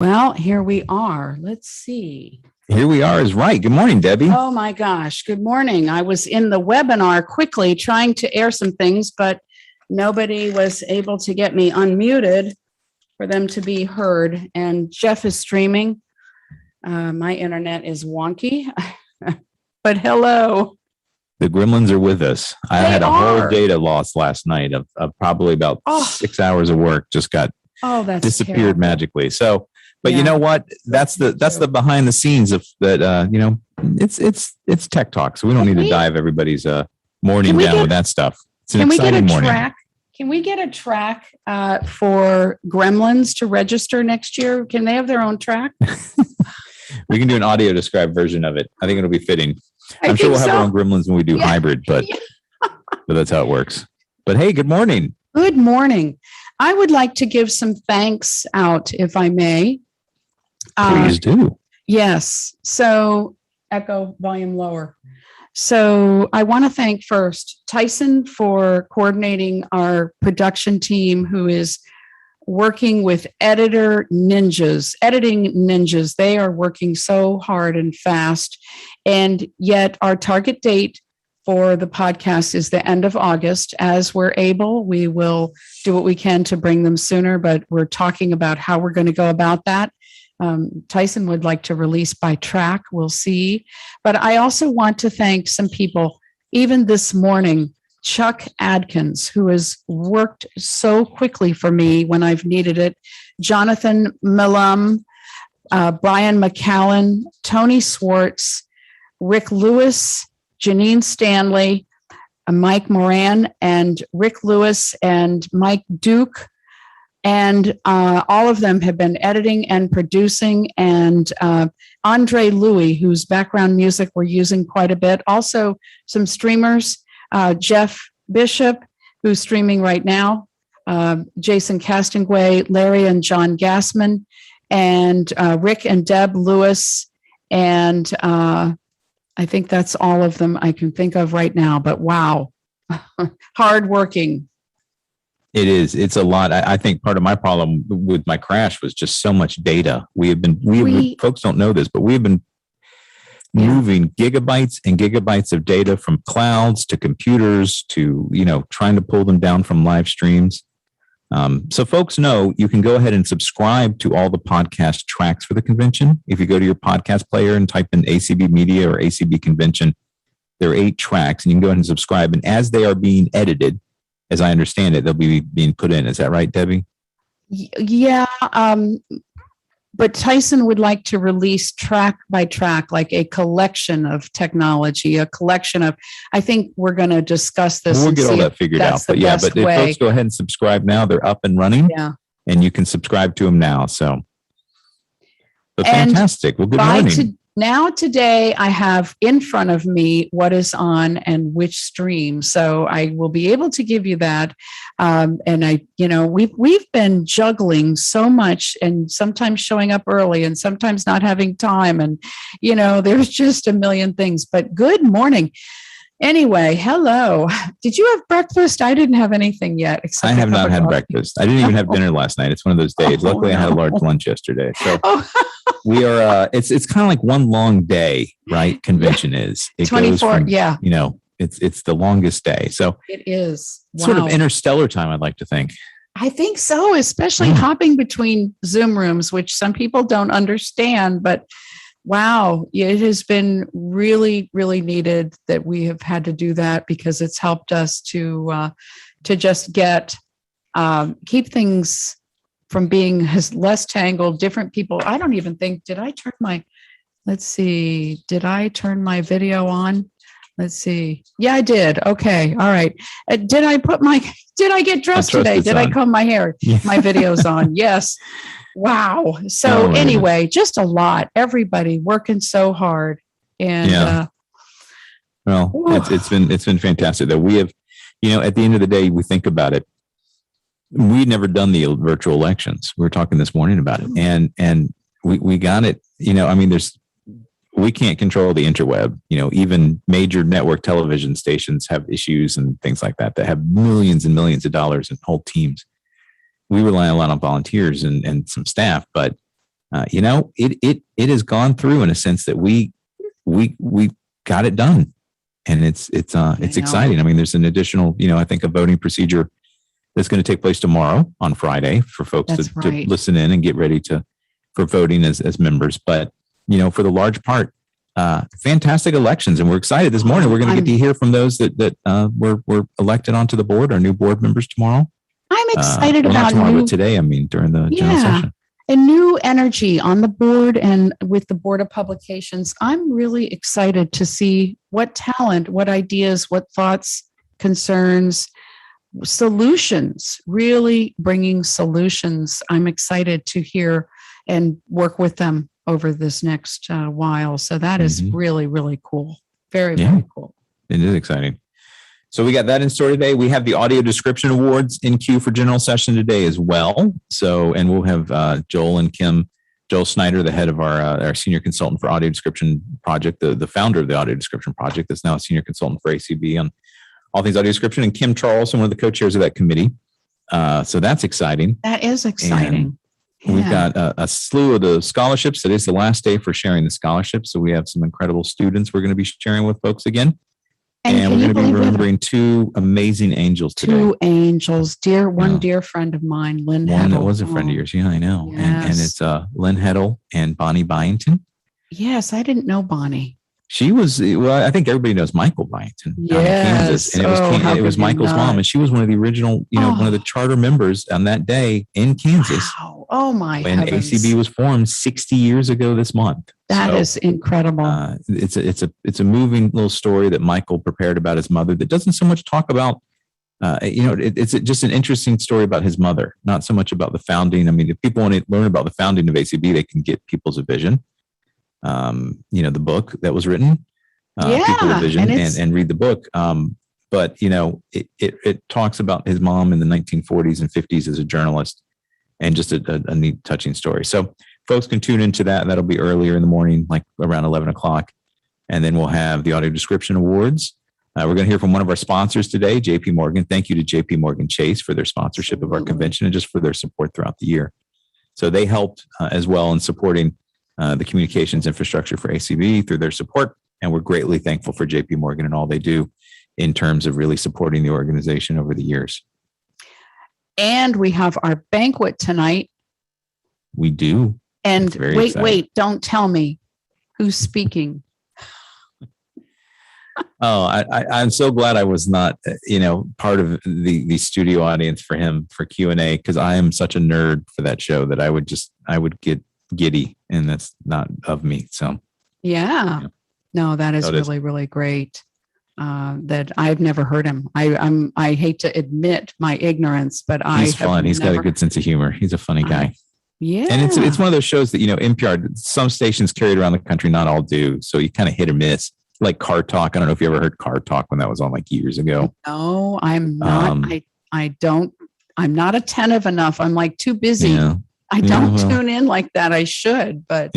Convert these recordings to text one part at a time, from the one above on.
Well, here we are. Let's see. Here we are is right. Good morning, Debbie. Oh my gosh. Good morning. I was in the webinar quickly trying to air some things, but nobody was able to get me unmuted for them to be heard. And Jeff is streaming. My internet is wonky, but hello. The gremlins are with us. I had a whole data loss last night of probably about 6 hours of work just got disappeared terrible. Magically. So, but you know what? That's the behind the scenes of that. It's tech talk, so we don't need to dive everybody's morning down with that stuff. It's an exciting morning. Can we get a track for Gremlins to register next year? Can they have their own track? We can do an audio described version of it. I think it'll be fitting. I'm sure we'll have our own Gremlins when we do hybrid, but that's how it works. But hey, good morning. Good morning. I would like to give some thanks out, if I may. Please do. Yes. So echo volume lower. So I want to thank first Tyson for coordinating our production team, who is working with editing ninjas. They are working so hard and fast. And yet our target date for the podcast is the end of August. As we're able, we will do what we can to bring them sooner, but we're talking about how we're going to go about that. Tyson would like to release by track. We'll see. But I also want to thank some people, even this morning, Chuck Adkins, who has worked so quickly for me when I've needed it, Jonathan Millum, Brian McCallan, Tony Swartz, Rick Lewis, Janine Stanley, Mike Moran, and Rick Lewis, and Mike Duke. And all of them have been editing and producing, and Andre Louis, whose background music we're using quite a bit. Also, some streamers, Jeff Bishop, who's streaming right now, Jason Castonguay, Larry and John Gassman, and Rick and Deb Lewis. And I think that's all of them I can think of right now. But wow, hard working. It is. It's a lot. I think part of my problem with my crash was just so much data. Folks don't know this, but we have been moving gigabytes and gigabytes of data from clouds to computers to, trying to pull them down from live streams. So folks know you can go ahead and subscribe to all the podcast tracks for the convention. If you go to your podcast player and type in ACB Media or ACB Convention, there are 8 tracks, and you can go ahead and subscribe. And as they are being edited, as I understand it, they'll be being put in. Is that right, Debbie? Yeah. But Tyson would like to release track by track, like a collection of technology, a collection of, I think we're going to discuss this. We'll get all that figured out. But if folks go ahead and subscribe now, they're up and running. Yeah. And you can subscribe to them now. So fantastic. Well, good morning. Today, I have in front of me what is on and which stream. So I will be able to give you that. And we've been juggling so much, and sometimes showing up early and sometimes not having time. And, there's just a million things, but good morning. Anyway, hello. Did you have breakfast? I didn't have anything yet. I have not had breakfast. I didn't even have dinner last night. It's one of those days. Luckily, I had a large lunch yesterday. So we are, it's kind of like one long day, right? Convention is. It 24, it's the longest day. So it is. Wow. Sort of interstellar time, I'd like to think. I think so, especially hopping between Zoom rooms, which some people don't understand, but wow, it has been really, really needed that we have had to do that, because it's helped us to just keep things from being less tangled, different people. I don't even think, did I turn my video on? Let's see. Yeah, I did. Okay. All right. Did I get dressed today? Did I comb my hair? My video's on. Yes. Wow. So anyway, just a lot. Everybody working so hard. And it's been fantastic that we have, at the end of the day, we think about it. We'd never done the virtual elections. We were talking this morning about it, and we got it. We can't control the interweb. Even major network television stations have issues and things like that have millions and millions of dollars and whole teams. We rely a lot on volunteers and some staff, but it has gone through in a sense that we got it done, and it's exciting. I mean, there's an additional, I think a voting procedure that's going to take place tomorrow on Friday for folks to listen in and get ready for voting as members. But, for the large part, fantastic elections. And we're excited this morning. We're going to get to hear from those that were elected onto the board, our new board members tomorrow. I'm excited about not tomorrow, but today, during the general session. And new energy on the board and with the Board of Publications. I'm really excited to see what talent, what ideas, what thoughts, concerns, solutions, really bringing solutions. I'm excited to hear and work with them over this next while. So that is really, really cool. Very, very cool. It is exciting. So we got that in store today. We have the audio description awards in queue for general session today as well. So, and we'll have Joel and Kim, Joel Snyder, the head of our senior consultant for audio description project, the founder of the audio description project, that's now a senior consultant for ACB on all things audio description, and Kim Charles, one of the co-chairs of that committee. So that's exciting. That is exciting. We've got a slew of the scholarships. It is the last day for sharing the scholarships. So we have some incredible students we're going to be sharing with folks again. And we're going to be remembering two amazing angels today. Two angels, dear friend of mine, Lynn Heddle. One that was a friend of yours. Yeah, I know. Yes. And it's Lynn Heddle and Bonnie Byington. Yes, I didn't know Bonnie. She was, I think everybody knows Michael Byington. Yes. And it was Michael's mom. And she was one of the original, one of the charter members on that day in Kansas. Wow. Oh, my When heavens. ACB was formed 60 yeyears ago this month. That is incredible. It's a moving little story that Michael prepared about his mother that doesn't so much talk about, it's just an interesting story about his mother, not so much about the founding. I mean, if people want to learn about the founding of ACB, they can get People's a Vision. The book that was written, People of Vision, and read the book. But it talks about his mom in the 1940s and 50s as a journalist, and just a neat, touching story. So folks can tune into that. That'll be earlier in the morning, like around 11 o'clock. And then we'll have the audio description awards. We're going to hear from one of our sponsors today, JP Morgan. Thank you to JP Morgan Chase for their sponsorship of our convention and just for their support throughout the year. So they helped as well in supporting the communications infrastructure for ACB through their support. And we're greatly thankful for JP Morgan and all they do in terms of really supporting the organization over the years. And we have our banquet tonight. We do. And wait, don't tell me who's speaking. I'm so glad I was not, part of the studio audience for him for Q&A, because I am such a nerd for that show that I would get giddy, and that's not of me. So no, that is really, really great. That I've never heard him. I hate to admit my ignorance, but he's fun. He's got a good sense of humor. He's a funny guy. Yeah. And it's one of those shows that, NPR, some stations carry it around the country, not all do. So you kind of hit or miss, like Car Talk. I don't know if you ever heard Car Talk when that was on like years ago. No, I'm not. I'm not attentive enough. I'm like too busy. Yeah. I don't tune in like that. I should, but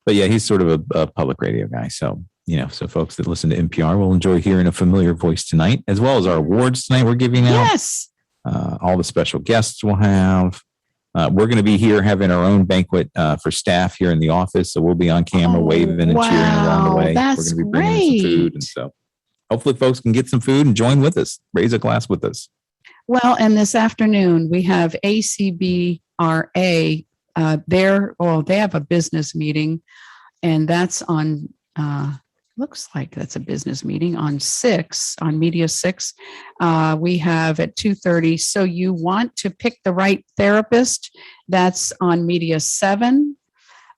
he's sort of a public radio guy. So, so folks that listen to NPR will enjoy hearing a familiar voice tonight, as well as our awards tonight we're giving out. Yes. All the special guests we'll have. We're going to be here having our own banquet for staff here in the office. So we'll be on camera waving and cheering along the way. We're going to be bringing some food. And so hopefully folks can get some food and join with us, raise a glass with us. Well, and this afternoon we have ACBRA. They have a business meeting, and that's on, looks like that's a business meeting on Media 6. We have at 2:30. So you want to pick the right therapist. That's on Media 7.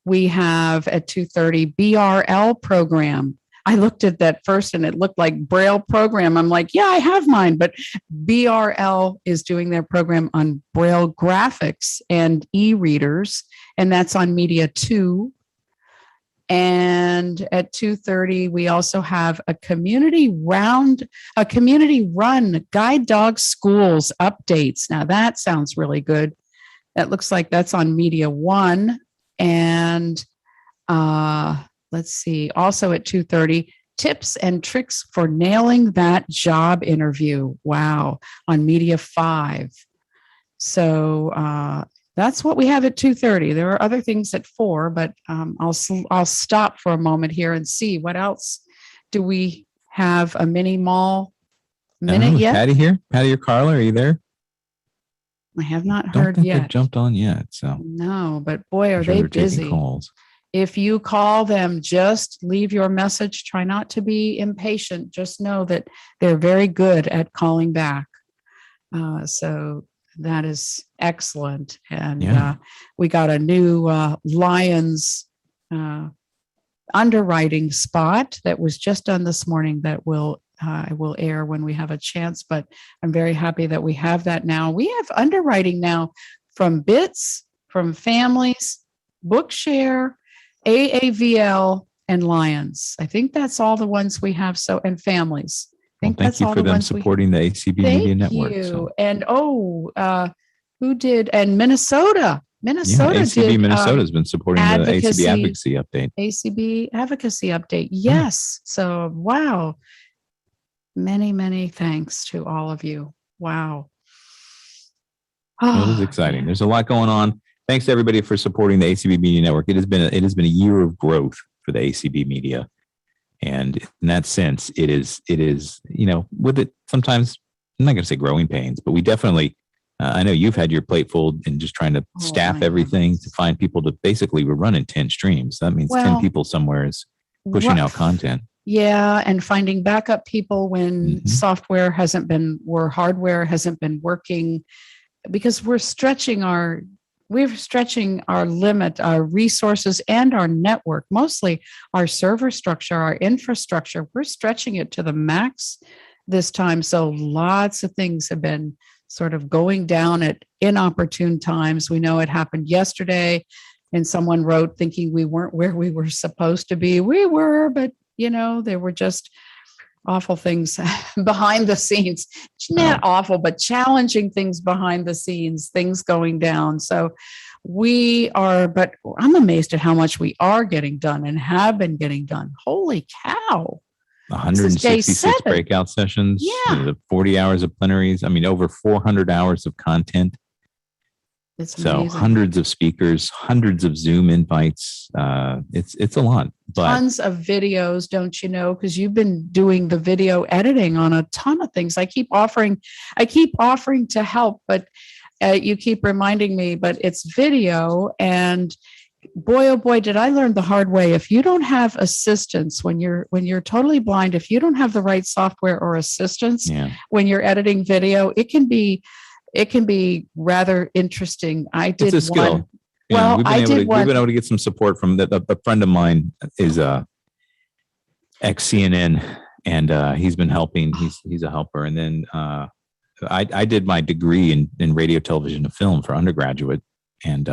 We have at 2:30 BRL program. I looked at that first and it looked like Braille program. I'm like, yeah, I have mine, but BRL is doing their program on Braille graphics and e-readers, and that's on Media 2. And at 2:30, we also have a community run guide dog schools updates. Now that sounds really good. That looks like that's on Media 1. And let's see, also at 2:30, tips and tricks for nailing that job interview. Wow, on Media 5. So That's what we have at 2:30. There are other things at 4, but I'll stop for a moment here and see what else do we have. A mini mall minute yet? Patty here? Patty or Carla, are you there? I have not heard yet. They've jumped on yet. So no, but boy, are they busy. Calls. If you call them, just leave your message. Try not to be impatient. Just know that they're very good at calling back. So that is excellent. And we got a new Lions underwriting spot that was just done this morning that will air when we have a chance. But I'm very happy that we have that now. We have underwriting now from Bits, from Families, Bookshare, AAVL, and Lions. I think that's all the ones we have. So, and Families. Thank you for them supporting the ACB Media Network. Thank you. And who did? And Minnesota. ACB Minnesota has been supporting the ACB Advocacy Update. ACB Advocacy Update. Yes. So, wow. Many, many thanks to all of you. Wow. It is exciting. There's a lot going on. Thanks to everybody for supporting the ACB Media Network. It has been a year of growth for the ACB Media. And in that sense, it is, with it, sometimes I'm not going to say growing pains, but we definitely, I know you've had your plate full and just trying to staff everything to find people to basically, we're running 10 streams. That means 10 people somewhere is pushing out content. Yeah. And finding backup people when software hardware hasn't been working, because we're stretching our limit, our resources and our network, mostly our server structure, our infrastructure. We're stretching it to the max this time. So lots of things have been sort of going down at inopportune times. We know it happened yesterday and someone wrote thinking we weren't where we were supposed to be. We were, but there were just awful things behind the scenes. Not awful, but challenging things behind the scenes, things going down. So but I'm amazed at how much we are getting done and have been getting done. Holy cow. 166 breakout sessions, 40 hours of plenaries. I mean, over 400 hours of content. It's so amazing. Hundreds of speakers, hundreds of Zoom invites. It's a lot. But tons of videos, don't you know? Because you've been doing the video editing on a ton of things. I keep offering to help, but you keep reminding me. But it's video, and boy, oh boy, did I learn the hard way. If you don't have assistance when you're totally blind, if you don't have the right software or assistance when you're editing video, it can be rather interesting. I did it's a skill. one. Well, we've been able to get some support from a friend of mine is ex-CNN, and he's been helping. He's a helper. And then I did my degree in radio, television, and film for undergraduate, and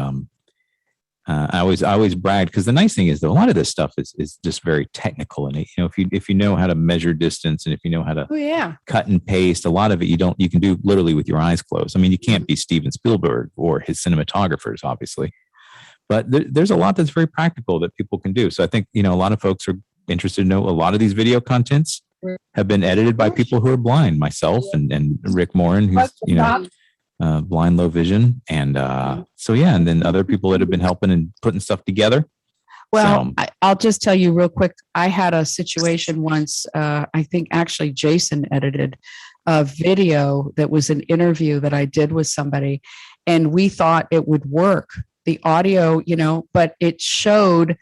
I always bragged because the nice thing is that a lot of this stuff is just very technical, and if you know how to measure distance and if you know how to cut and paste, a lot of it you can do literally with your eyes closed. I mean, you can't be Steven Spielberg or his cinematographers, obviously, but there's a lot that's very practical that people can do. So I think a lot of folks are interested to know a lot of these video contents have been edited by people who are blind, myself and Rick Morin, who's blind, low vision. And and then other people that have been helping and putting stuff together. Well, I'll just tell you real quick. I had a situation once, I think actually Jason edited a video that was an interview that I did with somebody, and we thought it would work, the audio, but it showed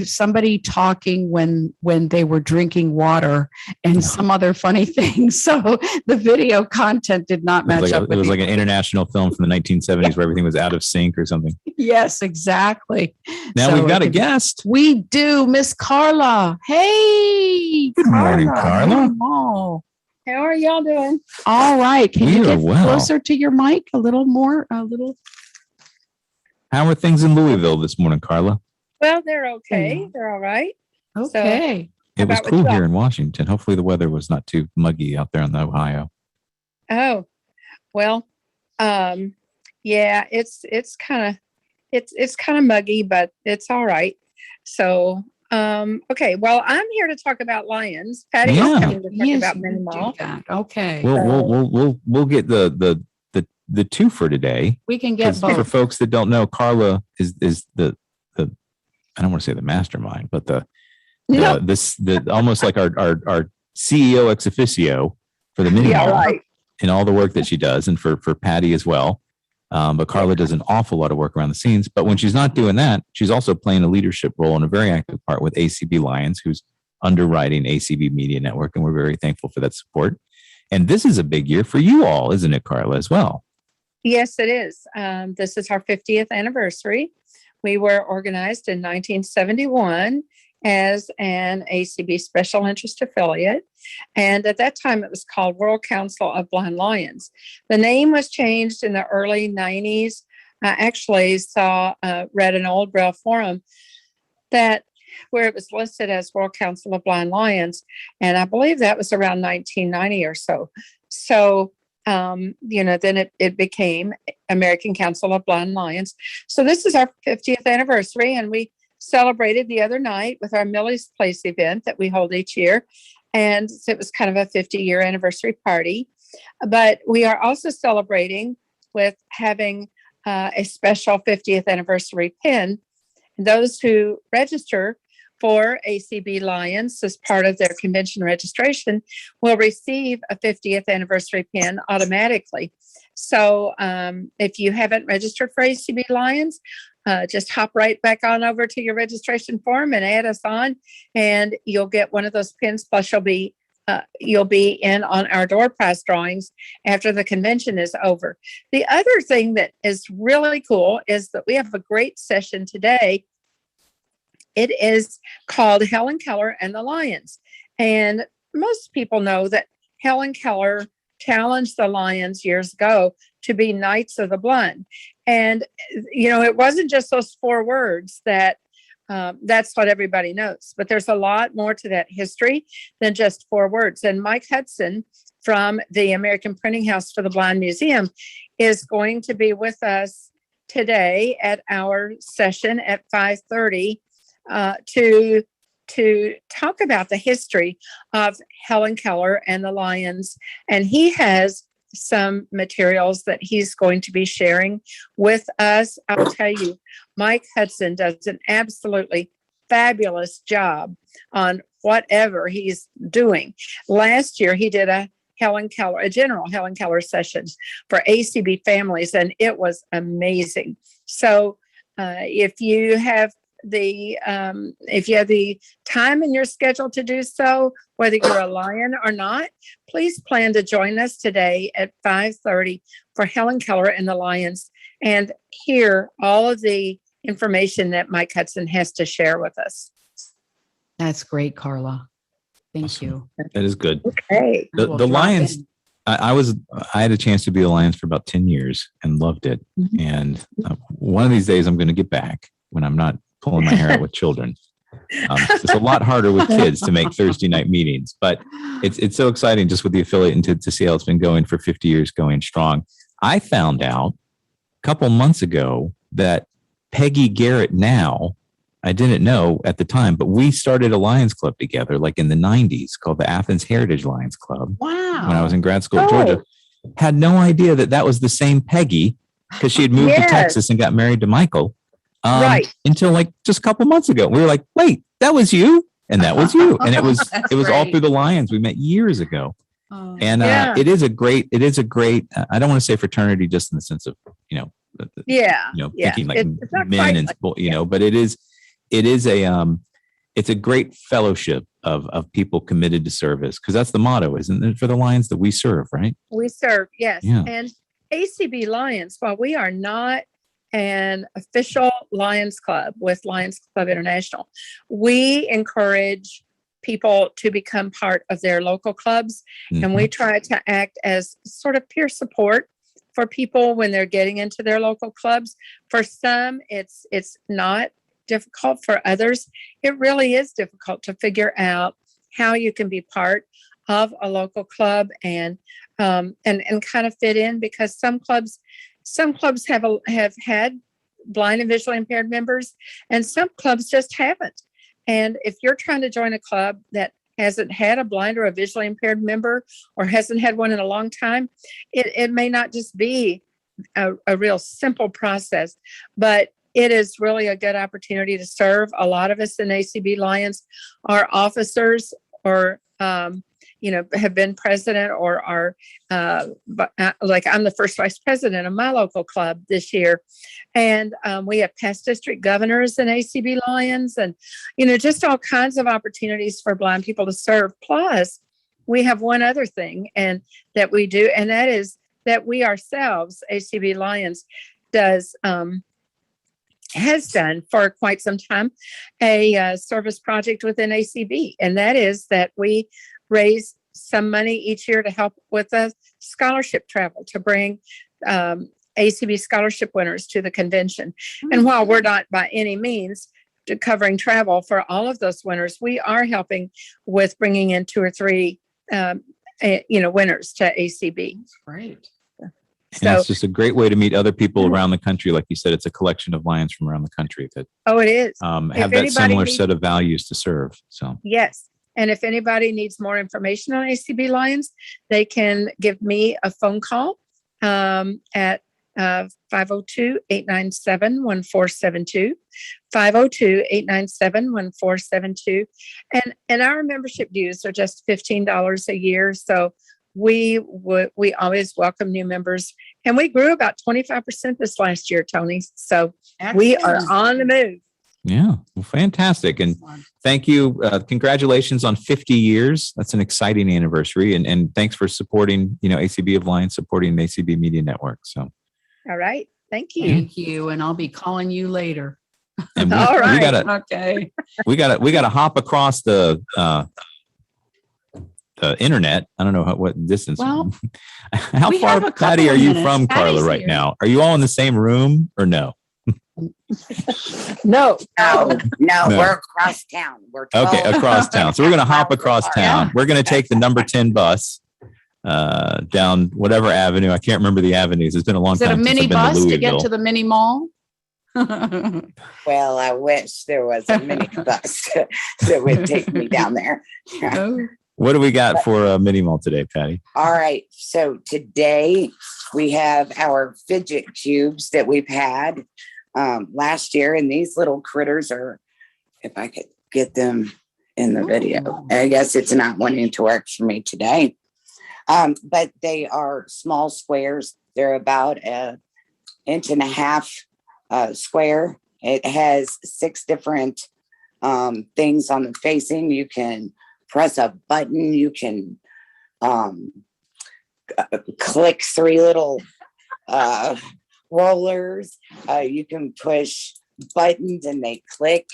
somebody talking when they were drinking water and some other funny things. So the video content did not match up. It was like an international film from the 1970s where everything was out of sync or something. Yes, exactly. Now we've got a guest. We do, Miss Carla. Hey. Good morning, Carla. How are y'all doing? All right. Can you get closer to your mic a little more? How are things in Louisville this morning, Carla? Well, they're okay. They're all right. Okay. So, it was cool here in Washington. Hopefully the weather was not too muggy out there in the Ohio. Oh, well, it's kind of muggy, but it's all right. So, okay. Well, I'm here to talk about Lions. Patty is coming to talk about mini mall. Okay. We'll get the the two for today. We can get For both. folks that don't know, Carla is the I don't want to say the mastermind, but the almost like our CEO ex officio for the mini mall, right. and all the work that she does, and for Patty as well. But Carla does an awful lot of work around the scenes. But when she's not doing that, she's also playing a leadership role and a very active part with ACB Lions, who's underwriting ACB Media Network, and we're very thankful for that support. And this is a big year for you all, isn't it, Carla, as well? Yes, it is. This is our 50th anniversary. We were organized in 1971 as an ACB special interest affiliate. And at that time, it was called World Council of Blind Lions. The name was changed in the early 90s. I actually read an old Braille forum where it was listed as World Council of Blind Lions. And I believe that was around 1990 or so. So, then it became American Council of Blind Lions. So this is our 50th anniversary, and we celebrated the other night with our Millie's Place event that we hold each year. And so it was kind of a 50-year anniversary party. But we are also celebrating with having a special 50th anniversary pin. Those who register for ACB Lions as part of their convention registration will receive a 50th anniversary pin automatically. So if you haven't registered for ACB Lions, just hop right back on over to your registration form and add us on, and you'll get one of those pins. Plus, you'll be in on our door prize drawings after the convention is over. The other thing that is really cool is that we have a great session today. It is called Helen Keller and the Lions. And most people know that Helen Keller challenged the Lions years ago to be Knights of the Blind. And, it wasn't just those 4 words that's what everybody knows. But there's a lot more to that history than just 4 words. And Mike Hudson from the American Printing House for the Blind Museum is going to be with us today at our session at 5:30 to talk about the history of Helen Keller and the Lions. And he has some materials that he's going to be sharing with us. I'll tell you, Mike Hudson does an absolutely fabulous job on whatever he's doing. Last year, he did a general Helen Keller session for ACB families, and it was amazing. So if you have the time in your schedule to do so, whether you're a Lion or not, please plan to join us today at 5:30 for Helen Keller and the Lions and hear all of the information that Mike Hudson has to share with us. That's great, Carla. Thank Awesome. you. That is good. Okay. The Lions, I had a chance to be a Lions for about 10 years and loved it. Mm-hmm. And one of these days I'm going to get back when I'm not pulling my hair out with children. It's a lot harder with kids to make Thursday night meetings, but it's so exciting just with the affiliate and to see how it's been going for 50 years, going strong. I found out a couple months ago that Peggy Garrett I didn't know at the time, but we started a Lions Club together like in the 90s called the Athens Heritage Lions Club. Wow. When I was in grad school at Georgia. Had no idea that was the same Peggy because she had moved to Texas and got married to Michael. Right. Until like just a couple months ago. We were like, wait, that was you. And that was you. And it was all through the Lions. We met years ago. Oh. And it is a great, I don't want to say fraternity just in the sense of, thinking like men and, but it's a great fellowship of people committed to service. Cause that's the motto, isn't it? For the Lions that we serve, right? We serve. Yes. Yeah. And ACB Lions, while we are not an official Lions Club with Lions Club International, we encourage people to become part of their local clubs. Mm-hmm. And we try to act as sort of peer support for people when they're getting into their local clubs. For some, it's not difficult. For others, it really is difficult to figure out how you can be part of a local club and kind of fit in, because some clubs have had blind and visually impaired members, and some clubs just haven't. And if you're trying to join a club that hasn't had a blind or a visually impaired member or hasn't had one in a long time, it may not just be a real simple process, but it is really a good opportunity to serve. A lot of us in ACB Lions are officers or, have been president or are like I'm the first vice president of my local club this year. And we have past district governors in ACB Lions and, just all kinds of opportunities for blind people to serve. Plus, we have one other thing and that we do, and that is that we ourselves, ACB Lions, has done for quite some time a service project within ACB. And that is that we raise some money each year to help with a scholarship travel to bring ACB scholarship winners to the convention. And while we're not by any means covering travel for all of those winners, we are helping with bringing in 2 or 3 winners to ACB. That's great. And it's just a great way to meet other people around the country. Like you said, it's a collection of Lions from around the country that it is. Have that similar set of values to serve. So yes. And if anybody needs more information on ACB Lions, they can give me a phone call at 502-897-1472, 502-897-1472. And our membership dues are just $15 a year. So we always welcome new members. And we grew about 25% this last year, Tony. So we are on the move. Yeah, well, fantastic. And thank you. Congratulations on 50 years. That's an exciting anniversary. And thanks for supporting, ACB of Lions, supporting the ACB Media Network. So, all right. Thank you. Thank you. And I'll be calling you later. And all right. We gotta hop across the internet. I don't know what distance. Well, how far, Patty, are you from Carla right now? Are you all in the same room or no? No, we're across town. We're across town. So we're going to hop across town. Yeah. We're going to take the number 10 bus down whatever avenue. I can't remember the avenues. It's been a long time. Is it a mini bus to get to the mini mall? Well, I wish there was a mini bus that would take me down there. What do we got for a mini mall today, Patty? All right. So today we have our fidget cubes that we've had last year. And these little critters are, if I could get them in the video, I guess it's not wanting to work for me today. But they are small squares. They're about 1.5 inches square. It has 6 different things on the facing. You can press a button. You can click 3 little rollers. You can push buttons and they click.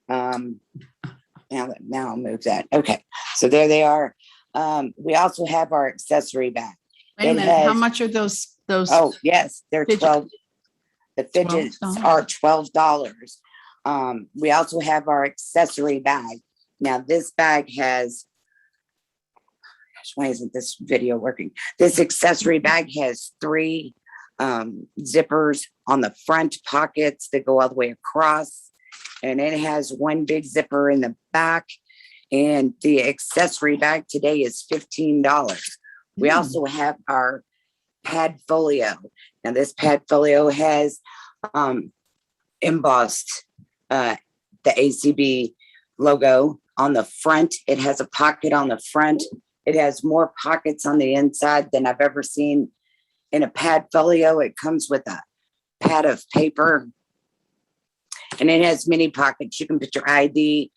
Now I'll move that. Okay, so there they are. We also have our accessory bag. Wait a minute. How much are those? Oh, yes, they're fidget. 12. The fidgets are $12. We also have our accessory bag. Now this bag has, why isn't this video working? This accessory bag has 3 zippers on the front pockets that go all the way across. And it has 1 big zipper in the back. And the accessory bag today is $15. We also have our pad folio. Now this pad folio has embossed the ACB logo on the front. It has a pocket on the front. It has more pockets on the inside than I've ever seen in a pad folio. It comes with a pad of paper and it has many pockets. You can put your ID.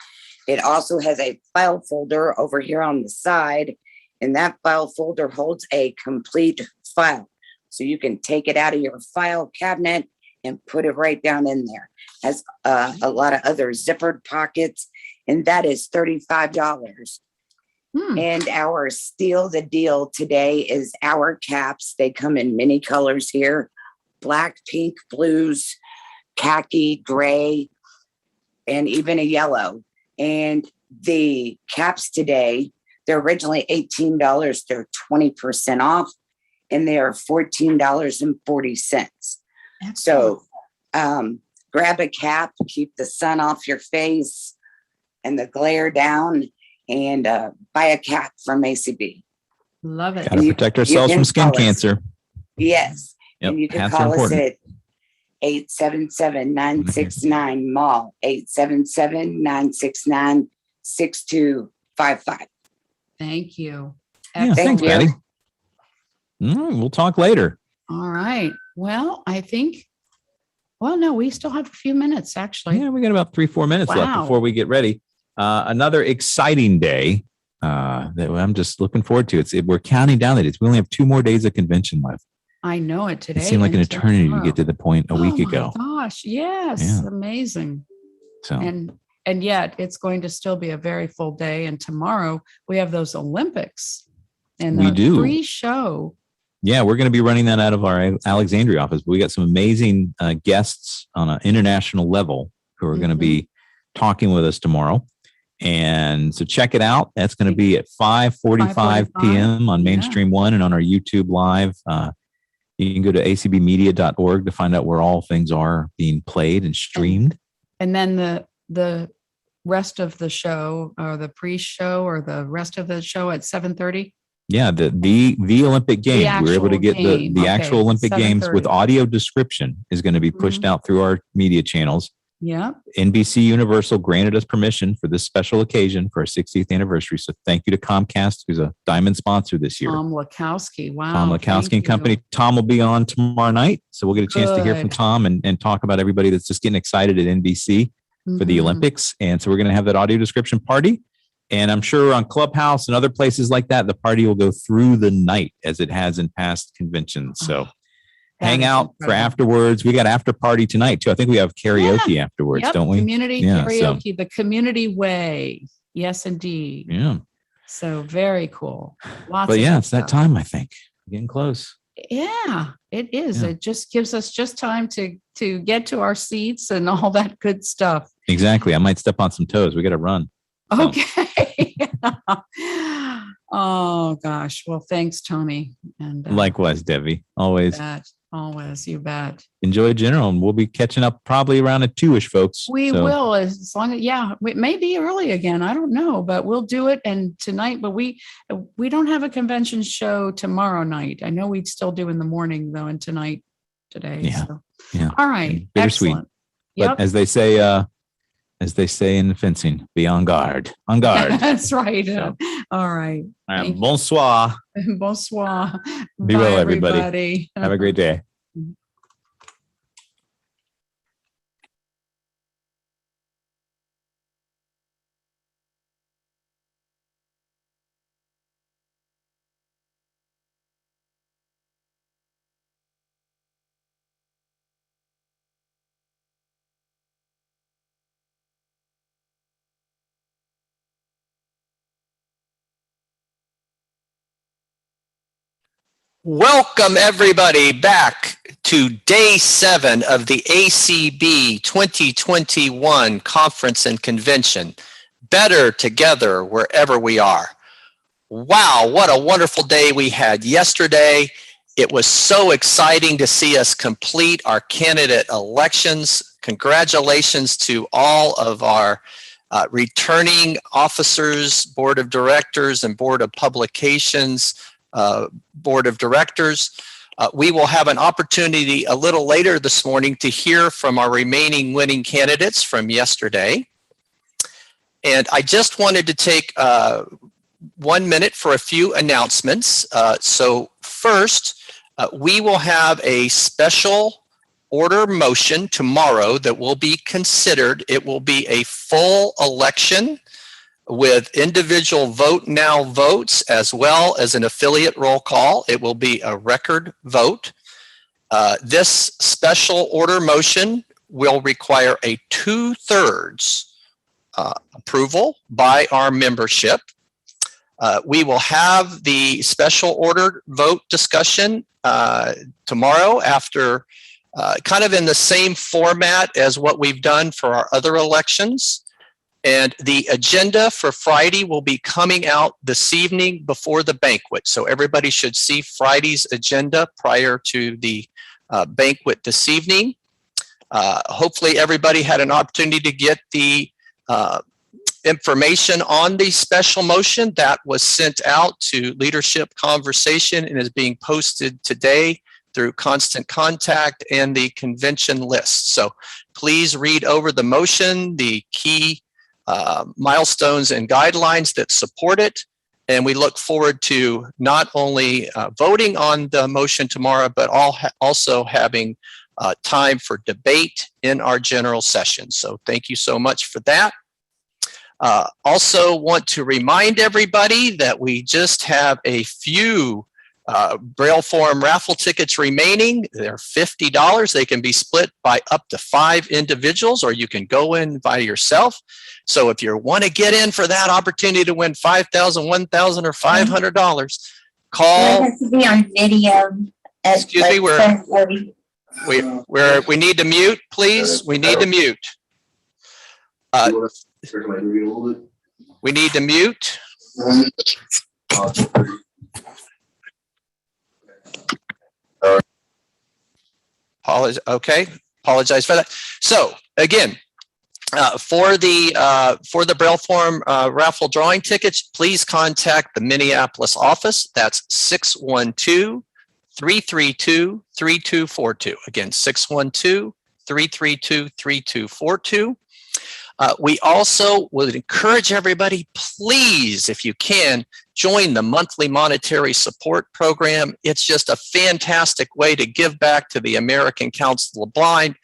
It also has a file folder over here on the side, and that file folder holds a complete file. So you can take it out of your file cabinet and put it right down in there. It has a lot of other zippered pockets, and that is $35. And our steal the deal today is our caps. They come in many colors here: black, pink, blues, khaki, gray, and even a yellow. And the caps today, they're originally $18. They're 20% off, and they are $14.40. So grab a cap, keep the sun off your face and the glare down, and buy a cap from ACB. Love it. Got to protect ourselves from skin cancer. Yes. Yep. And you can Hats are call us important. at 877-969-MALL, 877-969-6255. Thank you. Yeah, thanks, you. Patty. We'll talk later. All right. Well, I think, well, no, we still have a few minutes, actually. Yeah, we got about 3-4 minutes left Wow. before we get ready. Another exciting day that I'm just looking forward to. We're counting down the days. We only have 2 more days of convention left. I know it today. It seemed like an and eternity tomorrow. to get to the point a week ago. Oh my gosh. Yes. Yeah. Amazing. So, and yet it's going to still be a very full day. And tomorrow we have those Olympics and we do pre-show. Yeah, we're going to be running that out of our Alexandria office. We got some amazing guests on an international level who are going to be talking with us tomorrow. And so check it out. That's going to be at 5:45 p.m. on Mainstream One and on our YouTube Live. You can go to acbmedia.org to find out where all things are being played and streamed. And then the rest of the show, or the pre-show, or the rest of the show at 7:30. Yeah, the Olympic Games. We were able to get the actual Olympic Games with audio description is going to be pushed out through our media channels. Yeah. NBC Universal granted us permission for this special occasion for our 60th anniversary. So thank you to Comcast, who's a diamond sponsor this year. Tom Lakowski. Wow. Tom Lakowski and Company. Tom will be on tomorrow night. So we'll get a chance to hear from Tom and talk about everybody that's just getting excited at NBC for the Olympics. And so we're going to have that audio description party. And I'm sure on Clubhouse and other places like that, the party will go through the night as it has in past conventions. So hang out for afterwards. We got after party tonight too. I think we have karaoke afterwards, don't we? Community karaoke, the community way. Yes, indeed. Yeah. So very cool. But it's that time, I think. Getting close. Yeah, it is. Yeah. It just gives us just time to get to our seats and all that good stuff. Exactly. I might step on some toes. We got to run. So. Okay. Oh gosh. Well, thanks, Tony. And likewise, Debbie. Always. Always, you bet. Enjoy General, and we'll be catching up probably around at 2-ish, folks. We will, as long as it may be early again. I don't know, but we'll do it. And tonight, but we don't have a convention show tomorrow night. I know we'd still do in the morning though, and today. Yeah. So. Yeah. All right. Bittersweet. Excellent. But as they say in fencing, be on guard. On guard. That's right. So. All right. Bonsoir. Bonsoir. Be well, everybody. Have a great day. Welcome everybody back to day 7 of the ACB 2021 conference and convention. Better together wherever we are. Wow, what a wonderful day we had yesterday. It was so exciting to see us complete our candidate elections. Congratulations to all of our returning officers, board of directors, and board of publications, board of directors. We will have an opportunity a little later this morning to hear from our remaining winning candidates from yesterday. And I just wanted to take 1 minute for a few announcements. So first, we will have a special order motion tomorrow that will be considered. It will be a full election with individual vote now votes as well as an affiliate roll call. It will be a record vote. This special order motion will require a 2/3 approval by our membership. We will have the special order vote discussion tomorrow after kind of in the same format as what we've done for our other elections. And the agenda for Friday will be coming out this evening before the banquet. So everybody should see Friday's agenda prior to the banquet this evening. Hopefully everybody had an opportunity to get the information on the special motion that was sent out to Leadership Conversation and is being posted today through Constant Contact and the convention list. So please read over the motion, the key milestones and guidelines that support it. And we look forward to not only voting on the motion tomorrow, but also having time for debate in our general session. So thank you so much for that. Also want to remind everybody that we just have a few Braille Forum raffle tickets remaining. They're $50. They can be split by up to 5 individuals, or you can go in by yourself. So if you want to get in for that opportunity to win $5,000, $1,000, or $500, call. It has to be on video. Excuse me, we need to mute, please. We need to mute. We need to mute. Apologize for that. So again, for the Braille Forum raffle drawing tickets, please contact the Minneapolis office. That's 612-332-3242. Again, 612-332-3242. We also would encourage everybody, please, if you can, join the monthly monetary support program. It's just a fantastic way to give back to the American Council of the Blind.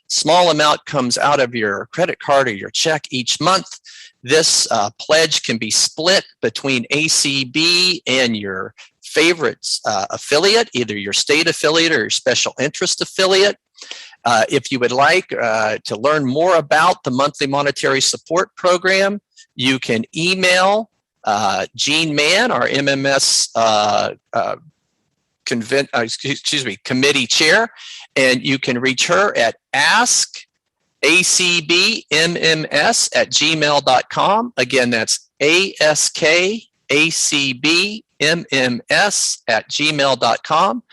Small amount comes out of your credit card or your check each month. This pledge can be split between ACB and your favorite affiliate, either your state affiliate or your special interest affiliate. If you would like to learn more about the monthly monetary support program, you can email Jean Mann, our MMS committee chair, and you can reach her at askacbmms@gmail.com. Again, that's askacbmms@gmail.com,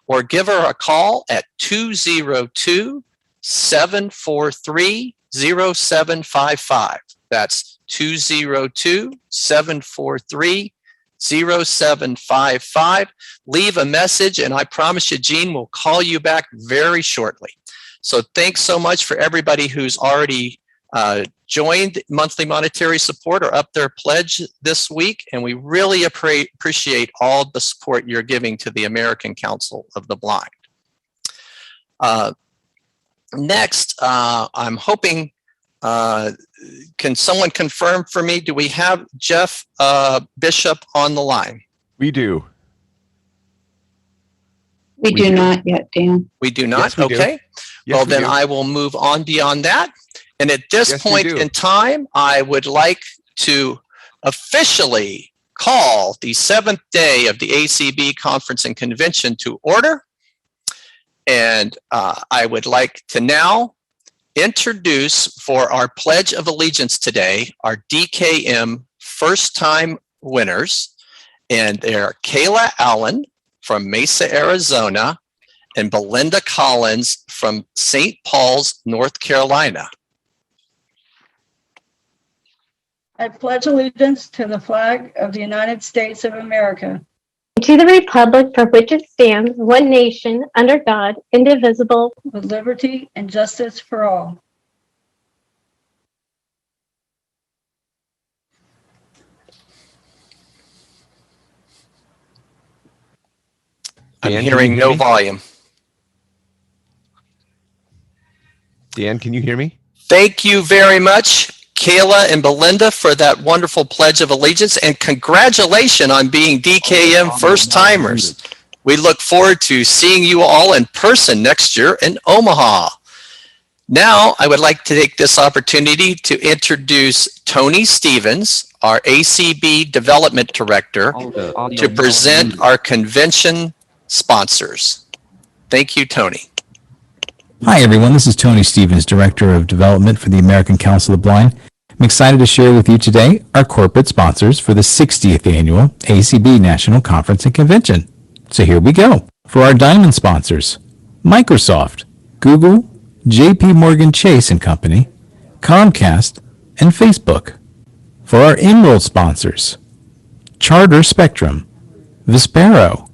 or give her a call at 202-743-0755. That's 202-743-0755. Leave a message, and I promise you, Jean will call you back very shortly. So thanks so much for everybody who's already joined monthly monetary support or up their pledge this week. And we really appreciate all the support you're giving to the American Council of the Blind. Next, I'm hoping, can someone confirm for me, do we have Jeff Bishop on the line? We do. We do not yet, Dan. We do not? Yes, we okay. do. Yes, well, we then do. I will move on beyond that. And at this Yes, we point do. in time, I would like to officially call the 7th day of the ACB Conference and Convention to order. And I would like to now introduce for our Pledge of Allegiance today, our DKM first-time winners. And they're Kayla Allen from Mesa, Arizona, and Belinda Collins from St. Paul's, North Carolina. I pledge allegiance to the flag of the United States of America, to the republic for which it stands, one nation, under God, indivisible. with liberty and justice for all. I'm Dan, hearing can you hear no me? volume. Dan, can you hear me? Thank you very much, Kayla and Belinda, for that wonderful Pledge of Allegiance, and congratulations on being DKM first timers. We look forward to seeing you all in person next year in Omaha. Now, I would like to take this opportunity to introduce Tony Stevens, our ACB Development Director, to present our convention sponsors. Thank you, Tony. Hi, everyone. This is Tony Stevens, Director of Development for the American Council of the Blind. I'm excited to share with you today our corporate sponsors for the 60th Annual ACB National Conference and Convention. So here we go. For our diamond sponsors, Microsoft, Google, JP Morgan Chase & Company, Comcast, and Facebook. For our emerald sponsors, Charter Spectrum, Vispero,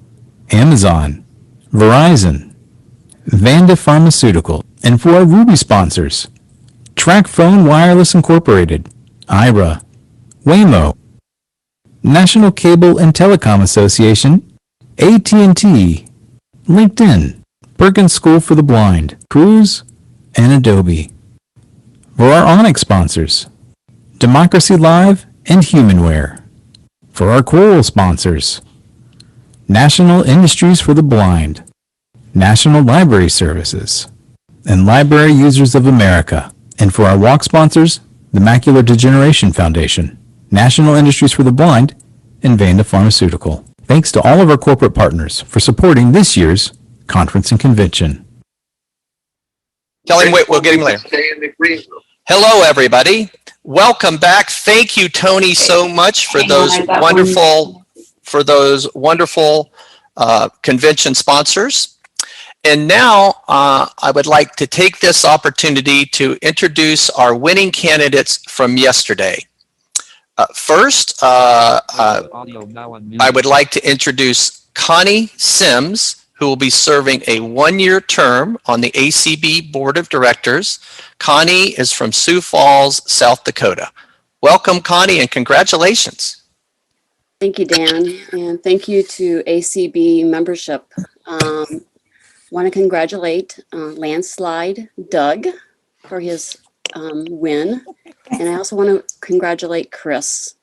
Amazon, Verizon, Vanda Pharmaceutical, and for our Ruby sponsors, Track Phone Wireless Incorporated, IRA, Waymo, National Cable and Telecom Association, AT&T, LinkedIn, Perkins School for the Blind, Cruise, and Adobe. For our Onyx sponsors, Democracy Live and Humanware. For our Coral sponsors, National Industries for the Blind, National Library Services, and Library Users of America. And for our walk sponsors, the Macular Degeneration Foundation, National Industries for the Blind, and Vanda Pharmaceutical. Thanks to all of our corporate partners for supporting this year's conference and convention. Tell him we'll get him later. Hello, everybody. Welcome back. Thank you, Tony, so much for those wonderful convention sponsors. And now I would like to take this opportunity to introduce our winning candidates from yesterday. First, I would like to introduce Connie Sims, who will be serving a one-year term on the ACB Board of Directors. Connie is from Sioux Falls, South Dakota. Welcome, Connie, and congratulations. Thank you, Dan, and thank you to ACB membership. Want to congratulate Landslide Doug for his win, and I also want to congratulate Chris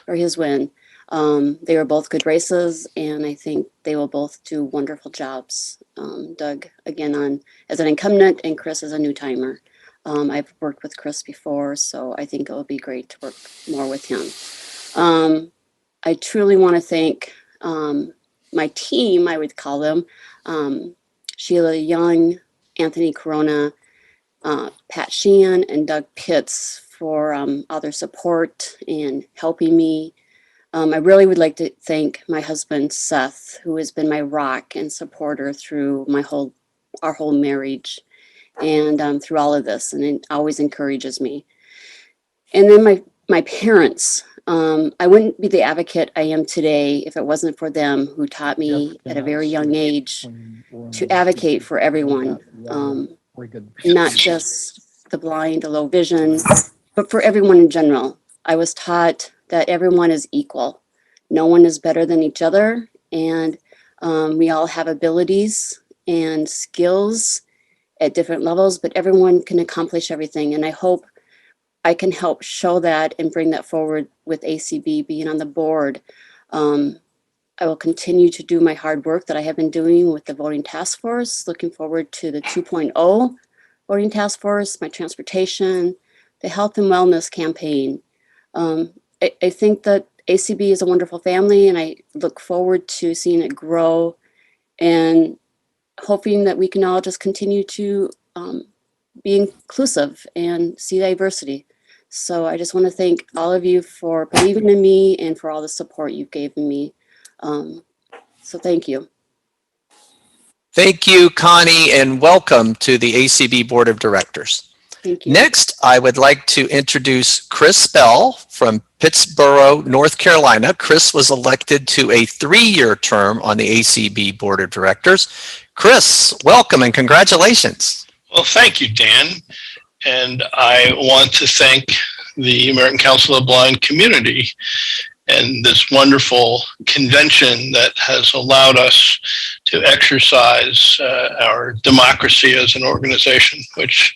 for his win. They were both good races, and I think they will both do wonderful jobs. Doug, again, as an incumbent, and Chris as a new timer. I've worked with Chris before, so I think it will be great to work more with him. I truly want to thank my team, I would call them, Sheila Young, Anthony Corona, Pat Sheehan, and Doug Pitts for all their support and helping me. I really would like to thank my husband, Seth, who has been my rock and supporter through our whole marriage and through all of this, and it always encourages me. And then my parents. I wouldn't be the advocate I am today if it wasn't for them, who taught me at a very young age to advocate for everyone, not just the blind, the low vision, but for everyone in general. I was taught that everyone is equal. No one is better than each other, and we all have abilities and skills at different levels, but everyone can accomplish everything. And I hope I can help show that and bring that forward with ACB being on the board. I will continue to do my hard work that I have been doing with the voting task force. Looking forward to the 2.0 voting task force, my transportation, the health and wellness campaign. I think that ACB is a wonderful family, and I look forward to seeing it grow and hoping that we can all just continue to be inclusive and see diversity. So I just want to thank all of you for believing in me and for all the support you've given me. So thank you. Thank you, Connie, and welcome to the ACB Board of Directors. Thank you. Next, I would like to introduce Chris Bell from Pittsboro, North Carolina. Chris was elected to a 3-year term on the ACB Board of Directors. Chris, welcome and congratulations. Well, thank you, Dan. And I want to thank the American Council of the Blind community and this wonderful convention that has allowed us to exercise our democracy as an organization, which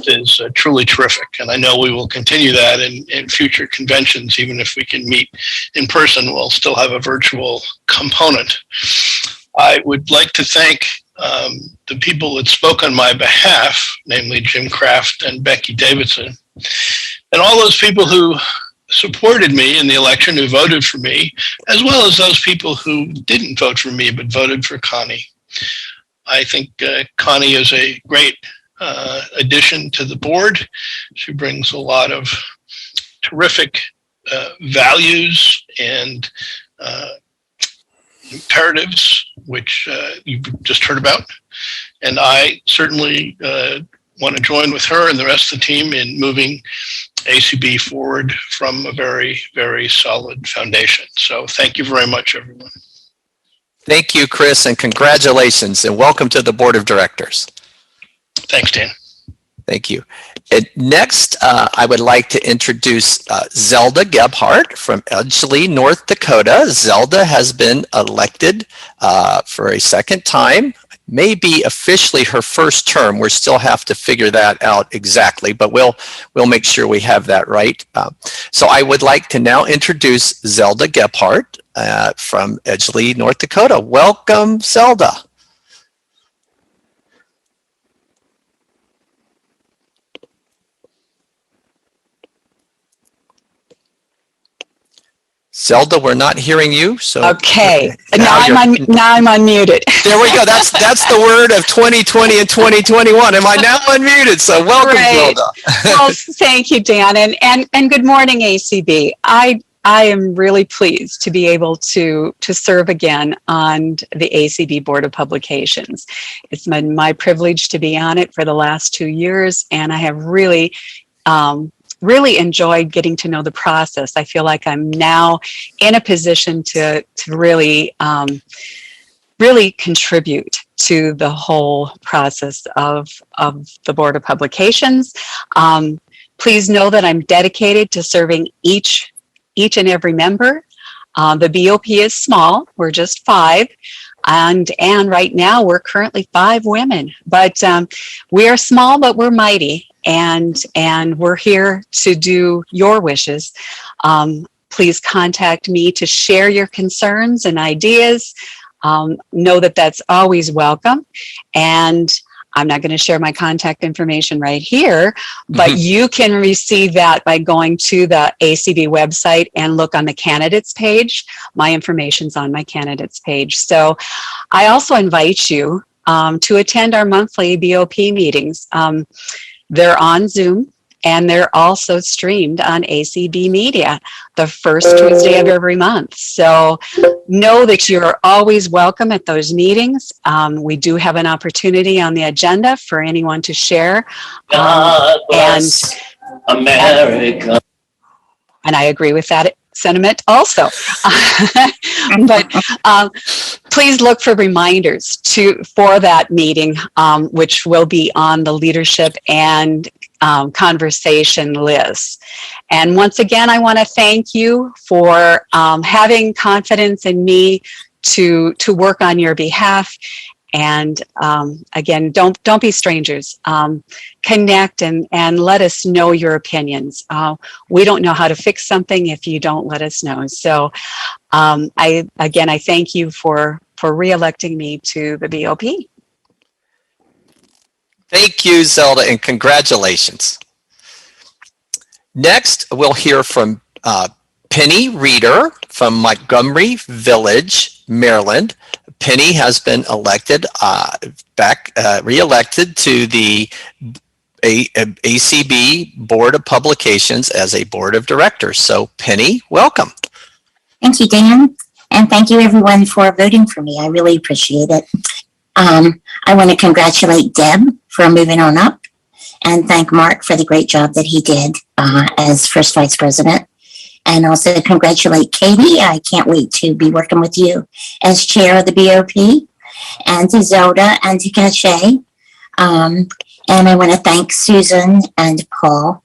is truly terrific. And I know we will continue that in future conventions. Even if we can meet in person, we'll still have a virtual component. I would like to thank the people that spoke on my behalf, namely Jim Kraft and Becky Davidson, and all those people who supported me in the election, who voted for me, as well as those people who didn't vote for me but voted for Connie. I think Connie is a great addition to the board. She brings a lot of terrific values and imperatives, which you've just heard about. And I certainly want to join with her and the rest of the team in moving ACB forward from a very, very solid foundation. So thank you very much, everyone. Thank you, Chris, and congratulations, and welcome to the Board of Directors. Thanks, Dan. Thank you. And next, I would like to introduce Zelda Gebhardt from Edgeley, North Dakota. Zelda has been elected for a second time. Maybe officially her first term. We still have to figure that out exactly, but we'll make sure we have that right. So I would like to now introduce Zelda Gebhardt from Edgeley, North Dakota. Welcome, Zelda. Zelda, we're not hearing you. So okay. Now I'm unmuted. There we go. That's the word of 2020 and 2021. Am I now unmuted? So welcome, Zelda. Well, thank you, Dan, and good morning, ACB. I am really pleased to be able to serve again on the ACB Board of Publications. It's been my privilege to be on it for the last 2 years, and I have really enjoyed getting to know the process. I feel like I'm now in a position to really contribute to the whole process of the Board of Publications. Please know that I'm dedicated to serving each and every member. The BOP is small. We're just 5. And right now we're currently 5 women, but we are small, but we're mighty. And we're here to do your wishes. Please contact me to share your concerns and ideas. Know that that's always welcome. And I'm not going to share my contact information right here, but you can receive that by going to the ACB website and look on the candidates page. My information's on my candidates page. So I also invite you to attend our monthly BOP meetings. They're on Zoom, and they're also streamed on ACB Media the first Tuesday of every month. So know that you're always welcome at those meetings. We do have an opportunity on the agenda for anyone to share. God bless America. And I agree with that sentiment also. But please look for reminders for that meeting, which will be on the leadership and conversation list. And once again, I want to thank you for having confidence in me to work on your behalf. And again, don't be strangers. Connect and let us know your opinions. We don't know how to fix something if you don't let us know. So I thank you for re-electing me to the BOP. Thank you, Zelda, and congratulations. Next, we'll hear from Penny Reeder from Montgomery Village, Maryland. Penny has been elected re-elected to the ACB Board of Publications as a Board of Directors. So Penny, welcome. Thank you, Dan. And thank you everyone for voting for me. I really appreciate it. I want to congratulate Deb for moving on up and thank Mark for the great job that he did as first vice president. And also congratulate Katie. I can't wait to be working with you as chair of the BOP, and to Zelda and to Cache. And I want to thank Susan and Paul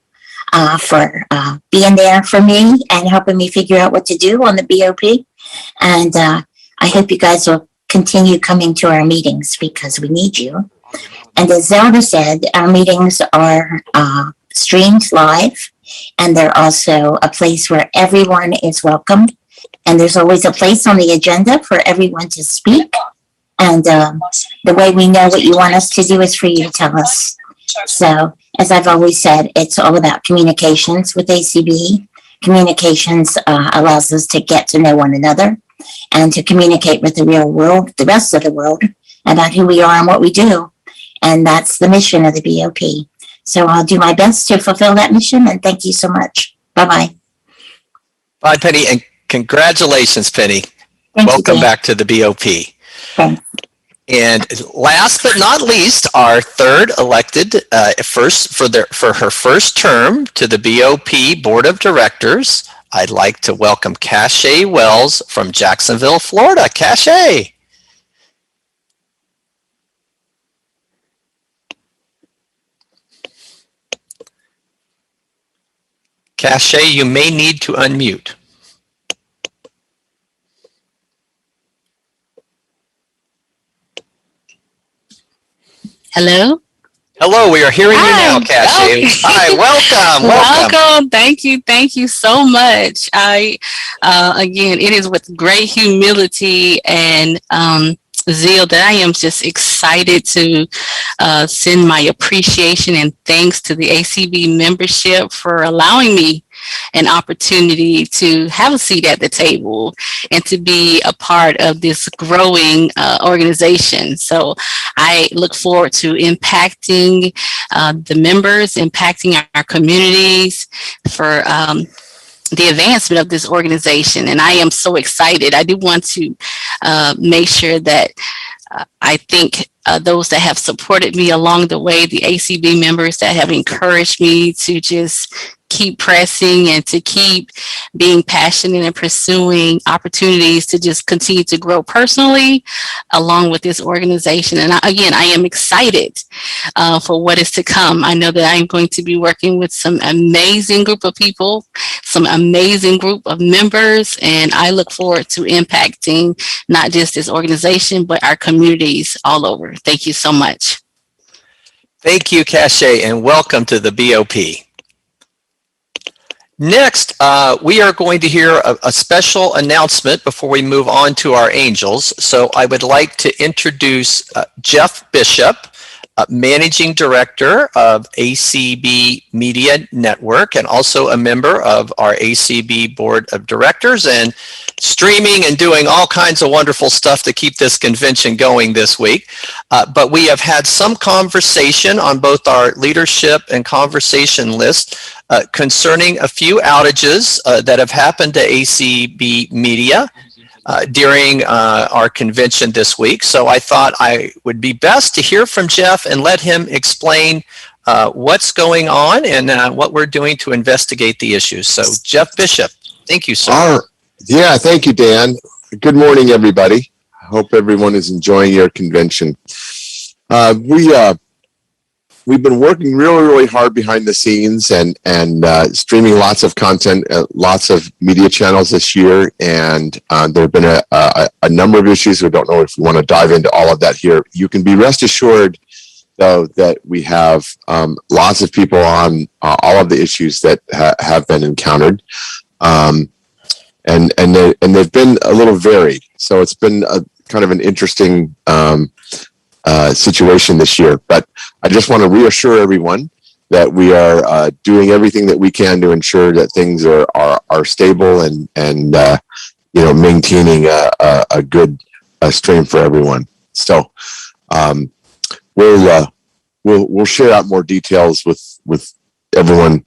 for being there for me and helping me figure out what to do on the BOP. And I hope you guys will continue coming to our meetings because we need you. And as Zelda said, our meetings are streamed live, and they're also a place where everyone is welcomed. And there's always a place on the agenda for everyone to speak. And the way we know what you want us to do is for you to tell us. So, as I've always said, it's all about communications with ACB. Communications allows us to get to know one another and to communicate with the real world, the rest of the world, about who we are and what we do. And that's the mission of the BOP. So I'll do my best to fulfill that mission, and thank you so much. Bye-bye. Bye, Penny, and congratulations, Penny. Welcome back to the BOP. Thanks. And last but not least, our third elected for her first term to the BOP Board of Directors, I'd like to welcome Cache Wells from Jacksonville, Florida. Cache. Cache, you may need to unmute. Hello? Hello, we are hearing you now, Cache. Okay. Hi, welcome. Welcome. Thank you so much. Again, it is with great humility and zeal that I am just excited to send my appreciation and thanks to the ACB membership for allowing me an opportunity to have a seat at the table and to be a part of this growing organization. So I look forward to impacting the members, impacting our communities for the advancement of this organization. And I am so excited. I do want to make sure that I think those that have supported me along the way, the ACB members that have encouraged me to just keep pressing and to keep being passionate and pursuing opportunities to just continue to grow personally along with this organization. And I am excited for what is to come. I know that I'm going to be working with some amazing group of people, some amazing group of members, and I look forward to impacting not just this organization, but our communities all over. Thank you so much. Thank you, Cache, and welcome to the BOP. Next, we are going to hear a special announcement before we move on to our angels. So I would like to introduce Jeff Bishop, Managing Director of ACB Media Network and also a member of our ACB Board of Directors and streaming and doing all kinds of wonderful stuff to keep this convention going this week. But we have had some conversation on both our leadership and conversation list concerning a few outages that have happened to ACB Media during our convention this week. So I thought I would be best to hear from Jeff and let him explain what's going on and what we're doing to investigate the issues. So Jeff Bishop, thank you, sir. Yeah, thank you, Dan. Good morning, everybody. I hope everyone is enjoying your convention. We've been working really hard behind the scenes and streaming lots of content, lots of media channels this year. And there have been a number of issues. We don't know if we want to dive into all of that here. You can be rest assured, though, that we have lots of people on all of the issues that have been encountered. And they've been a little varied. So it's been a kind of an interesting situation this year. But I just want to reassure everyone that we are doing everything that we can to ensure that things are stable and maintaining a good stream for everyone. So we'll share out more details with everyone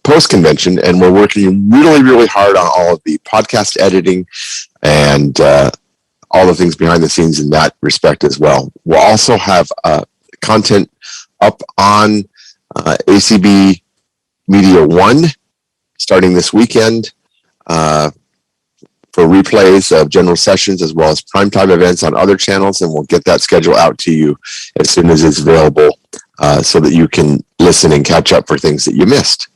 post convention, and we're working really hard on all of the podcast editing and all the things behind the scenes in that respect as well. We'll also have content up on ACB Media 1 starting this weekend for replays of general sessions as well as primetime events on other channels, and we'll get that schedule out to you as soon as it's available so that you can listen and catch up for things that you missed.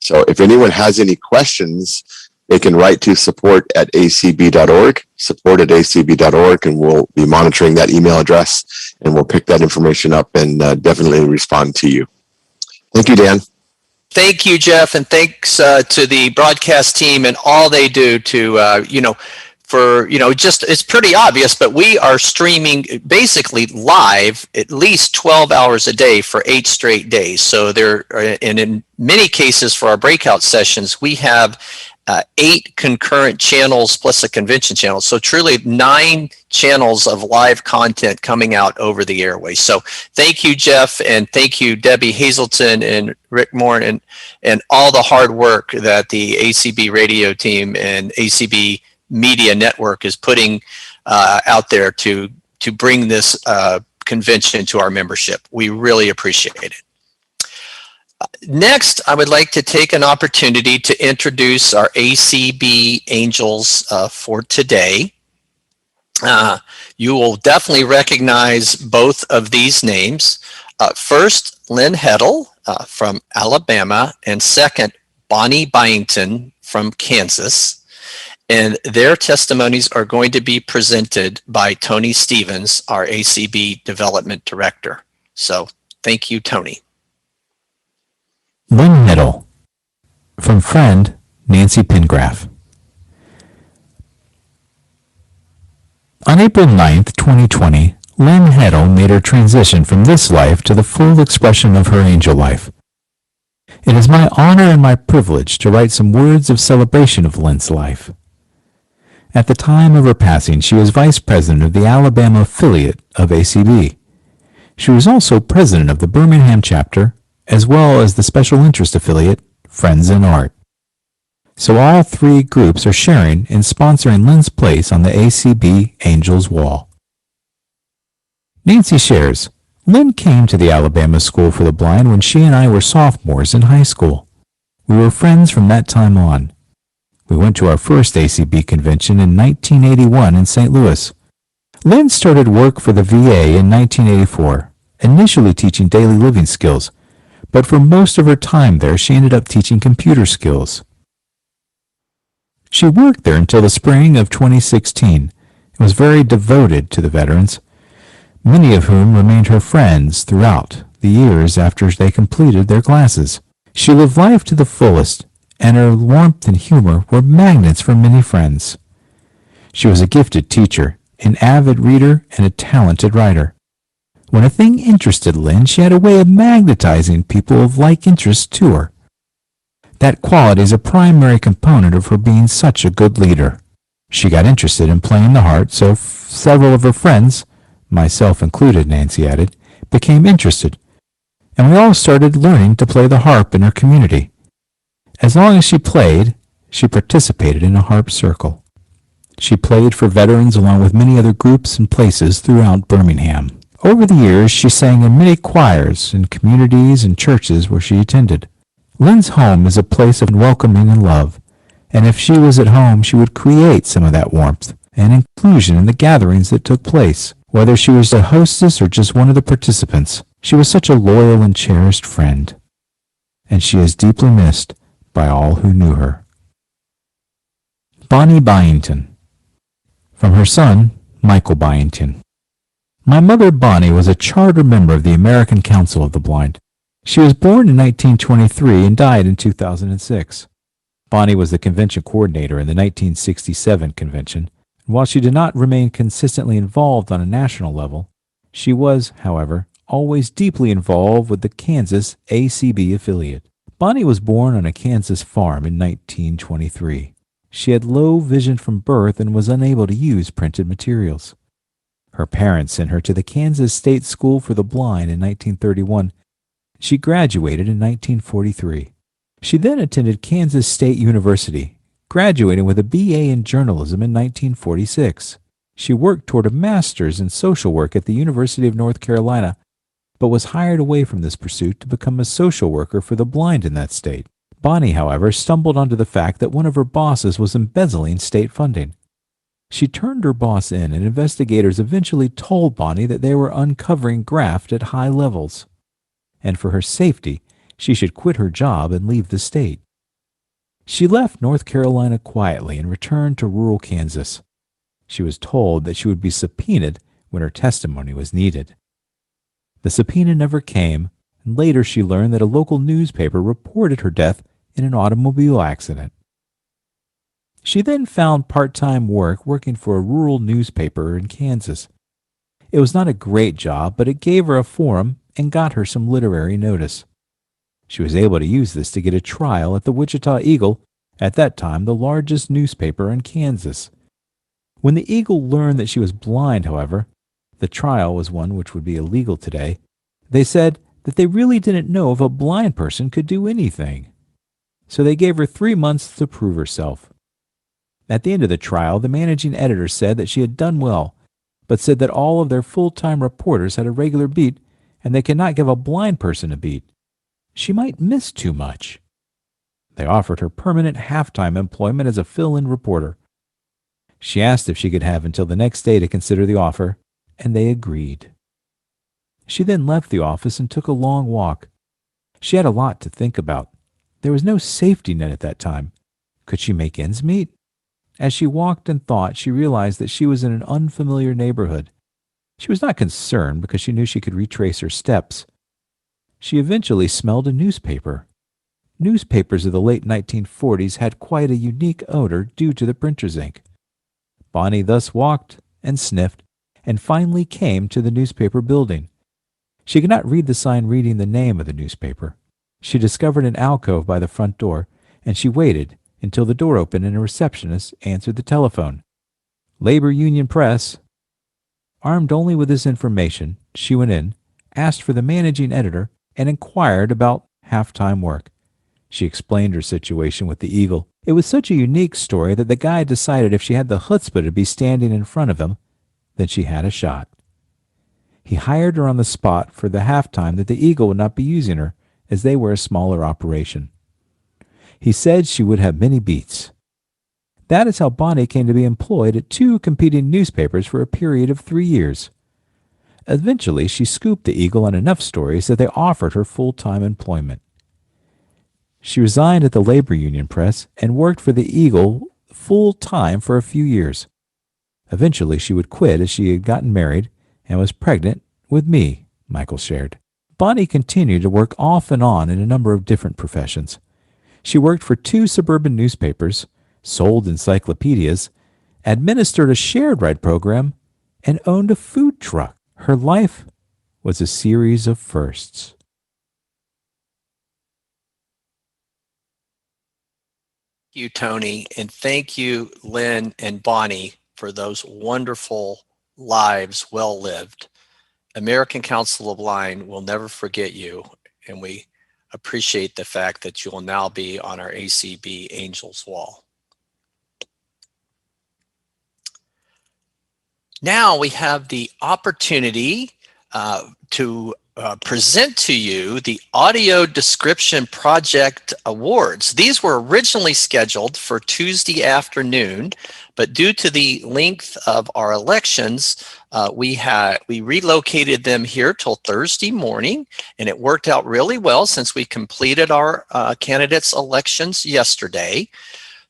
So if anyone has any questions, they can write to support@acb.org, support@acb.org, and we'll be monitoring that email address, and we'll pick that information up and definitely respond to you. Thank you, Dan. Thank you, Jeff, and thanks to the broadcast team and all they do to, it's pretty obvious, but we are streaming basically live at least 12 hours a day for 8 straight days. So and in many cases for our breakout sessions, we have 8 concurrent channels plus a convention channel. So truly 9 channels of live content coming out over the airways. So thank you, Jeff, and thank you, Debbie Hazelton and Rick Moore, and all the hard work that the ACB radio team and ACB Media Network is putting out there to bring this convention to our membership. We really appreciate it. Next, I would like to take an opportunity to introduce our ACB Angels for today. You will definitely recognize both of these names. First, Lynn Heddle from Alabama, and second, Bonnie Byington from Kansas, and their testimonies are going to be presented by Tony Stevens, our ACB Development Director. So thank you, Tony. Lynn Nettle, from friend Nancy Pingraff. On April 9th, 2020, Lynn Nettle made her transition from this life to the full expression of her angel life. It is my honor and my privilege to write some words of celebration of Lynn's life. At the time of her passing, she was vice president of the Alabama affiliate of ACB. She was also president of the Birmingham chapter, as well as the special interest affiliate, Friends in Art. So all three groups are sharing in sponsoring Lynn's place on the ACB Angels Wall. Nancy shares, Lynn came to the Alabama School for the Blind when she and I were sophomores in high school. We were friends from that time on. We went to our first ACB convention in 1981 in St. Louis. Lynn started work for the VA in 1984, initially teaching daily living skills, but for most of her time there she ended up teaching computer skills. She worked there until the spring of 2016 and was very devoted to the veterans, many of whom remained her friends throughout the years after they completed their classes. She lived life to the fullest, and her warmth and humor were magnets for many friends. She was a gifted teacher, an avid reader, and a talented writer. When a thing interested Lynn, she had a way of magnetizing people of like interest to her. That quality is a primary component of her being such a good leader. She got interested in playing the harp, so several of her friends, myself included, Nancy added, became interested, and we all started learning to play the harp in her community. As long as she played, she participated in a harp circle. She played for veterans along with many other groups and places throughout Birmingham. Over the years, she sang in many choirs in communities and churches where she attended. Lynn's home is a place of welcoming and love, and if she was at home, she would create some of that warmth and inclusion in the gatherings that took place. Whether she was a hostess or just one of the participants, she was such a loyal and cherished friend, and she is deeply missed by all who knew her. Bonnie Byington, from her son, Michael Byington. My mother, Bonnie, was a charter member of the American Council of the Blind. She was born in 1923 and died in 2006. Bonnie was the convention coordinator in the 1967 convention, and while she did not remain consistently involved on a national level, she was, however, always deeply involved with the Kansas ACB affiliate. Bonnie was born on a Kansas farm in 1923. She had low vision from birth and was unable to use printed materials. Her parents sent her to the Kansas State School for the Blind in 1931. She graduated in 1943. She then attended Kansas State University, graduating with a BA in journalism in 1946. She worked toward a master's in social work at the University of North Carolina, but was hired away from this pursuit to become a social worker for the blind in that state. Bonnie, however, stumbled onto the fact that one of her bosses was embezzling state funding. She turned her boss in, and investigators eventually told Bonnie that they were uncovering graft at high levels, and for her safety, she should quit her job and leave the state. She left North Carolina quietly and returned to rural Kansas. She was told that she would be subpoenaed when her testimony was needed. The subpoena never came, and later she learned that a local newspaper reported her death in an automobile accident. She then found part-time work working for a rural newspaper in Kansas. It was not a great job, but it gave her a forum and got her some literary notice. She was able to use this to get a trial at the Wichita Eagle, at that time the largest newspaper in Kansas. When the Eagle learned that she was blind, however, the trial was one which would be illegal today. They said that they really didn't know if a blind person could do anything. So they gave her 3 months to prove herself. At the end of the trial, the managing editor said that she had done well, but said that all of their full-time reporters had a regular beat and they cannot give a blind person a beat. She might miss too much. They offered her permanent half-time employment as a fill-in reporter. She asked if she could have until the next day to consider the offer, and they agreed. She then left the office and took a long walk. She had a lot to think about. There was no safety net at that time. Could she make ends meet? As she walked and thought, she realized that she was in an unfamiliar neighborhood. She was not concerned because she knew she could retrace her steps. She eventually smelled a newspaper. Newspapers of the late 1940s had quite a unique odor due to the printer's ink. Bonnie thus walked and sniffed and finally came to the newspaper building. She could not read the sign reading the name of the newspaper. She discovered an alcove by the front door, and she waited until the door opened and a receptionist answered the telephone. Labor Union Press. Armed only with this information, she went in, asked for the managing editor, and inquired about half-time work. She explained her situation with the Eagle. It was such a unique story that the guy decided if she had the chutzpah to be standing in front of him, then she had a shot. He hired her on the spot for the halftime that the Eagle would not be using her, as they were a smaller operation. He said she would have many beats. That is how Bonnie came to be employed at 2 competing newspapers for a period of 3 years. Eventually, she scooped the Eagle on enough stories that they offered her full-time employment. She resigned at the Labor Union Press and worked for the Eagle full-time for a few years. Eventually, she would quit as she had gotten married and was pregnant with me, Michael shared. Bonnie continued to work off and on in a number of different professions. She worked for 2 suburban newspapers, sold encyclopedias, administered a shared ride program, and owned a food truck. Her life was a series of firsts. Thank you, Tony, and thank you, Lynn and Bonnie, for those wonderful lives well lived. American Council of Blind will never forget you, and we appreciate the fact that you will now be on our ACB Angels Wall. Now we have the opportunity to present to you the Audio Description Project Awards. These were originally scheduled for Tuesday afternoon, but due to the length of our elections, we relocated them here till Thursday morning, and it worked out really well since we completed our candidates' elections yesterday.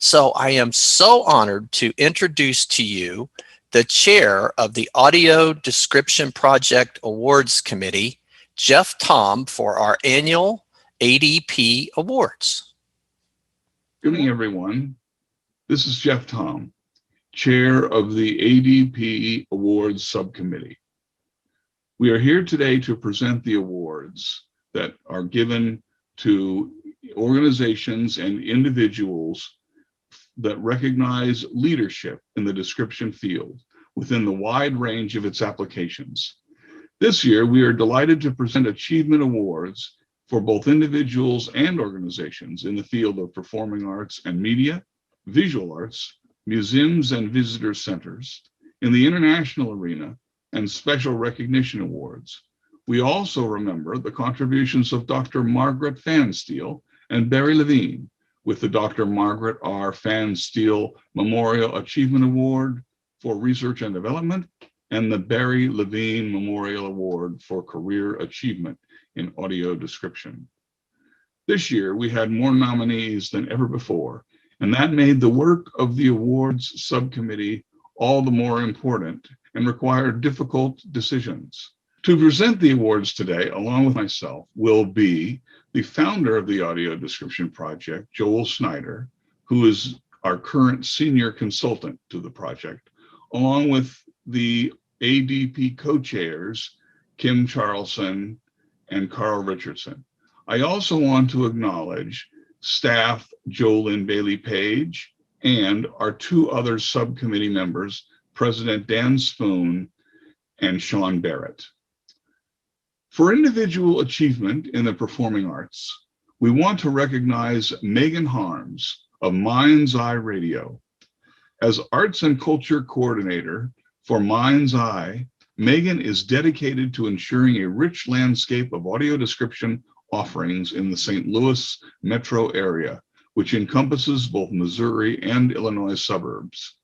So I am so honored to introduce to you the chair of the Audio Description Project Awards Committee, Jeff Tom, for our annual ADP Awards. Good evening, everyone. This is Jeff Tom, chair of the ADP Awards Subcommittee. We are here today to present the awards that are given to organizations and individuals that recognize leadership in the description field within the wide range of its applications. This year, we are delighted to present achievement awards for both individuals and organizations in the field of performing arts and media, visual arts, museums and visitor centers, in the international arena, and special recognition awards. We also remember the contributions of Dr. Margaret Fansteel and Barry Levine, with the Dr. Margaret R. Fansteel Memorial Achievement Award for Research and Development and the Barry Levine Memorial Award for Career Achievement in Audio Description. This year, we had more nominees than ever before, and that made the work of the awards subcommittee all the more important and required difficult decisions. To present the awards today, along with myself, will be the founder of the Audio Description Project, Joel Snyder, who is our current senior consultant to the project, along with the ADP co-chairs, Kim Charlson and Carl Richardson. I also want to acknowledge staff Jolynn Bailey Page and our 2 other subcommittee members, President Dan Spoon and Sean Barrett. For individual achievement in the performing arts, we want to recognize Megan Harms of Mind's Eye Radio. As Arts and Culture Coordinator for Mind's Eye, Megan is dedicated to ensuring a rich landscape of audio description offerings in the St. Louis metro area, which encompasses both Missouri and Illinois suburbs.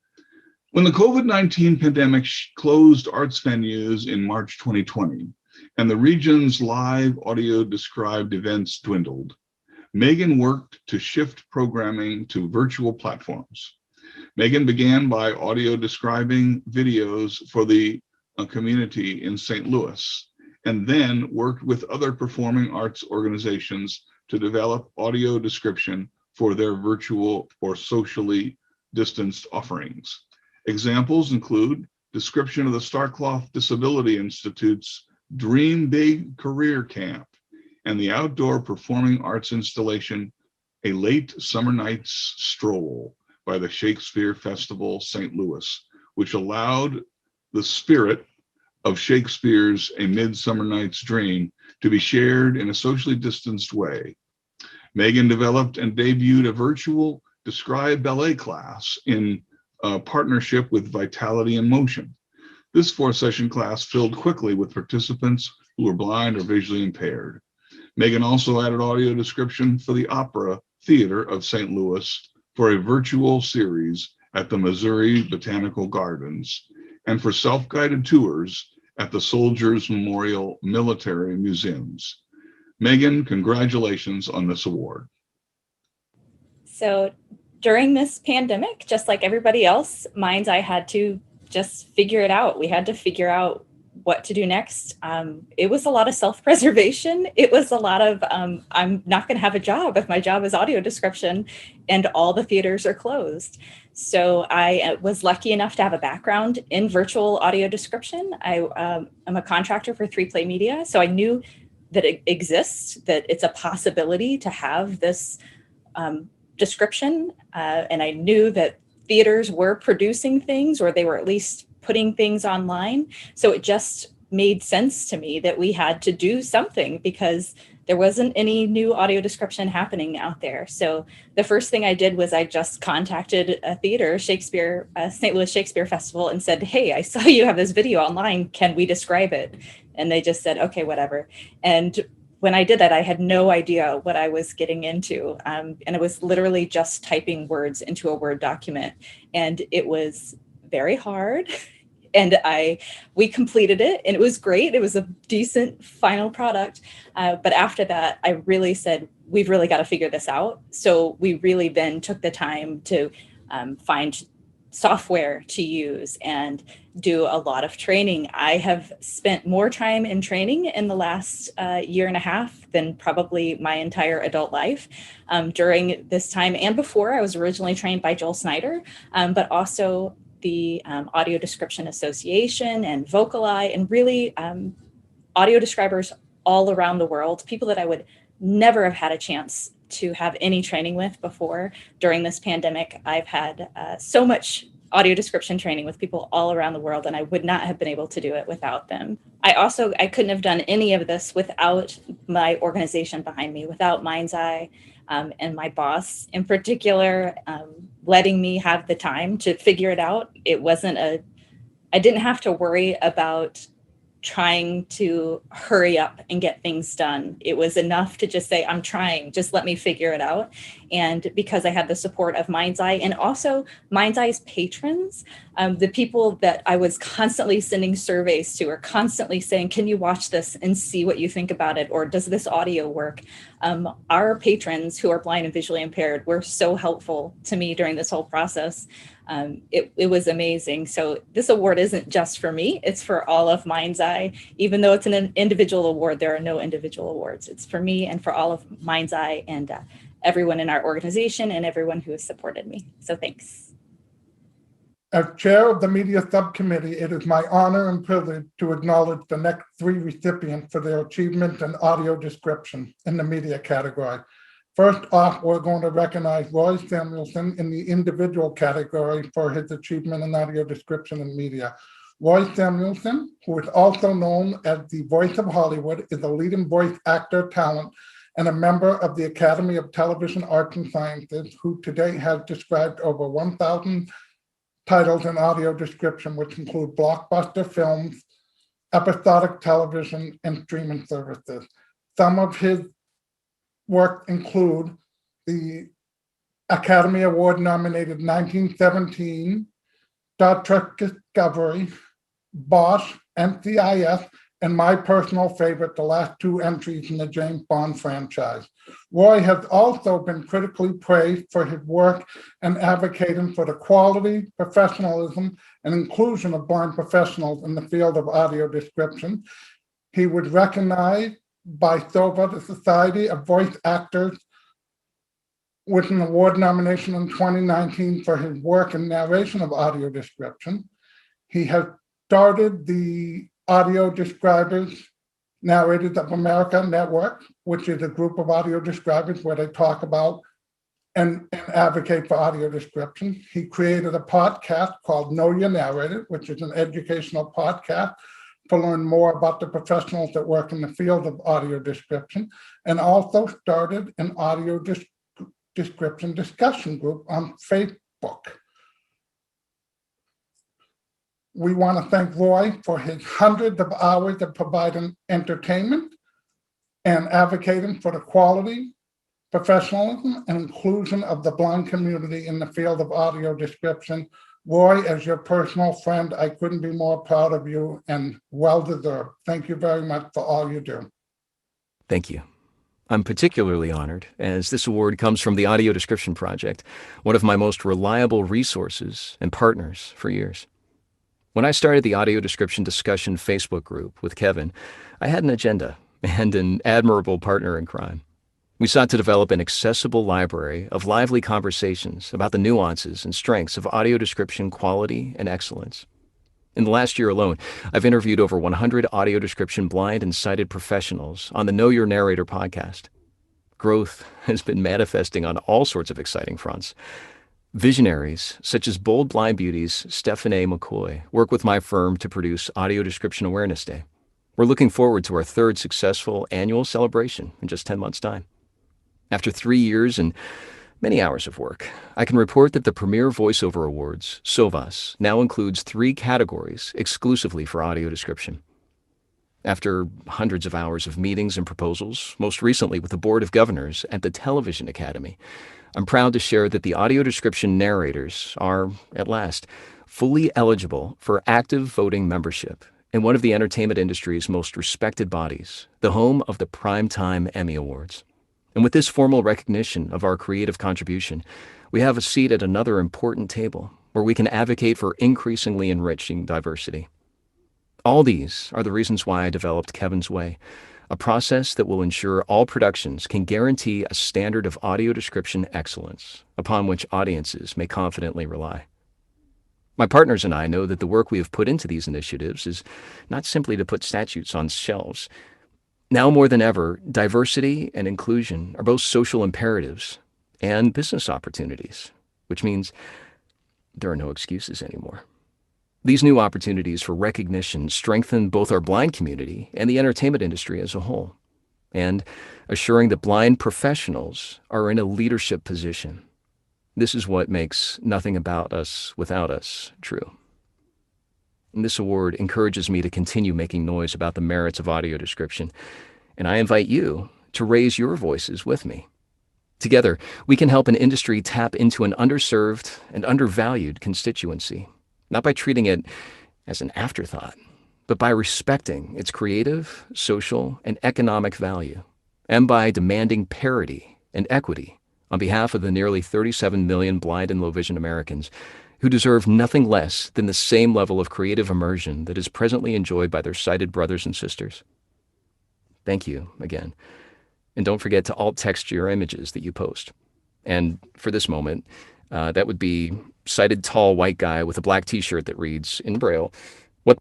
When the COVID-19 pandemic closed arts venues in March 2020, and the region's live audio described events dwindled, Megan worked to shift programming to virtual platforms. Megan began by audio describing videos for the community in St. Louis, and then worked with other performing arts organizations to develop audio description for their virtual or socially distanced offerings. Examples include description of the Starcloth Disability Institute's Dream Big Career Camp and the outdoor performing arts installation, A Late Summer Night's Stroll by the Shakespeare Festival St. Louis, which allowed the spirit of Shakespeare's A Midsummer Night's Dream to be shared in a socially distanced way. Megan developed and debuted a virtual Describe Ballet class in partnership with Vitality in Motion. This 4-session class filled quickly with participants who were blind or visually impaired. Megan also added audio description for the Opera Theater of St. Louis for a virtual series at the Missouri Botanical Gardens and for self-guided tours at the Soldiers Memorial Military Museums. Megan, congratulations on this award. So during this pandemic, just like everybody else, Minds Eye had to just figure it out. We had to figure out what to do next. It was a lot of self-preservation. It was a lot of, I'm not going to have a job if my job is audio description and all the theaters are closed. So I was lucky enough to have a background in virtual audio description. I'm a contractor for 3Play Media. So I knew that it exists, that it's a possibility to have this description. And I knew that theaters were producing things, or they were at least putting things online. So it just made sense to me that we had to do something because there wasn't any new audio description happening out there. So the first thing I did was I just contacted a theater, St. Louis Shakespeare Festival, and said, hey, I saw you have this video online. Can we describe it? And they just said, okay, whatever. And when I did that, I had no idea what I was getting into. And it was literally just typing words into a Word document. And it was very hard. And we completed it and it was great. It was a decent final product. But after that, I really said, we've really got to figure this out. So we really then took the time to find software to use and do a lot of training. I have spent more time in training in the last year and a half than probably my entire adult life. During this time and before, I was originally trained by Joel Snyder, but also the Audio Description Association and Vocali, and really audio describers all around the world, people that I would never have had a chance to have any training with before. During this pandemic, I've had so much audio description training with people all around the world, and I would not have been able to do it without them. I couldn't have done any of this without my organization behind me, without Mind's Eye, and my boss in particular, letting me have the time to figure it out. I didn't have to worry about trying to hurry up and get things done. It was enough to just say, I'm trying, just let me figure it out. And because I had the support of Mind's Eye and also Mind's Eye's patrons, the people that I was constantly sending surveys to or constantly saying, can you watch this and see what you think about it? Or does this audio work? Our patrons who are blind and visually impaired were so helpful to me during this whole process. It was amazing. So this award isn't just for me, it's for all of Mind's Eye. Even though it's an individual award, there are no individual awards. It's for me and for all of Mind's Eye and everyone in our organization and everyone who has supported me. So thanks. As chair of the media subcommittee, it is my honor and privilege to acknowledge the next 3 recipients for their achievement in audio description in the media category. First off, we're going to recognize Roy Samuelson in the individual category for his achievement in audio description in media. Roy Samuelson, who is also known as the Voice of Hollywood, is a leading voice actor, talent, and a member of the Academy of Television Arts and Sciences, who today has described over 1,000 titles in audio description, which include blockbuster films, episodic television, and streaming services. Some of his work include the Academy Award nominated 1917, Star Trek Discovery, Bosch, NCIS, and my personal favorite, the last two entries in the James Bond franchise. Roy has also been critically praised for his work and advocating for the quality, professionalism, and inclusion of blind professionals in the field of audio description. He was recognized by SOVA, the Society of Voice Actors, with an award nomination in 2019 for his work in narration of audio description. He has started the Audio Describers Narrators of America Network, which is a group of audio describers where they talk about and advocate for audio description. He created a podcast called Know Your Narrator, which is an educational podcast to learn more about the professionals that work in the field of audio description, and also started an audio description discussion group on Facebook. We want to thank Roy for his hundreds of hours of providing entertainment and advocating for the quality, professionalism, and inclusion of the blind community in the field of audio description. Roy, as your personal friend, I couldn't be more proud of you, and well deserved. Thank you very much for all you do. Thank you. I'm particularly honored as this award comes from the Audio Description Project, one of my most reliable resources and partners for years. When I started the Audio Description Discussion Facebook group with Kevin, I had an agenda and an admirable partner in crime. We sought to develop an accessible library of lively conversations about the nuances and strengths of audio description quality and excellence. In the last year alone, I've interviewed over 100 audio description blind and sighted professionals on the Know Your Narrator podcast. Growth has been manifesting on all sorts of exciting fronts. Visionaries, such as Bold Blind Beauty's Stephanie McCoy, work with my firm to produce Audio Description Awareness Day. We're looking forward to our third successful annual celebration in just 10 months' time. After 3 years and many hours of work, I can report that the Premier Voiceover Awards, SOVAS, now includes 3 categories exclusively for audio description. After hundreds of hours of meetings and proposals, most recently with the Board of Governors at the Television Academy, I'm proud to share that the audio description narrators are, at last, fully eligible for active voting membership in one of the entertainment industry's most respected bodies, the home of the Primetime Emmy Awards. And with this formal recognition of our creative contribution, we have a seat at another important table where we can advocate for increasingly enriching diversity. All these are the reasons why I developed Kevin's Way, a process that will ensure all productions can guarantee a standard of audio description excellence upon which audiences may confidently rely. My partners and I know that the work we have put into these initiatives is not simply to put statutes on shelves. Now more than ever, diversity and inclusion are both social imperatives and business opportunities, which means there are no excuses anymore. These new opportunities for recognition strengthen both our blind community and the entertainment industry as a whole, and assuring that blind professionals are in a leadership position. This is what makes Nothing About Us Without Us true. And this award encourages me to continue making noise about the merits of audio description, and I invite you to raise your voices with me. Together, we can help an industry tap into an underserved and undervalued constituency, not by treating it as an afterthought, but by respecting its creative, social, and economic value, and by demanding parity and equity on behalf of the nearly 37 million blind and low vision Americans who deserve nothing less than the same level of creative immersion that is presently enjoyed by their sighted brothers and sisters. Thank you again. And don't forget to alt text your images that you post. And for this moment, that would be sighted tall white guy with a black t-shirt that reads in Braille, "What?"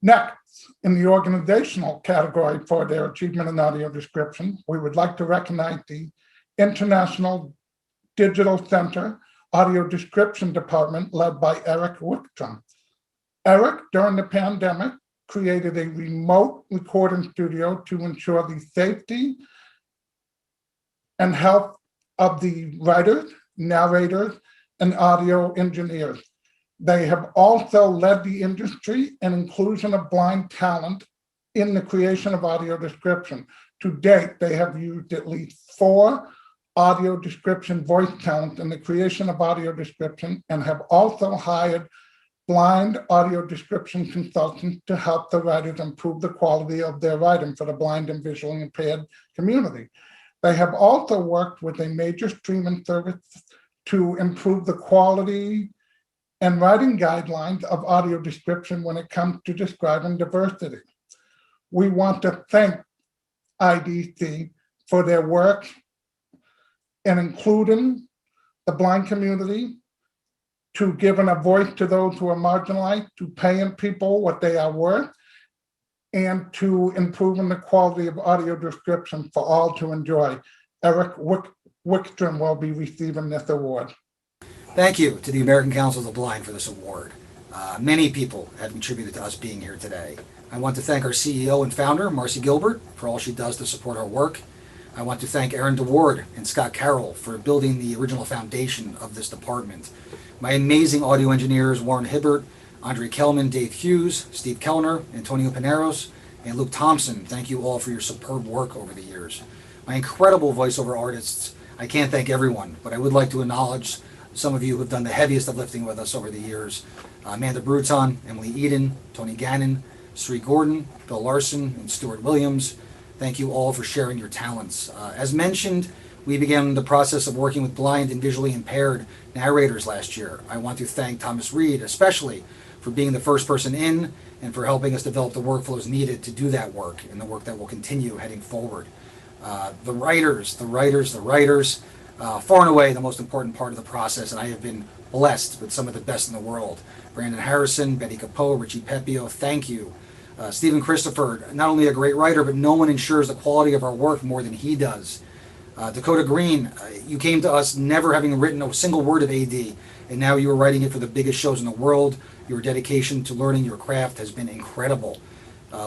Next, in the organizational category for their achievement in audio description, we would like to recognize the International Digital Center Audio Description Department led by Eric Wickstrom. Eric, during the pandemic, created a remote recording studio to ensure the safety and health of the writers, narrators, and audio engineers. They have also led the industry in inclusion of blind talent in the creation of audio description. To date, they have used at least 4 audio description voice talent in the creation of audio description and have also hired blind audio description consultants to help the writers improve the quality of their writing for the blind and visually impaired community. They have also worked with a major streaming service to improve the quality and writing guidelines of audio description when it comes to describing diversity. We want to thank IDC for their work in including the blind community, to giving a voice to those who are marginalized, to paying people what they are worth, and to improving the quality of audio description for all to enjoy. Eric Wickstrom will be receiving this award. Thank you to the American Council of the Blind for this award. Many people have contributed to us being here today. I want to thank our CEO and founder, Marcy Gilbert, for all she does to support our work. I want to thank Aaron DeWard and Scott Carroll for building the original foundation of this department. My amazing audio engineers, Warren Hibbert, Andre Kelman, Dave Hughes, Steve Kellner, Antonio Pineros, and Luke Thompson. Thank you all for your superb work over the years. My incredible voiceover artists, I can't thank everyone, but I would like to acknowledge some of you who have done the heaviest of lifting with us over the years. Amanda Bruton, Emily Eden, Tony Gannon, Sri Gordon, Bill Larson, and Stuart Williams. Thank you all for sharing your talents. As mentioned, we began the process of working with blind and visually impaired narrators last year. I want to thank Thomas Reed, especially for being the first person in and for helping us develop the workflows needed to do that work and the work that will continue heading forward. The writers, far and away the most important part of the process, and I have been blessed with some of the best in the world. Brandon Harrison, Betty Capot, Richie Pepio, thank you. Stephen Christopher, not only a great writer, but no one ensures the quality of our work more than he does. Dakota Green, you came to us never having written a single word of AD, and now you are writing it for the biggest shows in the world. Your dedication to learning your craft has been incredible.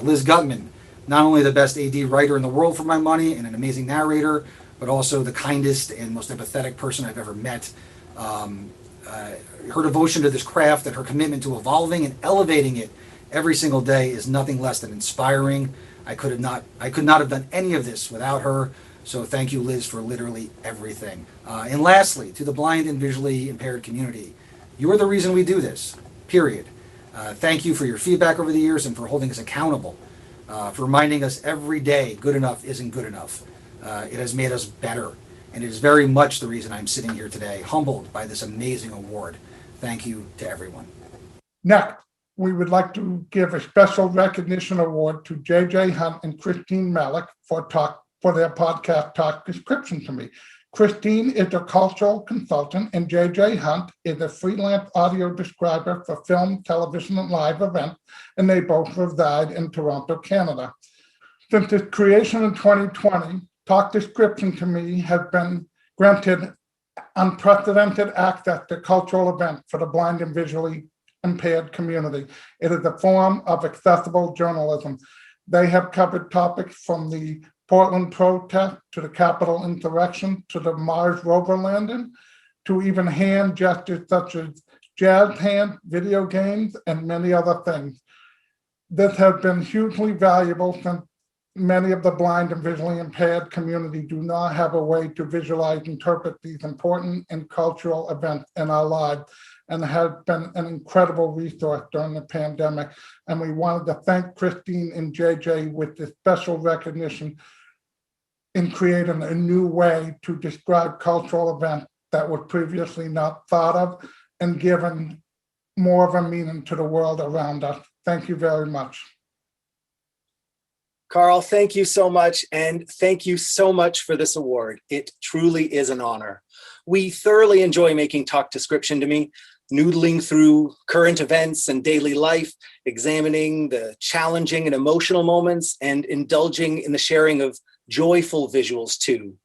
Liz Gutman, not only the best AD writer in the world for my money and an amazing narrator, but also the kindest and most empathetic person I've ever met. Her devotion to this craft and her commitment to evolving and elevating it every single day is nothing less than inspiring. I could not have done any of this without her. So thank you, Liz, for literally everything. And lastly, to the blind and visually impaired community, you are the reason we do this, period. Thank you for your feedback over the years and for holding us accountable, for reminding us every day good enough isn't good enough. It has made us better, and it is very much the reason I'm sitting here today, humbled by this amazing award. Thank you to everyone. Next, we would like to give a special recognition award to JJ Hunt and Christine Malik for their podcast Talk Description to Me. Christine is a cultural consultant and JJ Hunt is a freelance audio describer for film, television, and live events, and they both reside in Toronto, Canada. Since its creation in 2020, Talk Description to Me has been granted unprecedented access to cultural events for the blind and visually impaired community. It is a form of accessible journalism. They have covered topics from the Portland protest to the Capitol insurrection to the Mars rover landing to even hand gestures such as jazz hands, video games, and many other things. This has been hugely valuable since many of the blind and visually impaired community do not have a way to visualize and interpret these important and cultural events in our lives, and has been an incredible resource during the pandemic. And we wanted to thank Christine and JJ with this special recognition in creating a new way to describe cultural events that were previously not thought of and given more of a meaning to the world around us. Thank you very much. Carl, thank you so much, and thank you so much for this award. It truly is an honor. We thoroughly enjoy making Talk Description to Me, noodling through current events and daily life, examining the challenging and emotional moments, and indulging in the sharing of joyful visuals too,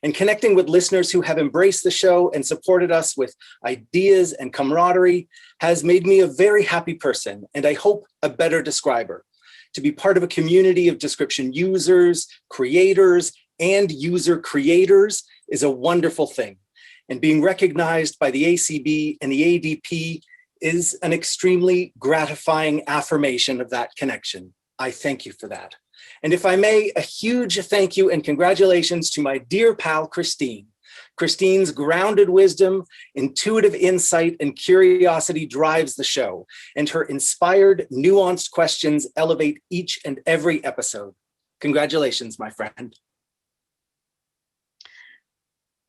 and connecting with listeners who have embraced the show and supported us with ideas and camaraderie has made me a very happy person, and I hope a better describer. To be part of a community of description users, creators, and user creators is a wonderful thing. And being recognized by the ACB and the ADP is an extremely gratifying affirmation of that connection. I thank you for that. And if I may, a huge thank you and congratulations to my dear pal, Christine. Christine's grounded wisdom, intuitive insight, and curiosity drives the show, and her inspired, nuanced questions elevate each and every episode. Congratulations, my friend.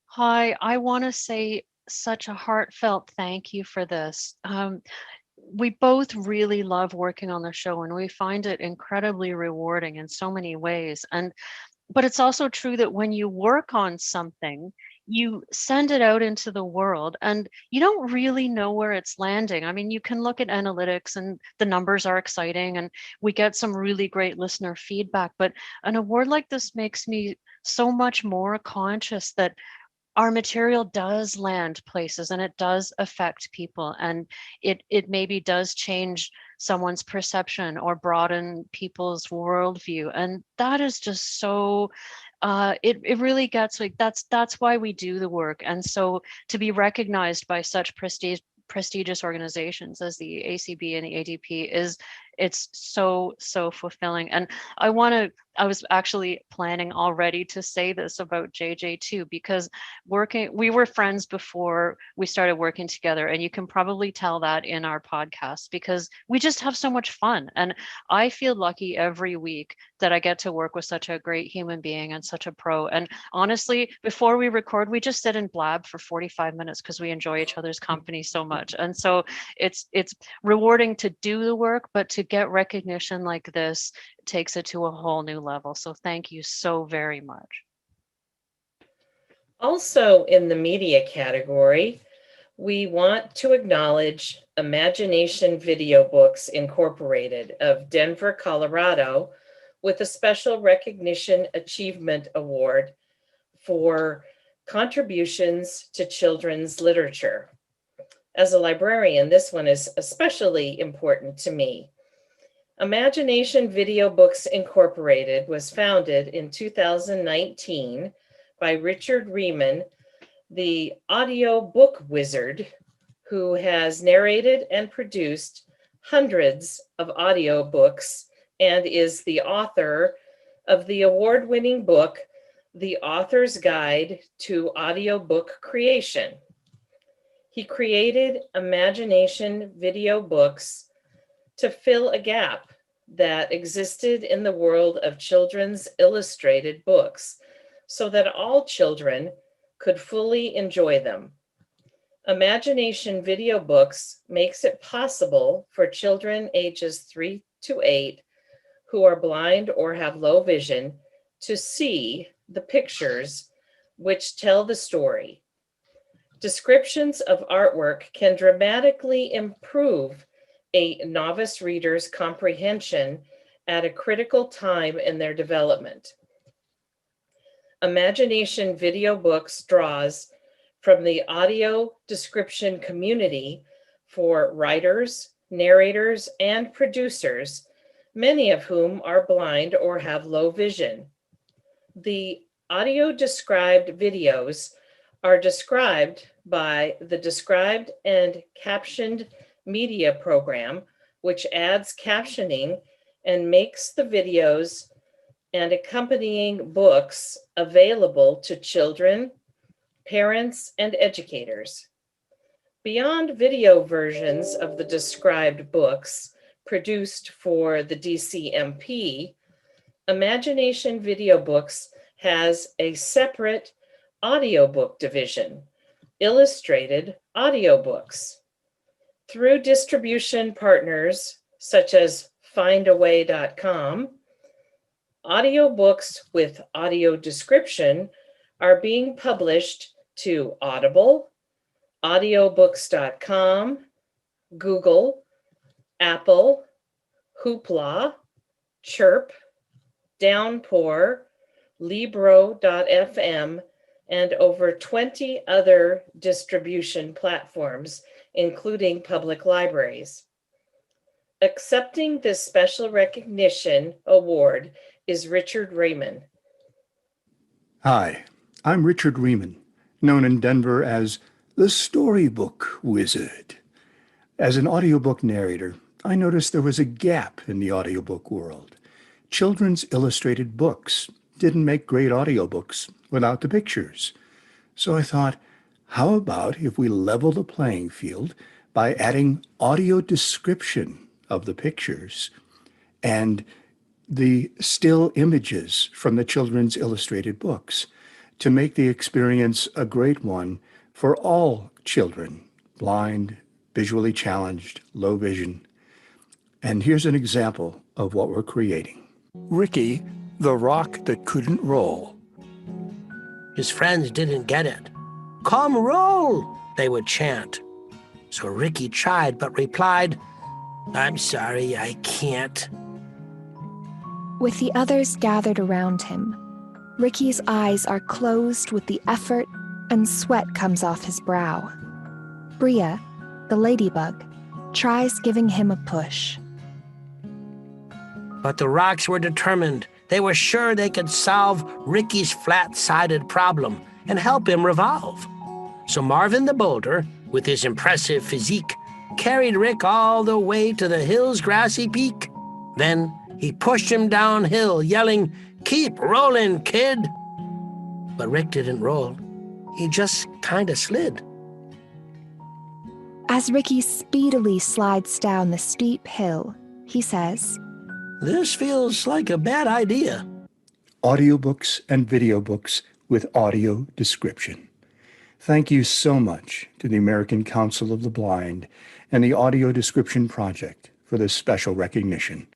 Hi, I want to say such a heartfelt thank you for this. We both really love working on the show, and we find it incredibly rewarding in so many ways. But it's also true that when you work on something, you send it out into the world and you don't really know where it's landing. I mean, you can look at analytics and the numbers are exciting and we get some really great listener feedback, but an award like this makes me so much more conscious that our material does land places and it does affect people, and it maybe does change someone's perception or broaden people's worldview, and that is just so it really gets like that's why we do the work. And so to be recognized by such prestigious organizations as the ACB and the ADP it's so fulfilling. And I was actually planning already to say this about JJ too, because we were friends before we started working together, and you can probably tell that in our podcast because we just have so much fun. And I feel lucky every week that I get to work with such a great human being and such a pro. And honestly, before we record, we just sit and blab for 45 minutes because we enjoy each other's company so much. And so it's rewarding to do the work, but to get recognition like this takes it to a whole new level. So thank you so very much. Also in the media category, we want to acknowledge Imagination Video Books Incorporated of Denver, Colorado, with a Special Recognition Achievement Award for contributions to children's literature. As a librarian, this one is especially important to me. Imagination Video Books Incorporated was founded in 2019 by Richard Riemann, the audio book wizard who has narrated and produced hundreds of audio books and is the author of the award-winning book, The Author's Guide to Audiobook Creation. He created Imagination Video Books to fill a gap that existed in the world of children's illustrated books so that all children could fully enjoy them. Imagination Video Books makes it possible for children ages 3 to 8 who are blind or have low vision to see the pictures which tell the story. Descriptions of artwork can dramatically improve a novice reader's comprehension at a critical time in their development. Imagination Video Books draws from the audio description community for writers, narrators, and producers, many of whom are blind or have low vision. The audio described videos are described by the Described and Captioned Media program, which adds captioning and makes the videos and accompanying books available to children, parents, and educators. Beyond video versions of the described books produced for the DCMP, Imagination Video Books has a separate audiobook division, illustrated audiobooks. Through distribution partners such as findaway.com, audiobooks with audio description are being published to Audible, audiobooks.com, Google, Apple, Hoopla, Chirp, Downpour, Libro.fm, and over 20 other distribution platforms, including public libraries. Accepting this special recognition award is Richard Riemann. Hi, I'm Richard Riemann, known in Denver as the Storybook Wizard. As an audiobook narrator, I noticed there was a gap in the audiobook world. Children's illustrated books didn't make great audiobooks without the pictures. So I thought, how about if we level the playing field by adding audio description of the pictures and the still images from the children's illustrated books to make the experience a great one for all children, blind, visually challenged, low vision. And here's an example of what we're creating. Ricky, the rock that couldn't roll. His friends didn't get it. "Come roll," they would chant. So Ricky tried, but replied, "I'm sorry, I can't." With the others gathered around him, Ricky's eyes are closed with the effort and sweat comes off his brow. Bria, the ladybug, tries giving him a push. But the rocks were determined. They were sure they could solve Ricky's flat-sided problem and help him revolve. So Marvin the boulder, with his impressive physique, carried Rick all the way to the hill's grassy peak. Then he pushed him downhill, yelling, "Keep rolling, kid!" But Rick didn't roll. He just kinda slid. As Ricky speedily slides down the steep hill, he says, "This feels like a bad idea." Audiobooks and video books with audio description. Thank you so much to the American Council of the Blind and the Audio Description Project for this special recognition.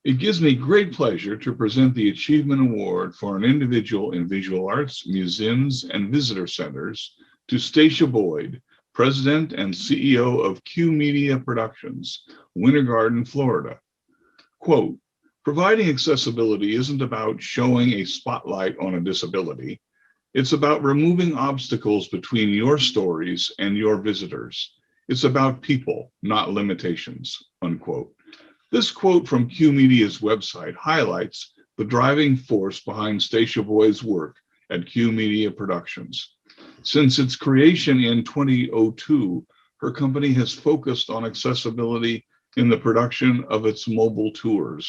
It gives me great pleasure to present the Achievement Award for an individual in visual arts, museums, and visitor centers to Stacia Boyd, President and CEO of Q Media Productions, Winter Garden, Florida. Quote, "Providing accessibility isn't about showing a spotlight on a disability. It's about removing obstacles between your stories and your visitors. It's about people, not limitations," unquote. This quote from Q Media's website highlights the driving force behind Stacia Boyd's work at Q Media Productions. Since its creation in 2002, her company has focused on accessibility in the production of its mobile tours.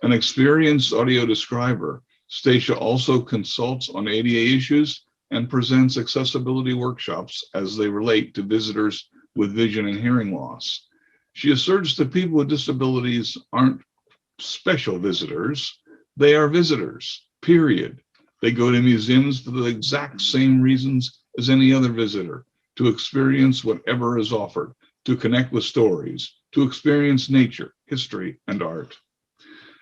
An experienced audio describer, Stacia also consults on ADA issues and presents accessibility workshops as they relate to visitors with vision and hearing loss. She asserts that people with disabilities aren't special visitors. They are visitors, period. They go to museums for the exact same reasons as any other visitor, to experience whatever is offered, to connect with stories, to experience nature, history, and art.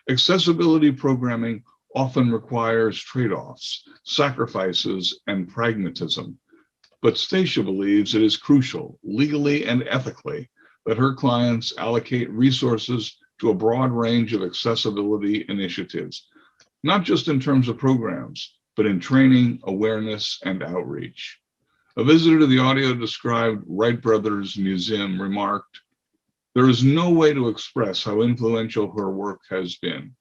Accessibility programming often requires trade-offs, sacrifices, and pragmatism. But Stacia believes it is crucial, legally and ethically, that her clients allocate resources to a broad range of accessibility initiatives, not just in terms of programs, but in training, awareness, and outreach. A visitor to the audio-described Wright Brothers Museum remarked, "There is no way to express how influential her work has been."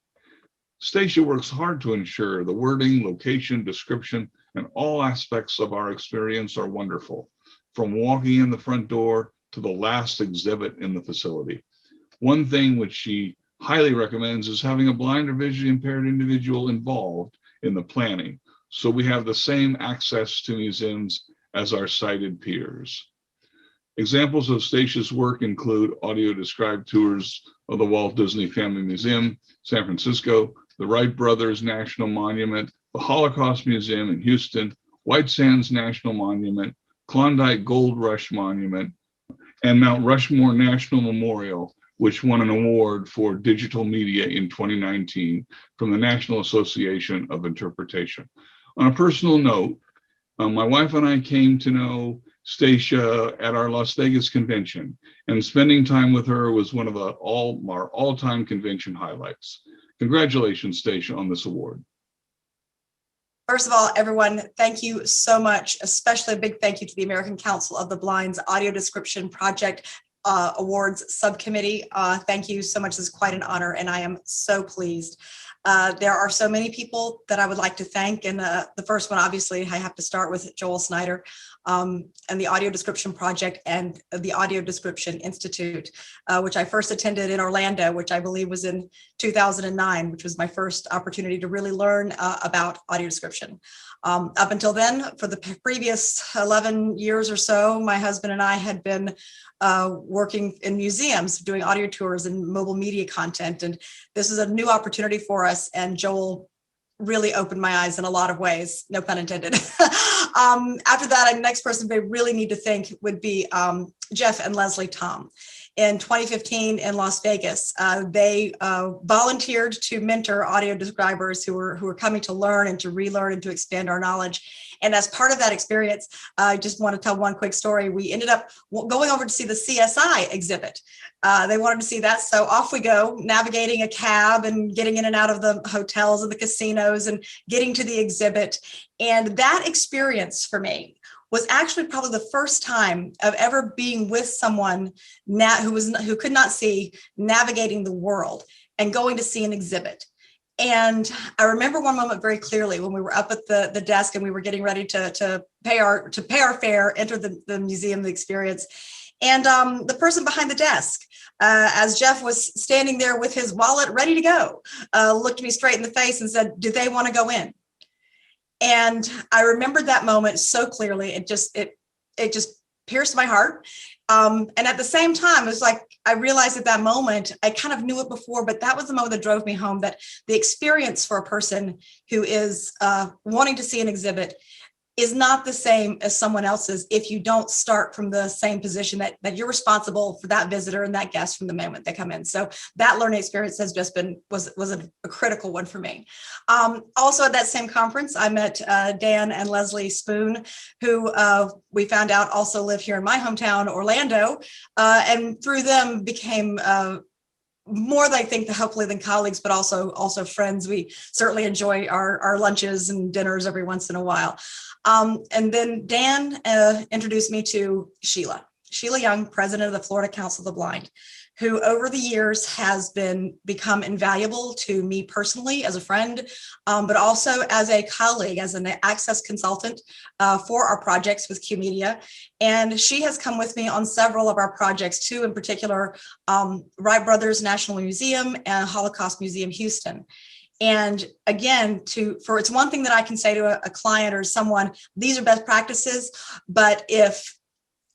Stacia works hard to ensure the wording, location, description, and all aspects of our experience are wonderful, from walking in the front door to the last exhibit in the facility. One thing which she highly recommends is having a blind or visually impaired individual involved in the planning, so we have the same access to museums as our sighted peers. Examples of Stacia's work include audio described tours of the Walt Disney Family Museum, San Francisco, the Wright Brothers National Monument, the Holocaust Museum in Houston, White Sands National Monument, Klondike Gold Rush Monument, and Mount Rushmore National Memorial, which won an award for digital media in 2019 from the National Association of Interpretation. On a personal note, my wife and I came to know Stacia at our Las Vegas convention, and spending time with her was one of our all-time convention highlights. Congratulations, Stacia, on this award. First of all, everyone, thank you so much, especially a big thank you to the American Council of the Blind's Audio Description Project Awards Subcommittee. Thank you so much. This is quite an honor, and I am so pleased. There are so many people that I would like to thank, and the first one, obviously, I have to start with Joel Snyder. and the Audio Description Project and the Audio Description Institute, which I first attended in Orlando, which I believe was in 2009, which was my first opportunity to really learn about audio description. Up until then, for the previous 11 years or so, my husband and I had been working in museums, doing audio tours and mobile media content. And this is a new opportunity for us. And Joel really opened my eyes in a lot of ways, no pun intended. After that, the next person they really need to thank would be Jeff and Leslie Tom. In 2015 in Las Vegas, they volunteered to mentor audio describers who were coming to learn and to relearn and to expand our knowledge. And as part of that experience, I just want to tell one quick story. We ended up going over to see the CSI exhibit. They wanted to see that. So off we go, navigating a cab and getting in and out of the hotels and the casinos and getting to the exhibit. And that experience for me was actually probably the first time of ever being with someone who could not see, navigating the world and going to see an exhibit. And I remember one moment very clearly when we were up at the desk and we were getting ready to pay our fare, enter the museum, the experience. And the person behind the desk, as Jeff was standing there with his wallet ready to go, looked me straight in the face and said, "Do they want to go in?" And I remember that moment so clearly. It just pierced my heart. And at the same time, it was like, I realized at that moment, I kind of knew it before, but that was the moment that drove me home, that the experience for a person who is wanting to see an exhibit is not the same as someone else's if you don't start from the same position that you're responsible for that visitor and that guest from the moment they come in. So that learning experience has just was a critical one for me. Also at that same conference, I met Dan and Leslie Spoon, who we found out also live here in my hometown, Orlando, and through them became more, I think, hopefully than colleagues, but also friends. We certainly enjoy our lunches and dinners every once in a while. And then Dan introduced me to Sheila Young, president of the Florida Council of the Blind, who over the years has become invaluable to me personally as a friend, but also as a colleague, as an access consultant for our projects with Q Media. And she has come with me on several of our projects too, in particular, Wright Brothers National Museum and Holocaust Museum Houston. And again, it's one thing that I can say to a client or someone, these are best practices, but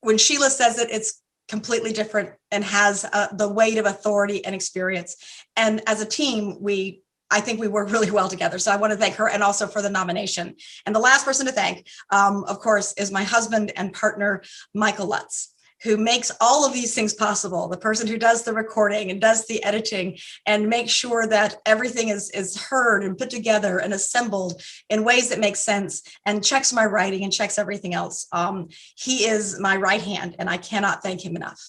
when Sheila says it, it's completely different and has the weight of authority and experience. And as a team, I think we work really well together. So I want to thank her, and also for the nomination. And the last person to thank, of course, is my husband and partner, Michael Lutz, who makes all of these things possible, the person who does the recording and does the editing and makes sure that everything is heard and put together and assembled in ways that make sense, and checks my writing and checks everything else. He is my right hand, and I cannot thank him enough.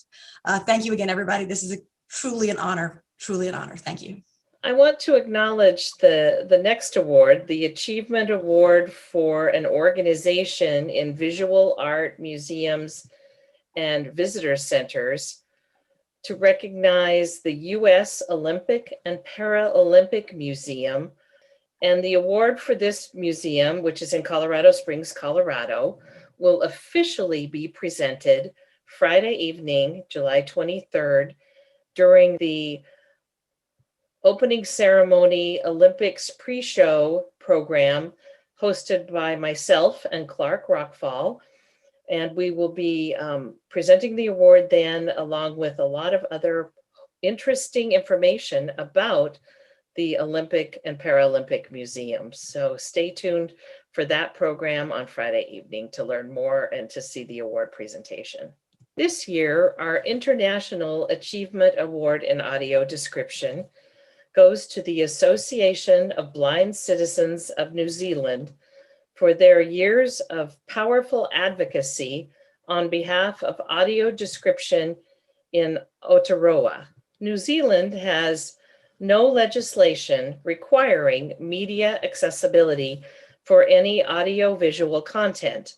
Thank you again, everybody. This is truly an honor. Thank you. I want to acknowledge the next award, the Achievement Award for an organization in visual art, museums, and visitor centers, to recognize the U.S. Olympic and Paralympic Museum. And the award for this museum, which is in Colorado Springs, Colorado, will officially be presented Friday evening, July 23rd, during the opening ceremony Olympics pre-show program hosted by myself and Clark Rockfall. And we will be presenting the award then, along with a lot of other interesting information about the Olympic and Paralympic Museums. So stay tuned for that program on Friday evening to learn more and to see the award presentation. This year, our International Achievement Award in Audio Description goes to the Association of Blind Citizens of New Zealand for their years of powerful advocacy on behalf of audio description in Aotearoa. New Zealand has no legislation requiring media accessibility for any audiovisual content.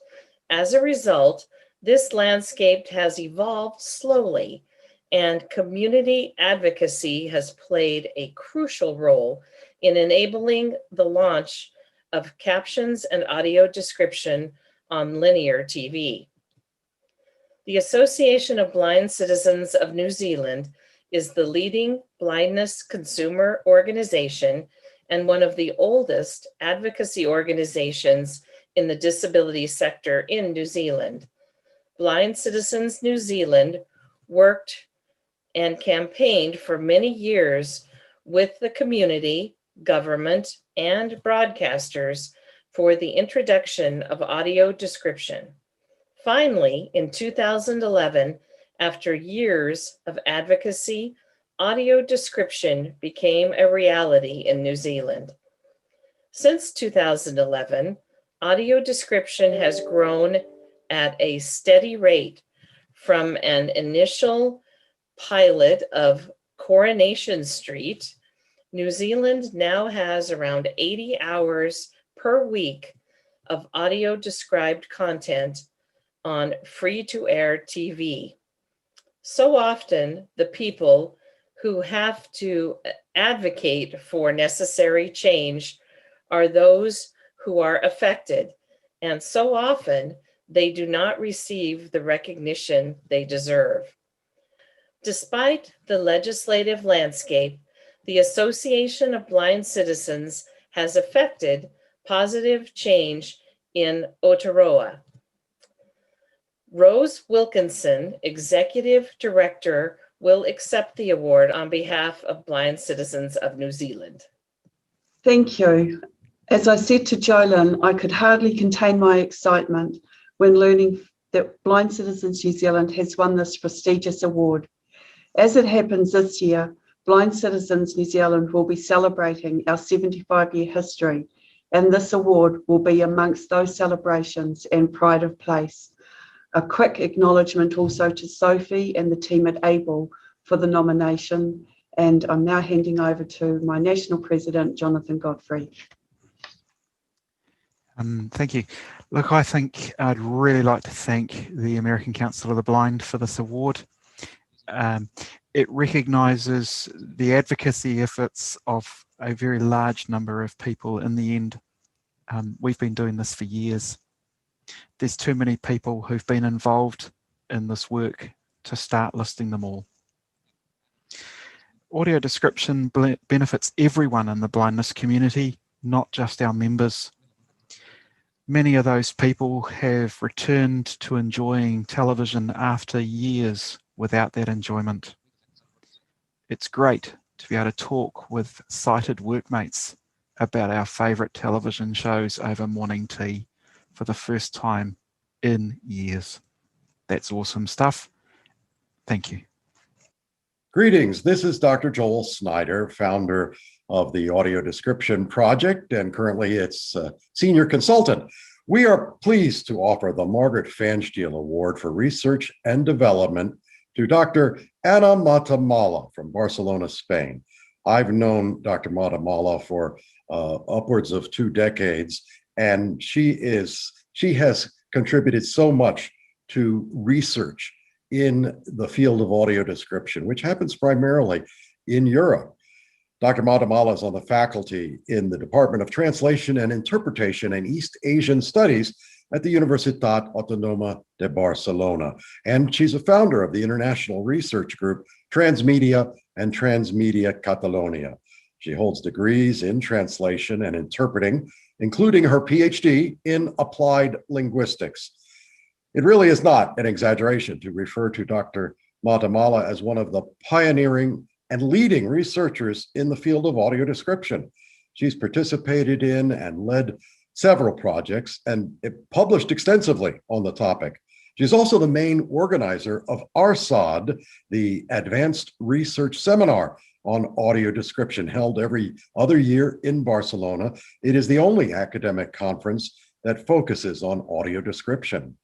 As a result, this landscape has evolved slowly, and community advocacy has played a crucial role in enabling the launch of captions and audio description on linear TV. The Association of Blind Citizens of New Zealand is the leading blindness consumer organization and one of the oldest advocacy organizations in the disability sector in New Zealand. Blind Citizens New Zealand worked and campaigned for many years with the community, government, and broadcasters for the introduction of audio description. Finally, in 2011, after years of advocacy, audio description became a reality in New Zealand. Since 2011, audio description has grown at a steady rate from an initial pilot of Coronation Street. New Zealand now has around 80 hours per week of audio described content on free-to-air TV. So often, the people who have to advocate for necessary change are those who are affected, and so often they do not receive the recognition they deserve. Despite the legislative landscape, the Association of Blind Citizens has effected positive change in Aotearoa. Rose Wilkinson, Executive Director, will accept the award on behalf of Blind Citizens of New Zealand. Thank you. As I said to Jolyn, I could hardly contain my excitement when learning that Blind Citizens New Zealand has won this prestigious award. As it happens this year, Blind Citizens New Zealand will be celebrating our 75-year history, and this award will be amongst those celebrations and pride of place. A quick acknowledgement also to Sophie and the team at ABLE for the nomination, and I'm now handing over to my National President, Jonathan Godfrey. Thank you. Look, I think I'd really like to thank the American Council of the Blind for this award. It recognises the advocacy efforts of a very large number of people. In the end, we've been doing this for years. There's too many people who've been involved in this work to start listing them all. Audio description benefits everyone in the blindness community, not just our members. Many of those people have returned to enjoying television after years without that enjoyment. It's great to be able to talk with sighted workmates about our favourite television shows over morning tea for the first time in years. That's awesome stuff. Thank you. Greetings, this is Dr. Joel Snyder, founder of the Audio Description Project, and currently its senior consultant. We are pleased to offer the Margaret Pfanstiel Award for Research and Development to Dr. Ana Matamala from Barcelona, Spain. I've known Dr. Matamala for upwards of 2 decades, and she has contributed so much to research in the field of audio description, which happens primarily in Europe. Dr. Matamala is on the faculty in the Department of Translation and Interpretation and East Asian Studies at the Universitat Autònoma de Barcelona. And she's a founder of the international research group Transmedia and Transmedia Catalonia. She holds degrees in translation and interpreting, including her PhD in applied linguistics. It really is not an exaggeration to refer to Dr. Matamala as one of the pioneering and leading researchers in the field of audio description. She's participated in and led several projects and published extensively on the topic. She's also the main organizer of ARSAD, the Advanced Research Seminar on Audio Description, held every other year in Barcelona. It is the only academic conference that focuses on audio description.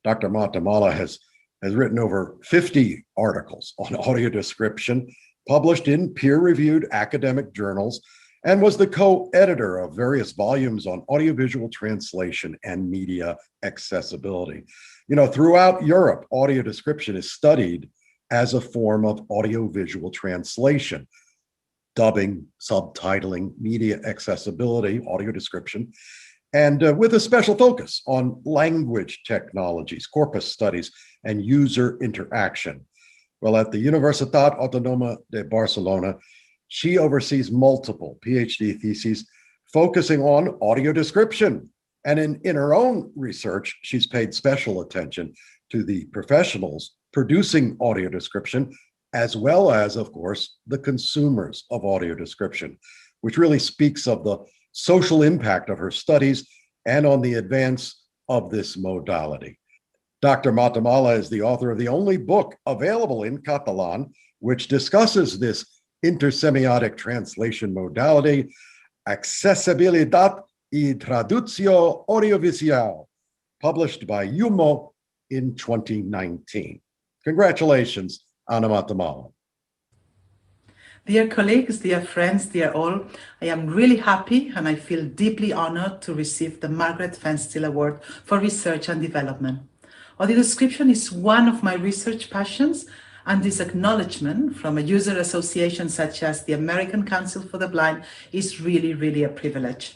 Dr. Matamala has written over 50 articles on audio description, published in peer-reviewed academic journals, and was the co-editor of various volumes on audiovisual translation and media accessibility. You know, throughout Europe, audio description is studied as a form of audiovisual translation, dubbing, subtitling, media accessibility, audio description. and with a special focus on language technologies, corpus studies, and user interaction. Well, at the Universitat Autónoma de Barcelona, she oversees multiple PhD theses focusing on audio description. And in her own research, she's paid special attention to the professionals producing audio description, as well as, of course, the consumers of audio description, which really speaks of the social impact of her studies and on the advance of this modality. Dr. Matamala is the author of the only book available in Catalan, which discusses this intersemiotic translation modality, Accesibilidad y Traducció Audiovisual, published by UMO in 2019. Congratulations, Ana Matamala. Dear colleagues, dear friends, dear all, I am really happy and I feel deeply honored to receive the Margaret Fenstiel Award for Research and Development. Audio description is one of my research passions, and this acknowledgement from a user association such as the American Council for the Blind is really, really a privilege.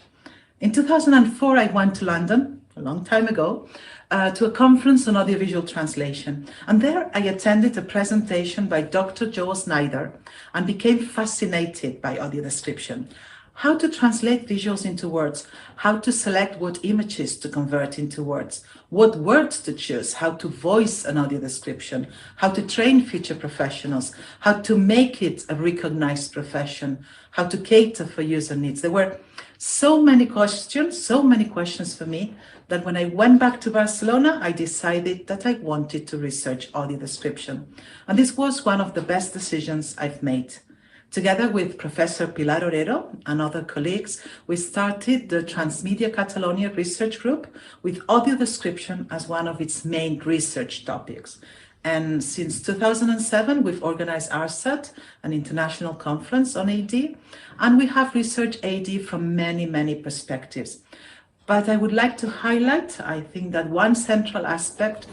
In 2004, I went to London, a long time ago, to a conference on audiovisual translation. And there I attended a presentation by Dr. Joel Snyder and became fascinated by audio description. How to translate visuals into words, how to select what images to convert into words, what words to choose, how to voice an audio description, how to train future professionals, how to make it a recognized profession, how to cater for user needs. There were so many questions for me, that when I went back to Barcelona, I decided that I wanted to research audio description. And this was one of the best decisions I've made. Together with Professor Pilar Orero and other colleagues, we started the Transmedia Catalonia Research Group with audio description as one of its main research topics. And since 2007, we've organized RSAT, an international conference on AD, and we have researched AD from many, many perspectives. But I would like to highlight, I think that one central aspect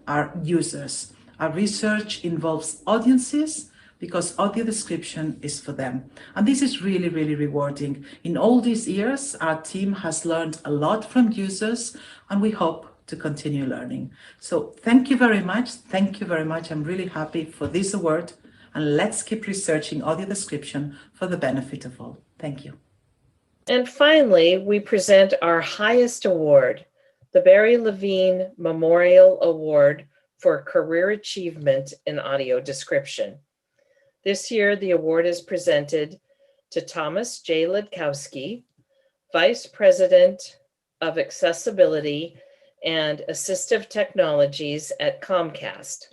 are users. Our research involves audiences because audio description is for them. And this is really, really rewarding. In all these years, our team has learned a lot from users, and we hope to continue learning. So thank you very much. Thank you very much. I'm really happy for this award, and let's keep researching audio description for the benefit of all. Thank you. And finally, we present our highest award, the Barry Levine Memorial Award for Career Achievement in Audio Description. This year, the award is presented to Thomas J. Ledkowski, Vice President of Accessibility and Assistive Technologies at Comcast.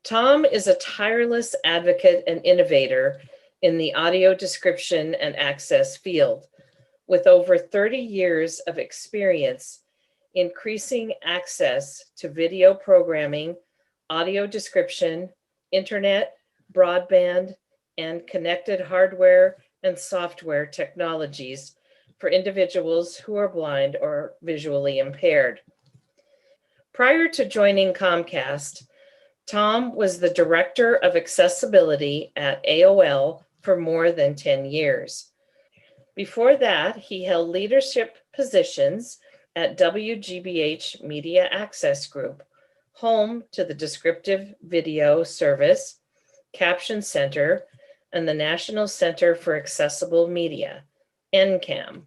Tom is a tireless advocate and innovator in the audio description and access field, with over 30 years of experience increasing access to video programming, audio description, internet, broadband, and connected hardware and software technologies for individuals who are blind or visually impaired. Prior to joining Comcast, Tom was the Director of Accessibility at AOL for more than 10 years. Before that, he held leadership positions at WGBH Media Access Group, home to the Descriptive Video Service, Caption Center, and the National Center for Accessible Media, NCAM.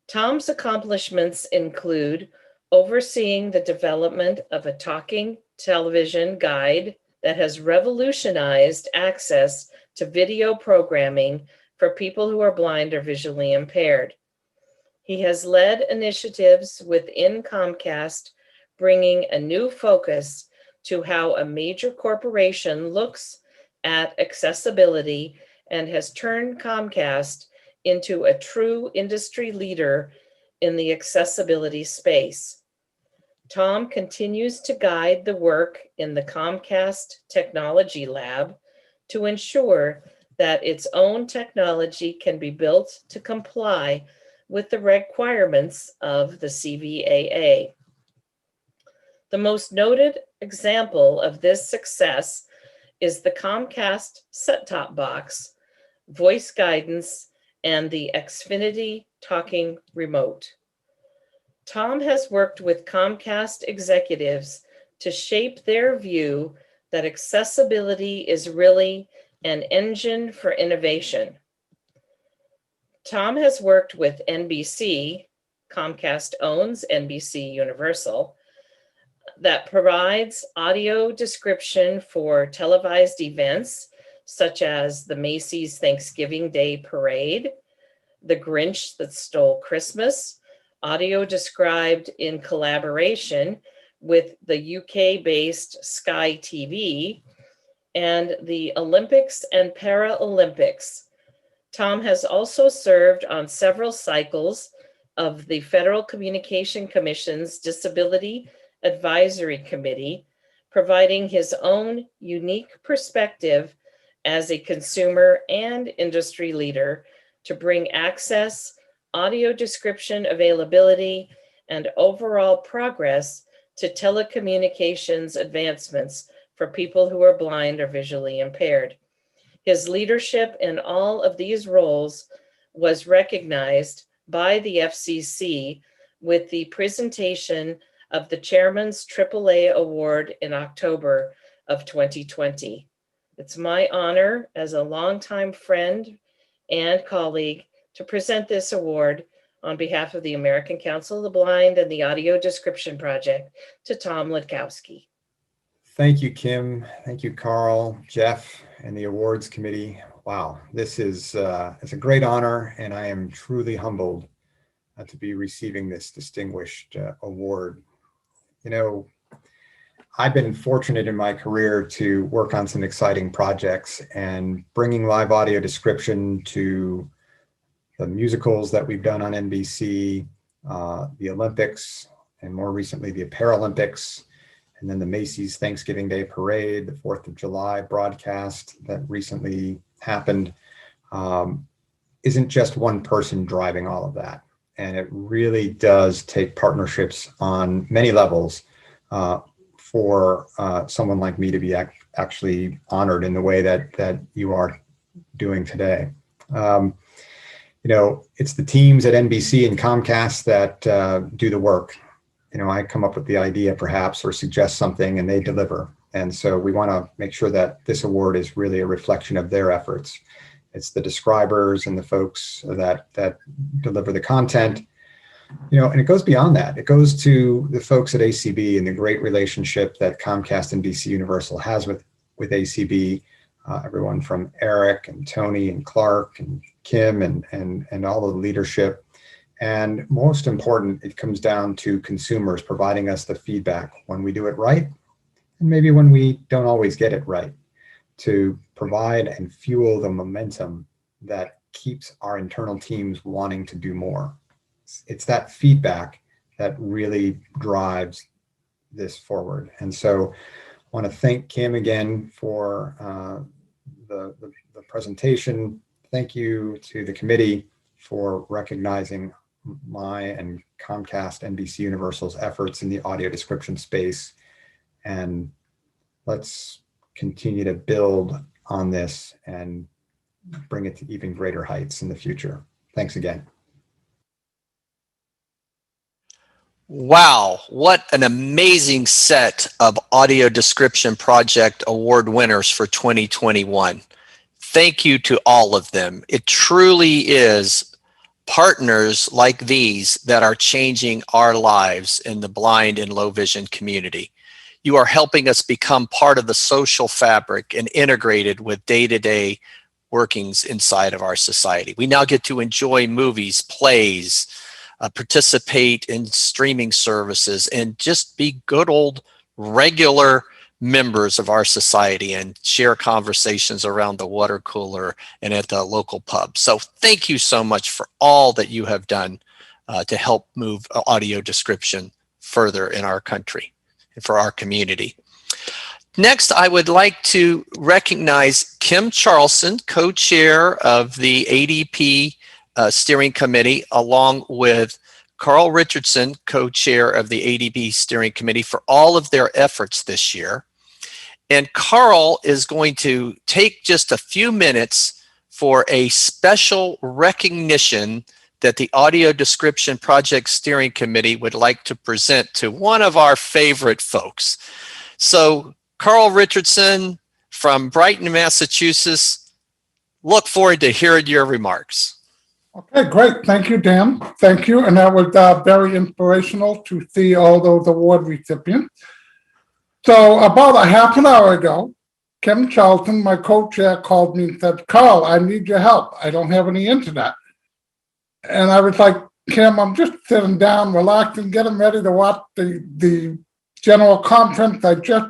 Tom's accomplishments include overseeing the development of a talking television guide that has revolutionized access to video programming for people who are blind or visually impaired. He has led initiatives within Comcast, bringing a new focus to how a major corporation looks at accessibility and has turned Comcast into a true industry leader in the accessibility space. Tom continues to guide the work in the Comcast Technology Lab to ensure that its own technology can be built to comply with the requirements of the CVAA. The most noted example of this success is the Comcast set-top box, voice guidance, and the Xfinity Talking Remote. Tom has worked with Comcast executives to shape their view that accessibility is really an engine for innovation. Tom has worked with NBC, Comcast owns NBC Universal, that provides audio description for televised events such as the Macy's Thanksgiving Day Parade, The Grinch That Stole Christmas, audio described in collaboration with the UK-based Sky TV, and the Olympics and Paralympics. Tom has also served on several cycles of the Federal Communication Commission's Disability Advisory Committee, providing his own unique perspective as a consumer and industry leader to bring access, audio description availability, and overall progress to telecommunications advancements for people who are blind or visually impaired. His leadership in all of these roles was recognized by the FCC with the presentation of the Chairman's AAA Award in October of 2020. It's my honor as a longtime friend and colleague to present this award on behalf of the American Council of the Blind and the Audio Description Project to Tom Litkowski. Thank you, Kim. Thank you, Carl, Jeff, and the awards committee. Wow, this is it's a great honor, and I am truly humbled to be receiving this distinguished award. You know, I've been fortunate in my career to work on some exciting projects, and bringing live audio description to the musicals that we've done on NBC, the Olympics, and more recently the Paralympics, and then the Macy's Thanksgiving Day Parade, the 4th of July broadcast that recently happened, isn't just one person driving all of that. And it really does take partnerships on many levels for someone like me to be actually honored in the way that you are doing today. You know, it's the teams at NBC and Comcast that do the work. You know, I come up with the idea perhaps or suggest something and they deliver. And so we want to make sure that this award is really a reflection of their efforts. It's the describers and the folks that deliver the content, you know, and it goes beyond that. It goes to the folks at ACB and the great relationship that Comcast and NBC Universal has with ACB, everyone from Eric and Tony and Clark and Kim and all of the leadership. And most important, it comes down to consumers providing us the feedback when we do it right, and maybe when we don't always get it right, to provide and fuel the momentum that keeps our internal teams wanting to do more. It's that feedback that really drives this forward. And so I want to thank Kim again for the presentation. Thank you to the committee for recognizing my and Comcast NBC Universal's efforts in the audio description space. And let's continue to build on this and bring it to even greater heights in the future. Thanks again. Wow, what an amazing set of Audio Description Project Award winners for 2021. Thank you to all of them. It truly is partners like these that are changing our lives in the blind and low vision community. You are helping us become part of the social fabric and integrated with day-to-day workings inside of our society. We now get to enjoy movies, plays, participate in streaming services, and just be good old regular members of our society and share conversations around the water cooler and at the local pub. So thank you so much for all that you have done to help move audio description further in our country and for our community. Next, I would like to recognize Kim Charlson, co-chair of the ADP Steering Committee, along with Carl Richardson, co-chair of the ADP Steering Committee, for all of their efforts this year. And Carl is going to take just a few minutes for a special recognition that the Audio Description Project Steering Committee would like to present to one of our favorite folks. So, Carl Richardson from Brighton, Massachusetts, look forward to hearing your remarks. Okay, great. Thank you, Dan. Thank you. And that was very inspirational to see all those award recipients. So about a half an hour ago, Kim Charlton, my co-chair, called me and said, Carl, I need your help. I don't have any internet. And I was like, Kim, I'm just sitting down, relaxing, getting ready to watch the general conference. I just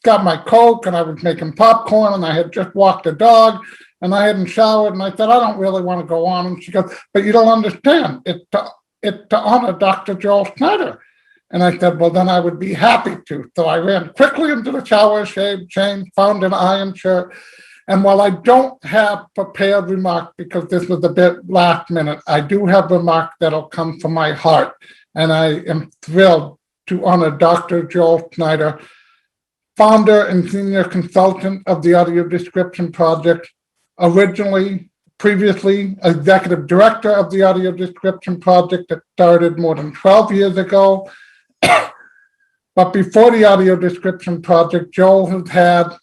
got my Coke and I was making popcorn and I had just walked the dog and I hadn't showered. And I said, I don't really want to go on. And she goes, but you don't understand. It's to honor Dr. Joel Snyder. And I said, well, then I would be happy to. So I ran quickly into the shower, shaved, changed, found an iron shirt. And while I don't have prepared remarks, because this was a bit last minute, I do have remarks that'll come from my heart. And I am thrilled to honor Dr. Joel Snyder, founder and senior consultant of the Audio Description Project, previously executive director of the Audio Description Project that started more than 12 years ago. But before the Audio Description Project, Joel has had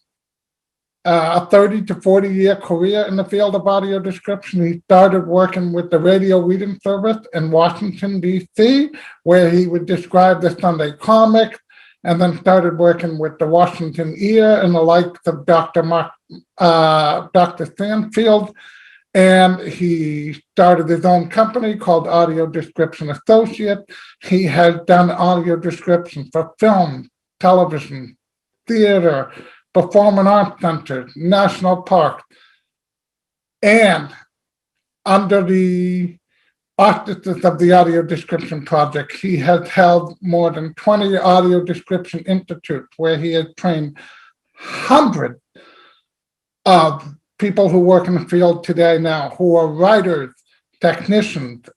a 30 to 40 year career in the field of audio description. He started working with the radio reading service in Washington, D.C., where he would describe the Sunday comics, and then started working with the Washington Ear and the likes of Dr. Stanfield. And he started his own company called Audio Description Associates. He has done audio description for film, television, theater, performing arts centers, national parks. And under the auspices of the Audio Description Project, he has held more than 20 audio description institutes where he has trained hundreds of people who work in the field today now, who are writers, technicians,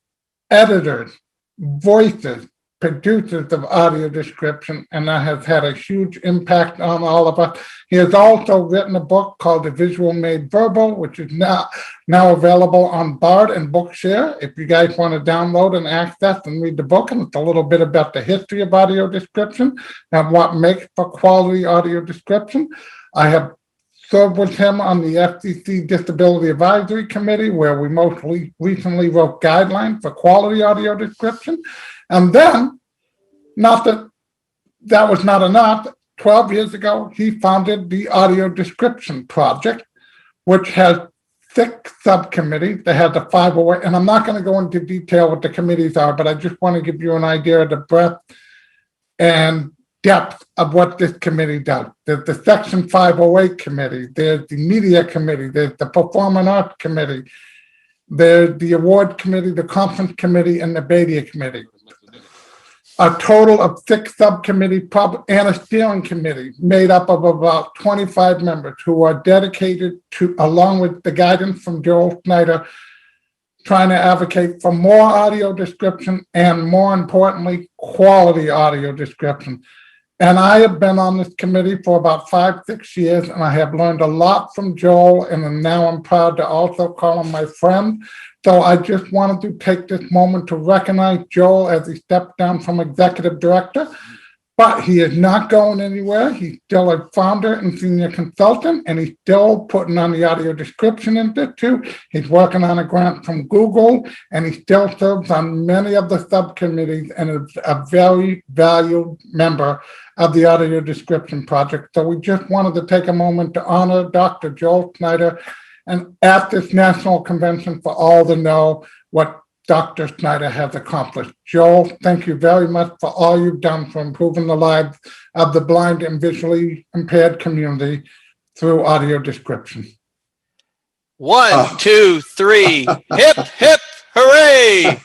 editors, voices, producers of audio description, and that has had a huge impact on all of us. He has also written a book called The Visual Made Verbal, which is now available on Bard and Bookshare. If you guys want to download and access and read the book, and it's a little bit about the history of audio description and what makes for quality audio description. I have served with him on the FCC Disability Advisory Committee, where we most recently wrote guidelines for quality audio description. And then, not that that was not enough, 12 years ago, he founded the Audio Description Project, which has 6 subcommittees. They had the 508, and I'm not going to go into detail what the committees are, but I just want to give you an idea of the breadth and depth of what this committee does. There's the Section 508 committee, there's the media committee, there's the performing arts committee, there's the award committee, the conference committee, and the Bedia committee. A total of 6 subcommittees and a steering committee made up of about 25 members who are dedicated to, along with the guidance from Joel Snyder, trying to advocate for more audio description and, more importantly, quality audio description. And I have been on this committee for about 5-6 years, and I have learned a lot from Joel, and now I'm proud to also call him my friend. So I just wanted to take this moment to recognize Joel as he stepped down from executive director, but he is not going anywhere. He's still a founder and senior consultant, and he's still putting on the Audio Description Institute. He's working on a grant from Google, and he still serves on many of the subcommittees and is a very valued member of the Audio Description Project. So we just wanted to take a moment to honor Dr. Joel Snyder, and at this national convention for all to know what Dr. Snyder has accomplished. Joel, thank you very much for all you've done for improving the lives of the blind and visually impaired community through audio description. 1, 2, 3, hip, hip, hooray!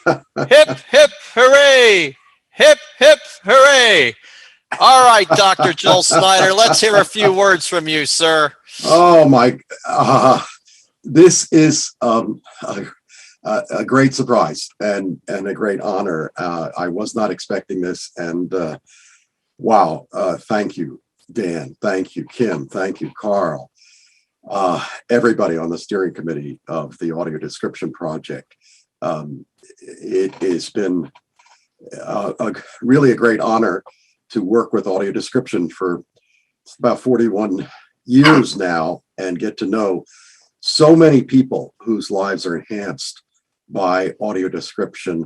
Hip, hip, hooray! Hip, hip, hooray! All right, Dr. Joel Snyder, let's hear a few words from you, sir. Oh, my, this is a great surprise and a great honor. I was not expecting this, and wow, thank you, Dan. Thank you, Kim. Thank you, Carl. everybody on the steering committee of the audio description project. It has been really a great honor to work with audio description for about 41 years now and get to know so many people whose lives are enhanced by audio description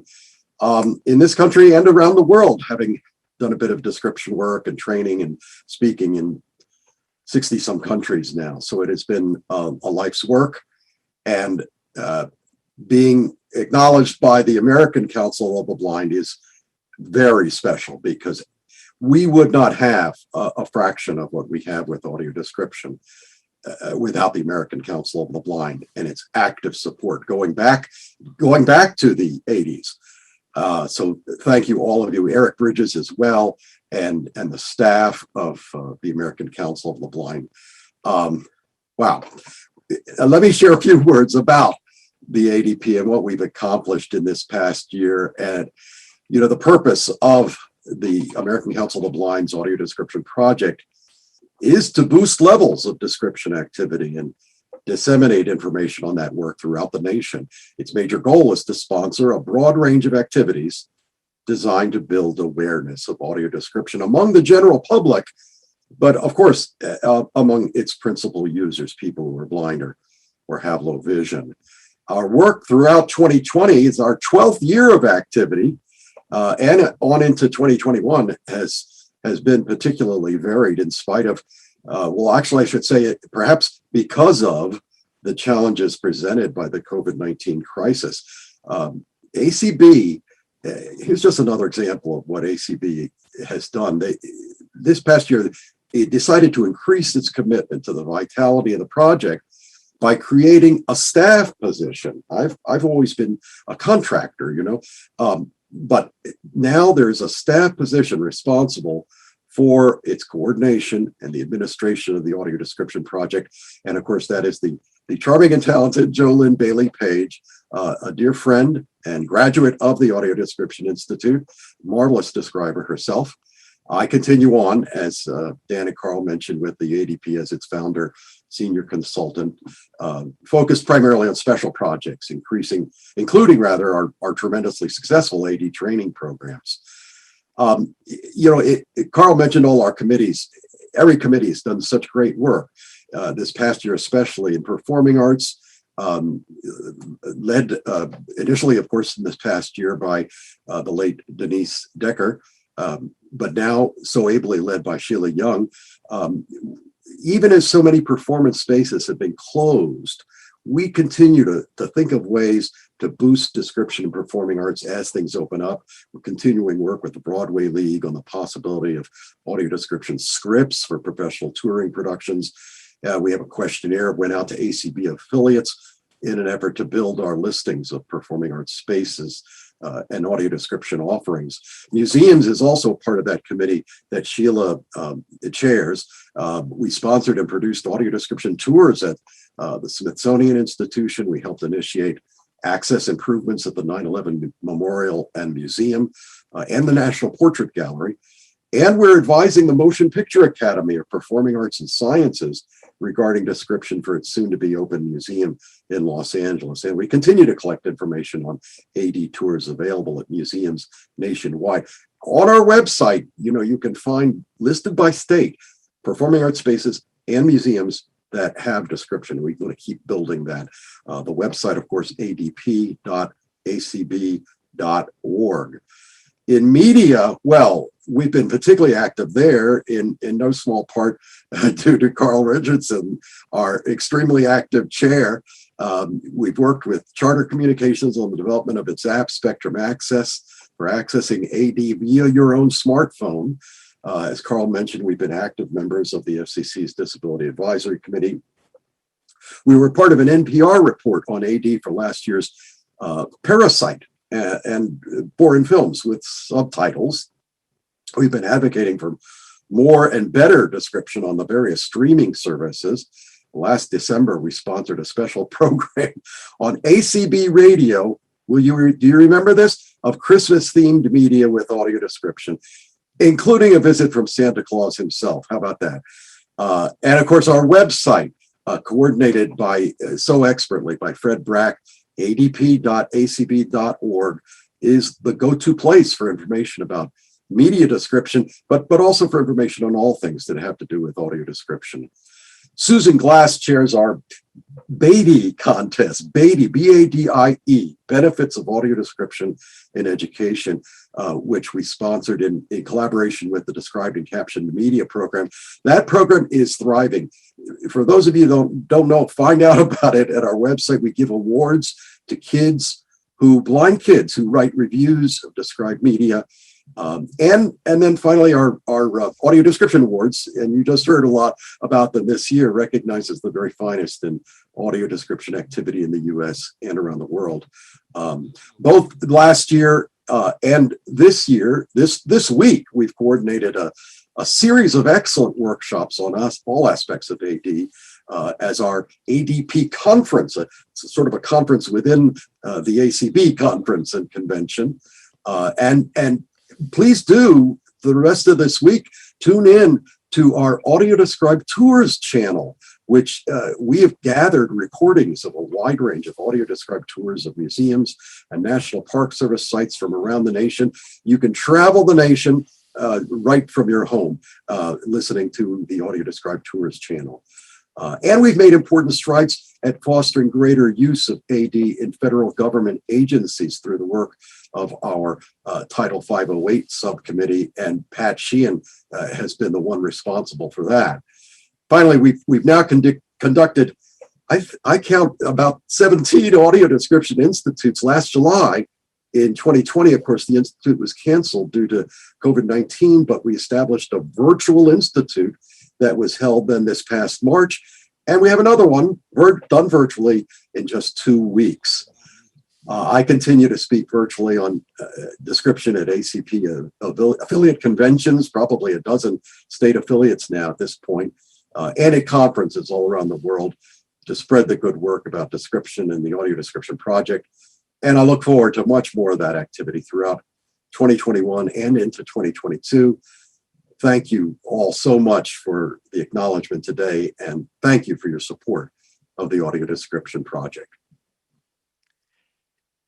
in this country and around the world, having done a bit of description work and training and speaking in 60 some countries now. So it has been a life's work, and being acknowledged by the American Council of the Blind is very special, because we would not have a fraction of what we have with audio description without the American Council of the Blind and its active support going back to the 80s. So thank you, all of you, Eric Bridges as well, and the staff of the American Council of the Blind. Wow. Let me share a few words about the ADP and what we've accomplished in this past year. And, you know, the purpose of the American Council of the Blind's audio description project is to boost levels of description activity and disseminate information on that work throughout the nation. Its major goal is to sponsor a broad range of activities designed to build awareness of audio description among the general public, but of course, among its principal users, people who are blind or have low vision. Our work throughout 2020 is our 12th year of activity, and on into 2021 has been particularly varied in spite of, well, actually, I should say, perhaps because of the challenges presented by the COVID-19 crisis. ACB, here's just another example of what ACB has done. This past year, it decided to increase its commitment to the vitality of the project by creating a staff position. I've always been a contractor, you know, but now there's a staff position responsible for its coordination and the administration of the audio description project. And of course, that is the charming and talented JoLynn Bailey Page, a dear friend and graduate of the Audio Description Institute, marvelous describer herself. I continue on, as Dan and Carl mentioned, with the ADP as its founder, senior consultant, focused primarily on special projects, including our tremendously successful AD training programs. You know, Carl mentioned all our committees. Every committee has done such great work this past year, especially in performing arts, led initially, of course, in this past year by the late Denise Decker, but now so ably led by Sheila Young. Even as so many performance spaces have been closed, we continue to think of ways to boost description and performing arts as things open up. We're continuing work with the Broadway League on the possibility of audio description scripts for professional touring productions. We have a questionnaire went out to ACB affiliates in an effort to build our listings of performing arts spaces and audio description offerings. Museums is also part of that committee that Sheila chairs. We sponsored and produced audio description tours at the Smithsonian Institution. We helped initiate access improvements at the 9/11 Memorial and Museum and the National Portrait Gallery. And we're advising the Motion Picture Academy of Performing Arts and Sciences regarding description for its soon-to-be open museum in Los Angeles. And we continue to collect information on AD tours available at museums nationwide. On our website, you know, you can find listed by state performing arts spaces and museums that have description. We're going to keep building that. The website, of course, adp.acb.org. In media, well, we've been particularly active there in no small part due to Carl Richardson, our extremely active chair. We've worked with Charter Communications on the development of its app, Spectrum Access, for accessing AD via your own smartphone. As Carl mentioned, we've been active members of the FCC's Disability Advisory Committee. We were part of an NPR report on AD for last year's Parasite and foreign films with subtitles. We've been advocating for more and better description on the various streaming services. Last December, we sponsored a special program on ACB Radio. Do you remember this? Of Christmas-themed media with audio description, including a visit from Santa Claus himself. How about that? And of course, our website, coordinated by so expertly by Fred Brack. adp.acb.org is the go-to place for information about media description, but also for information on all things that have to do with audio description. Susan Glass chairs our BADIE contest, BADIE, B-A-D-I-E, Benefits of Audio Description in Education, which we sponsored in collaboration with the Described and Captioned Media program. That program is thriving. For those of you who don't know, find out about it at our website. We give awards to blind kids who write reviews of described media. And then finally, our audio description awards, and you just heard a lot about them this year, recognizes the very finest in audio description activity in the U.S. and around the world. Both last year and this year, this week, we've coordinated a series of excellent workshops on all aspects of AD as our ADP conference, it's sort of a conference within the ACB conference and convention, and please do, the rest of this week, tune in to our Audio Described Tours channel, which we have gathered recordings of a wide range of audio described tours of museums and National Park Service sites from around the nation. You can travel the nation right from your home, listening to the Audio Described Tours channel. And we've made important strides at fostering greater use of AD in federal government agencies through the work of our Title 508 subcommittee, and Pat Sheehan has been the one responsible for that. Finally, we've now conducted, I count about 17 audio description institutes. Last July in 2020, of course, the institute was canceled due to COVID-19, but we established a virtual institute that was held then this past March. And we have another one done virtually in just 2 weeks. I continue to speak virtually on description at ACP affiliate conventions, probably a dozen state affiliates now at this point, and at conferences all around the world to spread the good work about description and the Audio Description Project. And I look forward to much more of that activity throughout 2021 and into 2022. Thank you all so much for the acknowledgement today, and thank you for your support of the Audio Description Project.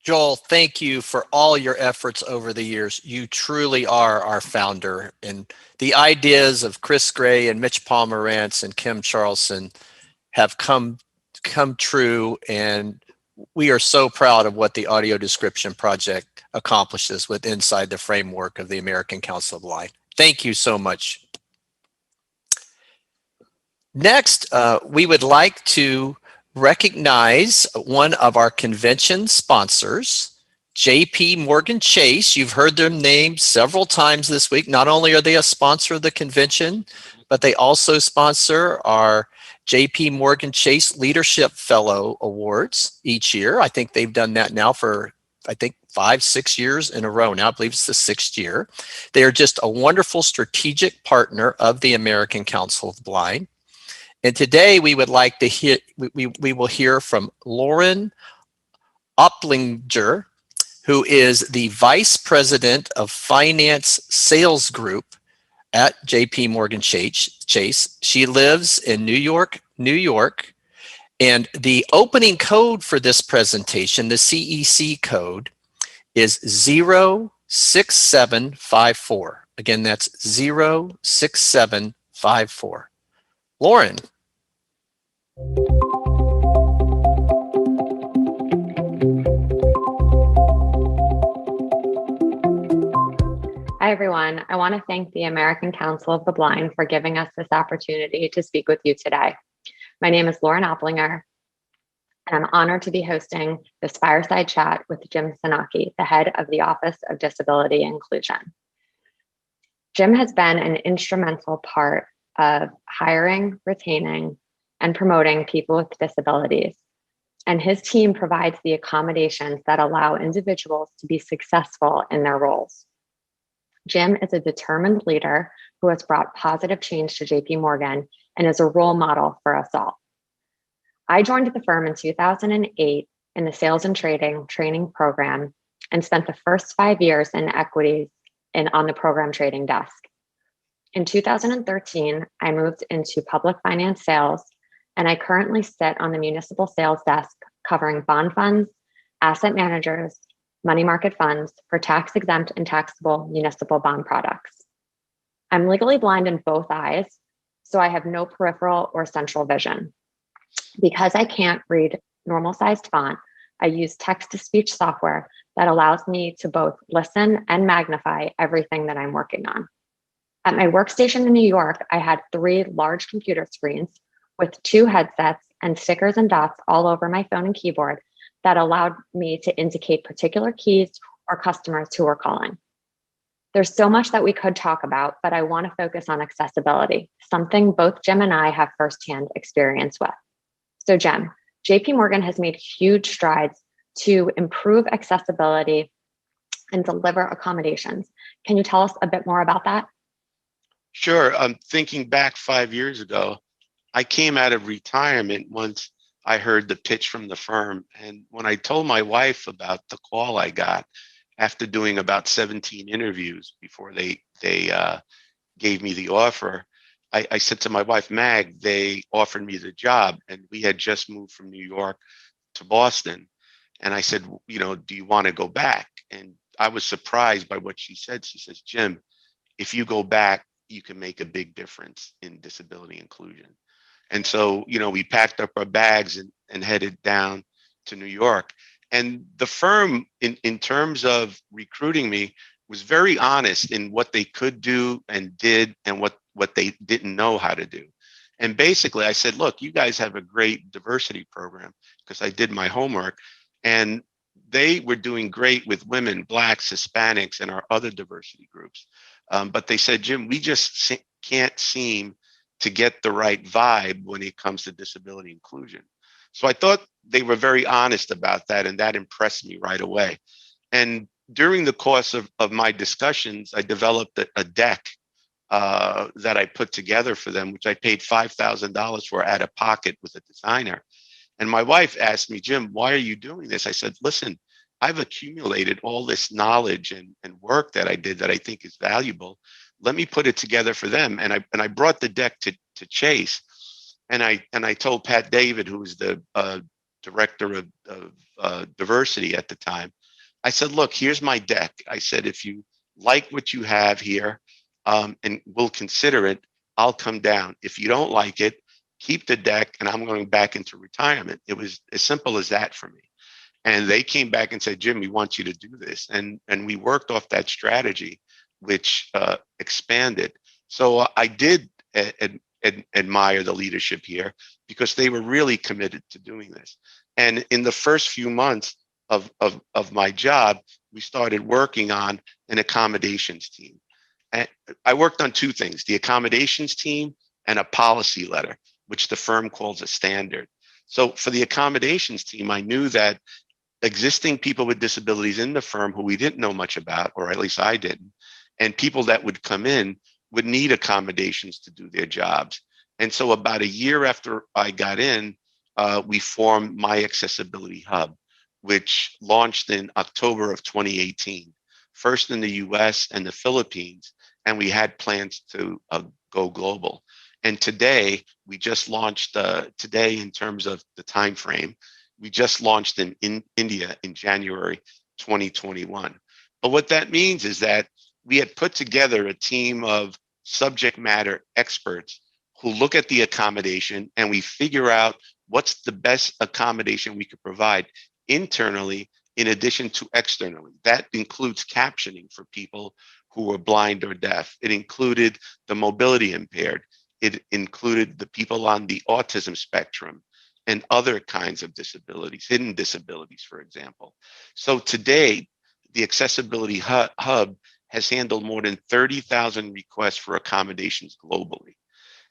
Joel, thank you for all your efforts over the years. You truly are our founder, and the ideas of Chris Gray and Mitch Pomerantz and Kim Charlson have come true, and we are so proud of what the Audio Description Project accomplishes with inside the framework of the American Council of the Blind. Thank you so much. Next, we would like to recognize one of our convention sponsors, JP Morgan Chase. You've heard their name several times this week. Not only are they a sponsor of the convention, but they also sponsor our JP Morgan Chase Leadership Fellow Awards each year. I think they've done that now for, 5-6 years in a row now. I believe it's the 6th year. They are just a wonderful strategic partner of the American Council of the Blind. And today we would like to hear, we will hear from Lauren Opplinger, who is the Vice President of Finance Sales Group at JP Morgan Chase. She lives in New York, and the opening code for this presentation, the CEC code, is 06754. Again, that's 06754. Lauren. Hi, everyone. I want to thank the American Council of the Blind for giving us this opportunity to speak with you today. My name is Lauren Opplinger, and I'm honored to be hosting this fireside chat with Jim Sanaki, the head of the Office of Disability Inclusion. Jim has been an instrumental part of hiring, retaining, and promoting people with disabilities, and his team provides the accommodations that allow individuals to be successful in their roles. Jim is a determined leader who has brought positive change to JP Morgan and is a role model for us all. I joined the firm in 2008 in the sales and training program and spent the first 5 years in equities on the program trading desk. In 2013, I moved into public finance sales and I currently sit on the municipal sales desk covering bond funds, asset managers, money market funds for tax-exempt and taxable municipal bond products. I'm legally blind in both eyes, so I have no peripheral or central vision. Because I can't read normal-sized font, I use text-to-speech software that allows me to both listen and magnify everything that I'm working on. At my workstation in New York, I had 3 large computer screens with 2 headsets and stickers and dots all over my phone and keyboard that allowed me to indicate particular keys or customers who were calling. There's so much that we could talk about, but I want to focus on accessibility, something both Jim and I have firsthand experience with. So Jim, JP Morgan has made huge strides to improve accessibility and deliver accommodations. Can you tell us a bit more about that? Sure. Thinking back 5 years ago, I came out of retirement once I heard the pitch from the firm. And when I told my wife about the call I got after doing about 17 interviews before they gave me the offer, I said to my wife, Mag, they offered me the job, and we had just moved from New York to Boston. And I said, you know, do you want to go back? And I was surprised by what she said. She says, Jim, if you go back, you can make a big difference in disability inclusion. And so, you know, we packed up our bags and headed down to New York. And the firm, in terms of recruiting me, was very honest in what they could do and did and what they didn't know how to do. And basically I said, look, you guys have a great diversity program, because I did my homework, and they were doing great with women, Blacks, Hispanics, and our other diversity groups. But they said, Jim, we just can't seem to get the right vibe when it comes to disability inclusion. So I thought they were very honest about that, and that impressed me right away. And during the course of my discussions, I developed a deck that I put together for them, which I paid $5,000 for out of pocket with a designer. And my wife asked me, Jim, why are you doing this? I said, listen, I've accumulated all this knowledge and work that I did that I think is valuable. Let me put it together for them. And I brought the deck to Chase. And I told Pat David, who was the director of diversity at the time, I said, look, here's my deck. I said, if you like what you have here and we'll consider it, I'll come down. If you don't like it, keep the deck and I'm going back into retirement. It was as simple as that for me. And they came back and said, Jim, we want you to do this. And we worked off that strategy, which expanded. So I did admire the leadership here, because they were really committed to doing this. And in the first few months of my job, we started working on an accommodations team. And I worked on 2 things, the accommodations team and a policy letter, which the firm calls a standard. So for the accommodations team, I knew that existing people with disabilities in the firm who we didn't know much about, or at least I didn't, and people that would come in would need accommodations to do their jobs. And so about a year after I got in, we formed My Accessibility Hub, which launched in October of 2018, first in the US and the Philippines, and we had plans to go global. And today, we just launched, today in terms of the time frame, we just launched in India in January 2021. But what that means is that we had put together a team of subject matter experts who look at the accommodation, and we figure out what's the best accommodation we could provide internally in addition to externally. That includes captioning for people who are blind or deaf. It included the mobility impaired. It included the people on the autism spectrum and other kinds of disabilities, hidden disabilities, for example. So today, the Accessibility Hub has handled more than 30,000 requests for accommodations globally.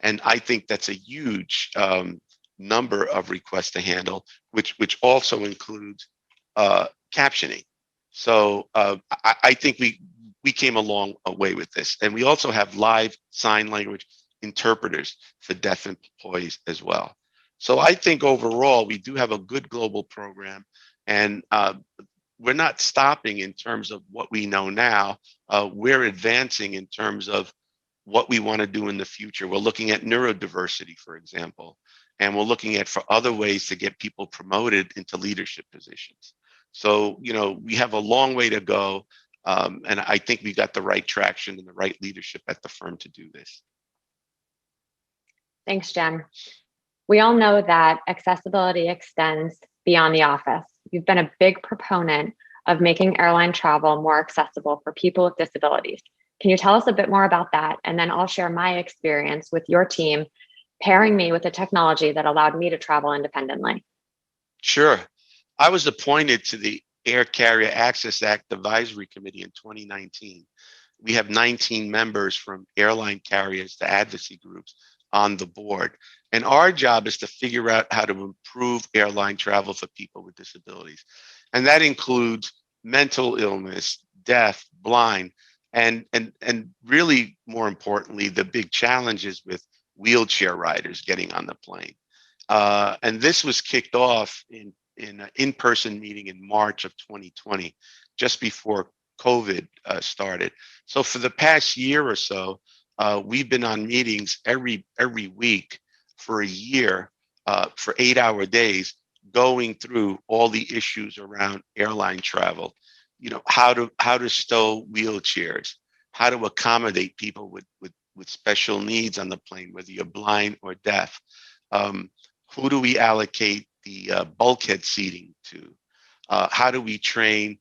And I think that's a huge number of requests to handle, which also includes captioning. So I think we came a long way with this. And we also have live sign language interpreters for deaf employees as well. So I think overall, we do have a good global program, and we're not stopping in terms of what we know now. We're advancing in terms of what we want to do in the future. We're looking at neurodiversity, for example. and we're looking at for other ways to get people promoted into leadership positions. So, we have a long way to go. And I think we got the right traction and the right leadership at the firm to do this. Thanks, Jim. We all know that accessibility extends beyond the office. You've been a big proponent of making airline travel more accessible for people with disabilities. Can you tell us a bit more about that? And then I'll share my experience with your team, pairing me with the technology that allowed me to travel independently. Sure. I was appointed to the Air Carrier Access Act Advisory Committee in 2019. We have 19 members from airline carriers to advocacy groups on the board. And our job is to figure out how to improve airline travel for people with disabilities. And that includes mental illness, deaf, blind, and really more importantly, the big challenges with wheelchair riders getting on the plane. And this was kicked off in an in-person meeting in March of 2020, just before COVID started. So for the past year or so, we've been on meetings every week for a year, for 8-hour days, going through all the issues around airline travel. How to stow wheelchairs, how to accommodate people with special needs on the plane, whether you're blind or deaf. Who do we allocate the bulkhead seating to? How do we train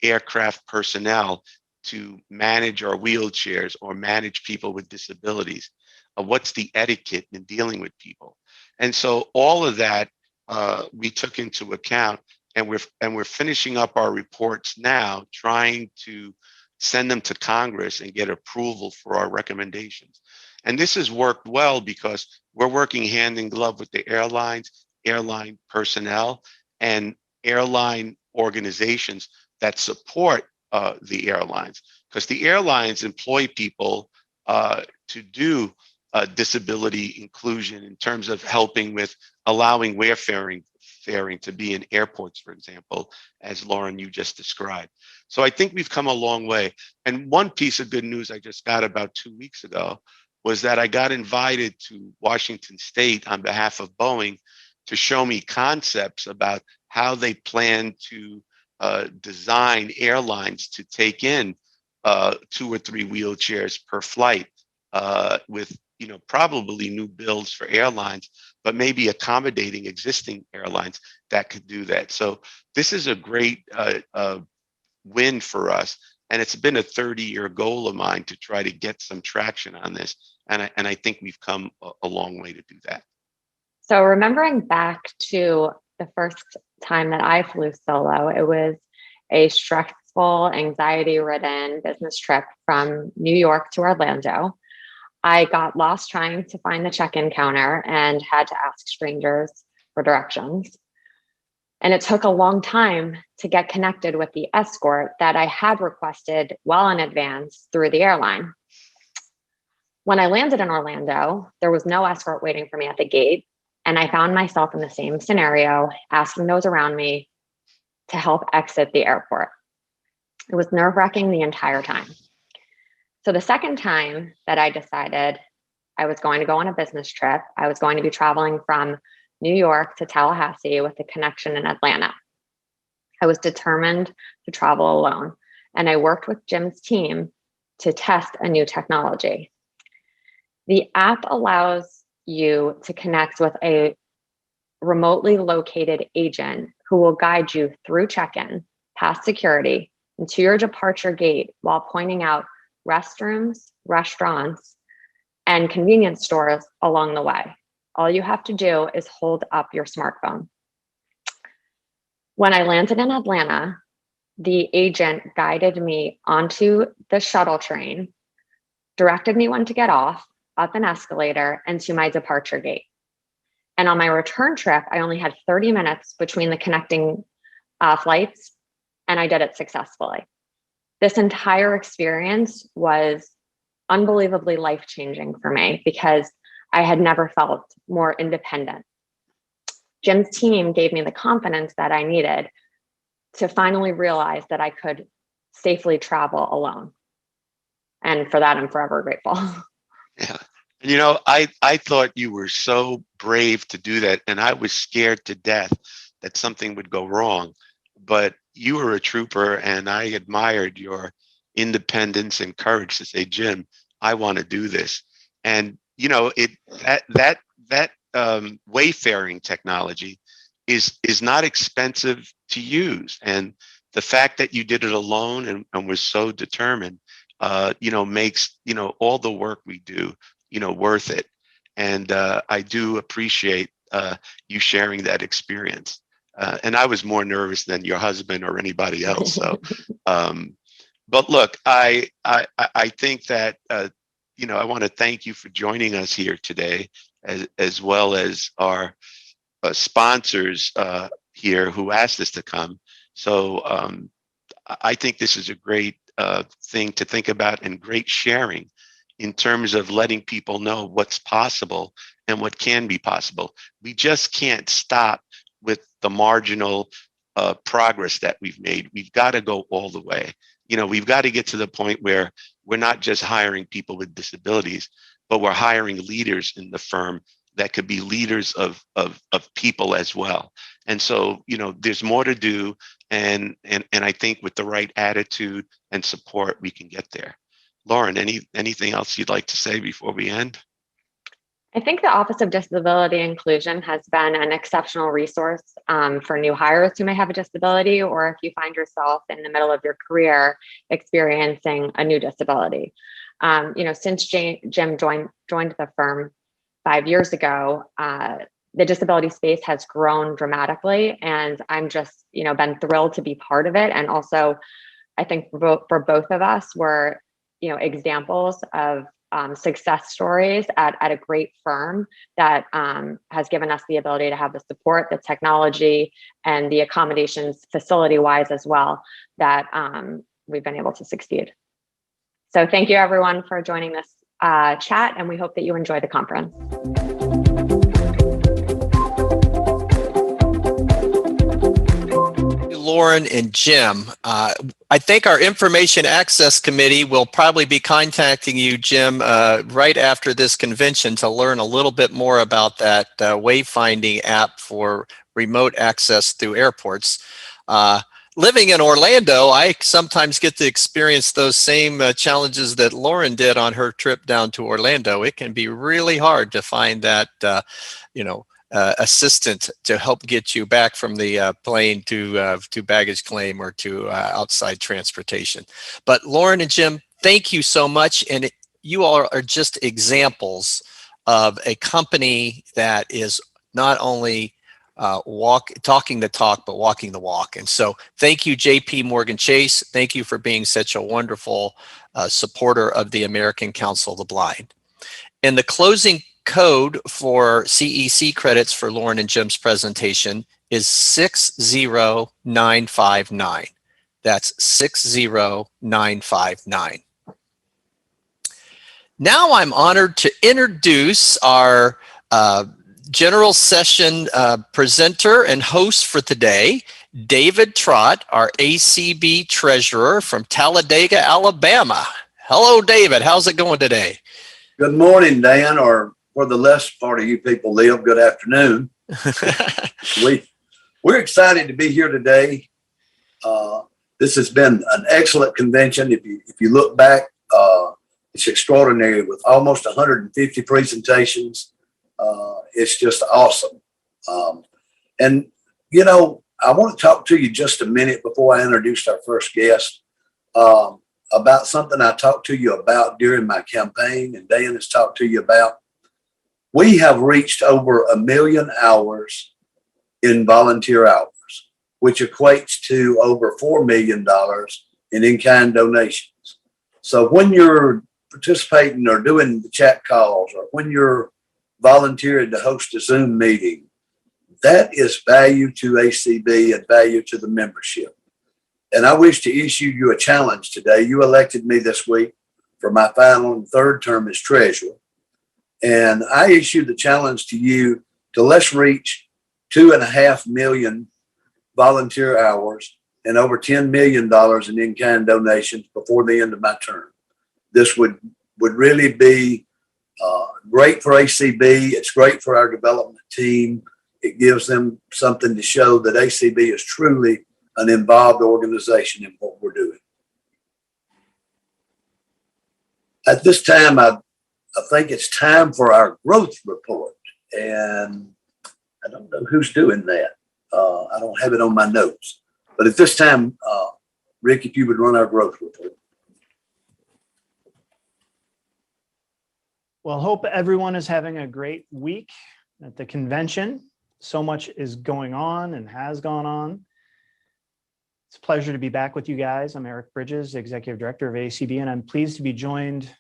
aircraft personnel to manage our wheelchairs or manage people with disabilities? What's the etiquette in dealing with people? And so all of that we took into account, and we're finishing up our reports now, trying to send them to Congress and get approval for our recommendations. And this has worked well because we're working hand in glove with the airlines, airline personnel, and airline organizations that support the airlines, because the airlines employ people to do disability inclusion in terms of helping with allowing wayfaring to be in airports, for example, as Lauren, you just described. So I think we've come a long way. And one piece of good news I just got about 2 weeks ago was that I got invited to Washington State on behalf of Boeing to show me concepts about how they plan to design airlines to take in 2 or 3 wheelchairs per flight, with probably new builds for airlines, but maybe accommodating existing airlines that could do that. So this is a great win for us, and it's been a 30-year goal of mine to try to get some traction on this, and I think we've come a long way to do that. So remembering back to the first time that I flew solo, it was a stressful, anxiety-ridden business trip from New York to Orlando. I got lost trying to find the check-in counter and had to ask strangers for directions. And it took a long time to get connected with the escort that I had requested well in advance through the airline. When I landed in Orlando, there was no escort waiting for me at the gate, and I found myself in the same scenario, asking those around me to help exit the airport. It was nerve-wracking the entire time. So the second time that I decided I was going to go on a business trip, I was going to be traveling from New York to Tallahassee with a connection in Atlanta. I was determined to travel alone, and I worked with Jim's team to test a new technology. The app allows you to connect with a remotely located agent who will guide you through check-in, past security, and to your departure gate while pointing out restrooms, restaurants, and convenience stores along the way. All you have to do is hold up your smartphone. When I landed in Atlanta, the agent guided me onto the shuttle train, directed me when to get off, up an escalator, and to my departure gate. And on my return trip, I only had 30 minutes between the connecting flights, and I did it successfully. This entire experience was unbelievably life-changing for me because I had never felt more independent. Jim's team gave me the confidence that I needed to finally realize that I could safely travel alone. And for that, I'm forever grateful. Yeah. I thought you were so brave to do that. And I was scared to death that something would go wrong. But you were a trooper, and I admired your independence and courage to say, Jim, I want to do this. And you know, that wayfaring technology is not expensive to use, and the fact that you did it alone and was so determined, you know, makes, you know, all the work we do, you know, worth it. And I do appreciate you sharing that experience. And I was more nervous than your husband or anybody else. So, but look, I think that you know, I want to thank you for joining us here today, as well as our sponsors here who asked us to come. So I think this is a great thing to think about, and great sharing in terms of letting people know what's possible and what can be possible. We just can't stop with the marginal progress that we've made. We've got to go all the way. You know, we've got to get to the point where we're not just hiring people with disabilities, but we're hiring leaders in the firm that could be leaders of people as well. And so, you know, there's more to do. And I think with the right attitude and support, we can get there. Lauren, anything else you'd like to say before we end? I think the Office of Disability Inclusion has been an exceptional resource for new hires who may have a disability, or if you find yourself in the middle of your career experiencing a new disability. You know, since Jim joined the firm 5 years ago, the disability space has grown dramatically, and I'm just, you know, been thrilled to be part of it. And also, I think for both of us, we're, you know, examples of success stories at a great firm that has given us the ability to have the support, the technology, and the accommodations facility-wise as well, that we've been able to succeed. So thank you everyone for joining this chat, and we hope that you enjoy the conference. Lauren and Jim. I think our Information Access Committee will probably be contacting you, Jim, right after this convention to learn a little bit more about that wayfinding app for remote access through airports. Living in Orlando, I sometimes get to experience those same challenges that Lauren did on her trip down to Orlando. It can be really hard to find that, you know, assistant to help get you back from the plane to baggage claim or to outside transportation. But Lauren and Jim, thank you so much. And you all are just examples of a company that is not only talking the talk, but walking the walk. And so thank you, JP Morgan Chase. Thank you for being such a wonderful supporter of the American Council of the Blind. And the closing code for CEC credits for Lauren and Jim's presentation is 60959. That's 60959. Now I'm honored to introduce our general session presenter and host for today, David Trott, our ACB treasurer from Talladega, Alabama. Hello, David. How's it going today? Good morning, Dan, or where the less part of you people live, good afternoon. We're excited to be here today. This has been an excellent convention. If you look back, it's extraordinary with almost 150 presentations. It's just awesome. And, you know, I want to talk to you just a minute before I introduce our first guest about something I talked to you about during my campaign, and Dan has talked to you about. We have reached over 1 million hours in volunteer hours, which equates to over $4 million in-kind donations. So when you're participating or doing the chat calls, or when you're volunteering to host a Zoom meeting, that is value to ACB and value to the membership. And I wish to issue you a challenge today. You elected me this week for my final and third term as treasurer. And I issue the challenge to you to let's reach 2.5 million volunteer hours and over $10 million in-kind donations before the end of my term. This would really be Great for ACB. It's great for our development team. It gives them something to show that ACB is truly an involved organization in what we're doing. At this time, I think it's time for our growth report. And I don't know who's doing that. I don't have it on my notes. But at this time, Rick, if you would run our growth report. Well, hope everyone is having a great week at the convention. So much is going on and has gone on. It's a pleasure to be back with you guys. I'm Eric Bridges, Executive Director of ACB, and I'm pleased to be joined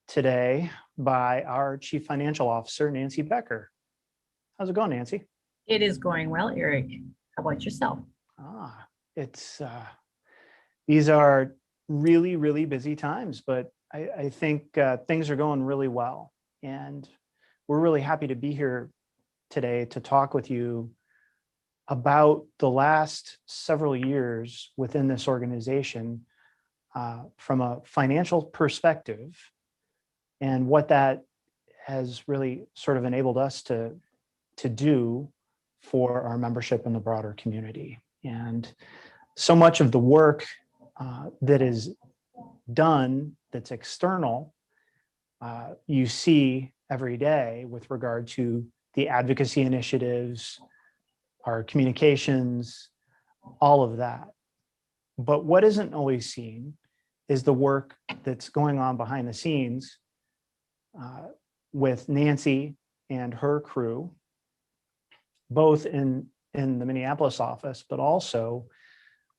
today by our Chief Financial Officer, Nancy Becker. How's it going, Nancy? It is going well, Eric. How about yourself? It's these are really, really busy times, but I think things are going really well. And we're really happy to be here today to talk with you about the last several years within this organization from a financial perspective and what that has really sort of enabled us to do for our membership in the broader community. And so much of the work that is done that's external, you see every day with regard to the advocacy initiatives, our communications, all of that. But what isn't always seen is the work that's going on behind the scenes with Nancy and her crew, both in the Minneapolis office, but also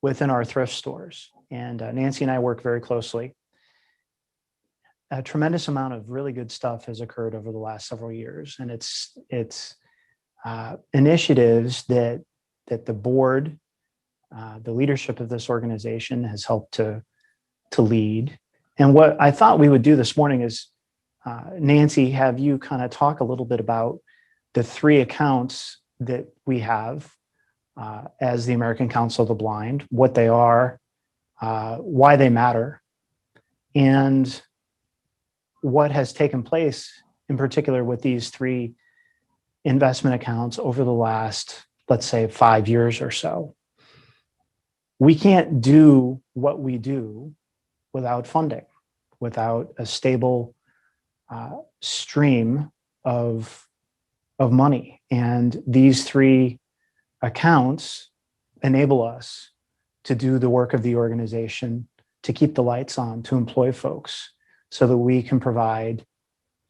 within our thrift stores. And Nancy and I work very closely. A tremendous amount of really good stuff has occurred over the last several years. And it's initiatives that the board, the leadership of this organization has helped to lead. And what I thought we would do this morning is, Nancy, have you kind of talk a little bit about the three accounts that we have as the American Council of the Blind, what they are, why they matter, and what has taken place in particular with these three investment accounts over the last, let's say, 5 years or so. We can't do what we do without funding, without a stable stream of money. And these three accounts enable us to do the work of the organization, to keep the lights on, to employ folks so that we can provide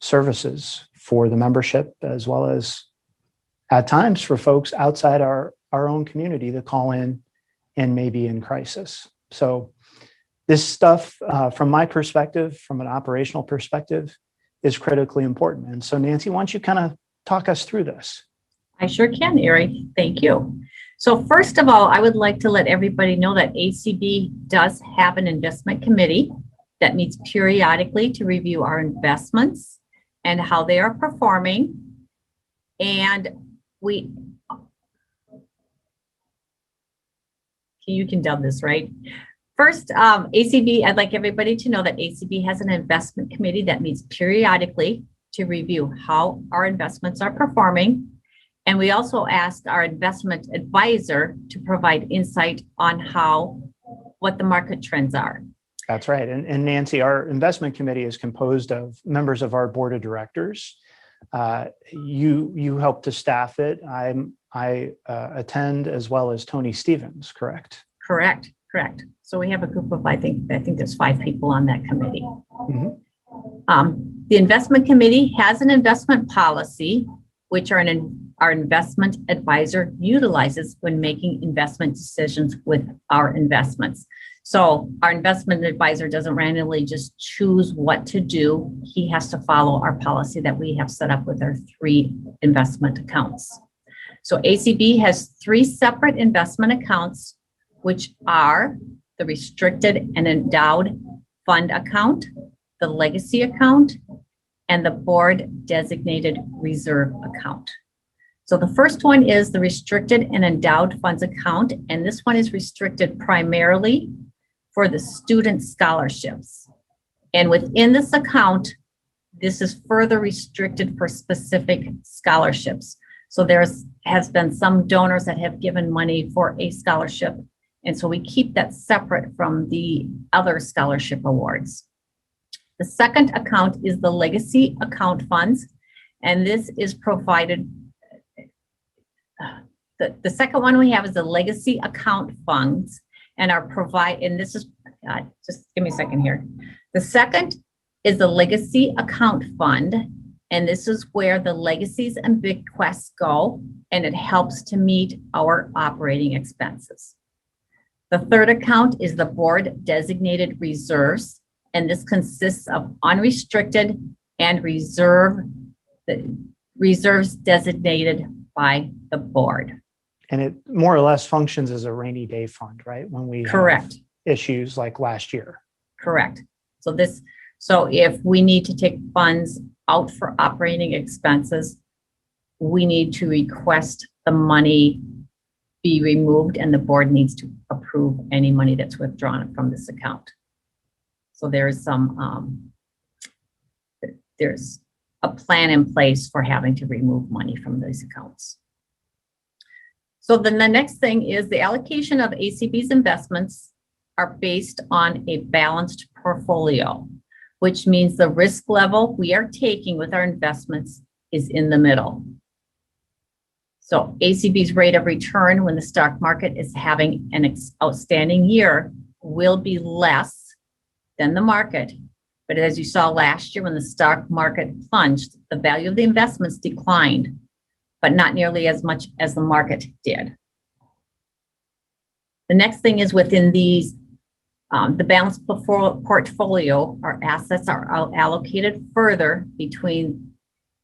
services for the membership, as well as at times for folks outside our own community that call in and may be in crisis. So this stuff, from my perspective, from an operational perspective, is critically important. And so Nancy, why don't you kind of talk us through this? I sure can, Eric. Thank you. So first of all, I would like to let everybody know that ACB does have an investment committee that meets periodically to review our investments and how they are performing. And you can dub this, right? First, ACB, I'd like everybody to know that ACB has an investment committee that meets periodically to review how our investments are performing. And we also asked our investment advisor to provide insight on what the market trends are. That's right. And Nancy, our investment committee is composed of members of our board of directors. You help to staff it. I attend, as well as Tony Stevens, correct? Correct. So we have a group of, I think there's 5 people on that committee. Mm-hmm. The investment committee has an investment policy, which our investment advisor utilizes when making investment decisions with our investments. So our investment advisor doesn't randomly just choose what to do. He has to follow our policy that we have set up with our 3 investment accounts. So ACB has 3 separate investment accounts, which are the restricted and endowed fund account, the legacy account, and the board designated reserve account. So the first one is the restricted and endowed funds account, and this one is restricted primarily for the student scholarships. And within this account, this is further restricted for specific scholarships. So has been some donors that have given money for a scholarship. And so we keep that separate from the other scholarship awards. The second account is the legacy account funds. And this is provided, the second one we have is the legacy account funds and and this is, just give me a second here. The second is the legacy account fund. And this is where the legacies and bequests go, and it helps to meet our operating expenses. The third account is the board designated reserves, and this consists of unrestricted and reserves designated by the board. And it more or less functions as a rainy day fund, right? When we Correct. have issues like last year. Correct. So if we need to take funds out for operating expenses, we need to request the money be removed, and the board needs to approve any money that's withdrawn from this account. So there's there's a plan in place for having to remove money from those accounts. So then the next thing is the allocation of ACB's investments are based on a balanced portfolio, which means the risk level we are taking with our investments is in the middle. So ACB's rate of return when the stock market is having an outstanding year will be less than the market. But as you saw last year, when the stock market plunged, the value of the investments declined, but not nearly as much as the market did. The next thing is within these, the balanced portfolio, our assets are allocated further between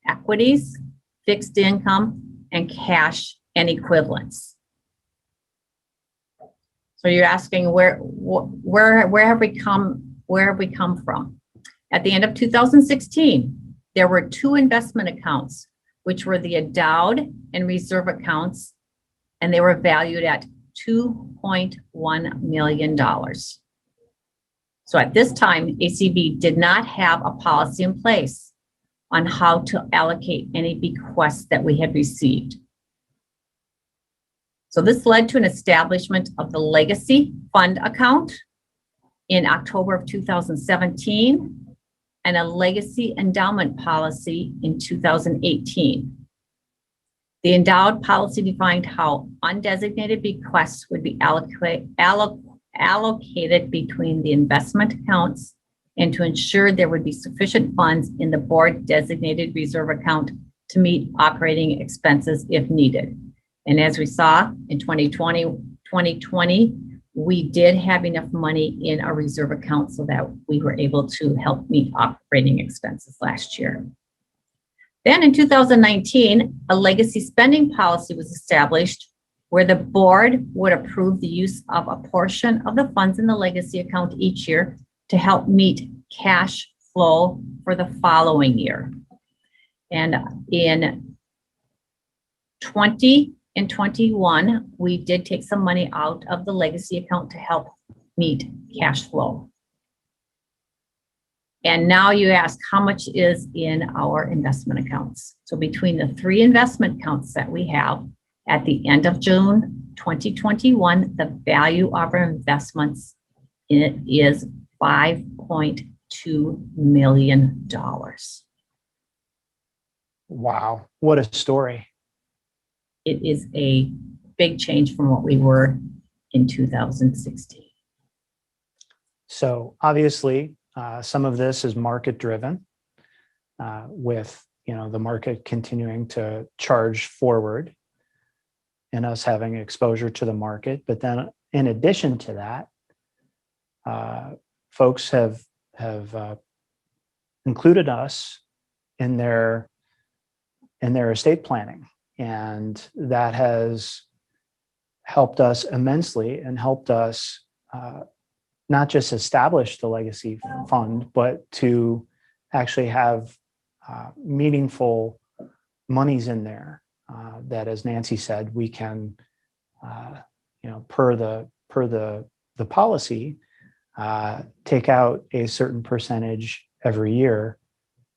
equities, fixed income, and cash and equivalents. So you're asking where have we come from? At the end of 2016, there were 2 investment accounts, which were the endowed and reserve accounts, and they were valued at $2.1 million. So at this time, ACB did not have a policy in place on how to allocate any bequests that we had received. So this led to an establishment of the legacy fund account in October of 2017 and a legacy endowment policy in 2018. The endowed policy defined how undesignated bequests would be allocated between the investment accounts and to ensure there would be sufficient funds in the board designated reserve account to meet operating expenses if needed. And as we saw in 2020, we did have enough money in our reserve account so that we were able to help meet operating expenses last year. Then in 2019, a legacy spending policy was established where the board would approve the use of a portion of the funds in the legacy account each year to help meet cash flow for the following year. And in 20 and 21, we did take some money out of the legacy account to help meet cash flow. And now you ask, how much is in our investment accounts? So between the 3 investment accounts that we have, at the end of June 2021, the value of our investments is $5.2 million. Wow, what a story. It is a big change from what we were in 2016. So obviously, some of this is market driven with the market continuing to charge forward and us having exposure to the market. But then in addition to that, folks have included us in their estate planning. And that has helped us immensely and helped us not just establish the legacy fund, but to actually have meaningful monies in there that, as Nancy said, we can, per the policy, take out a certain percentage every year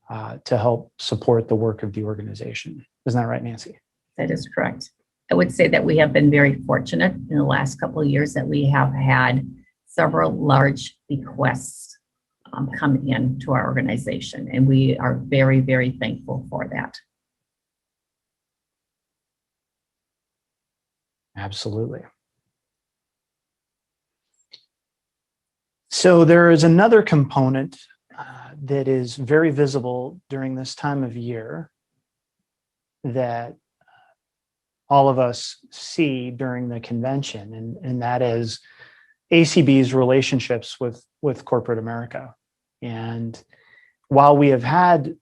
to help support the work of the organization. Isn't that right, Nancy? That is correct. I would say that we have been very fortunate in the last couple of years that we have had several large bequests come in to our organization, and we are very, very thankful for that. Absolutely. So there is another component that is very visible during this time of year that all of us see during the convention, and that is ACB's relationships with corporate America. And while we have had,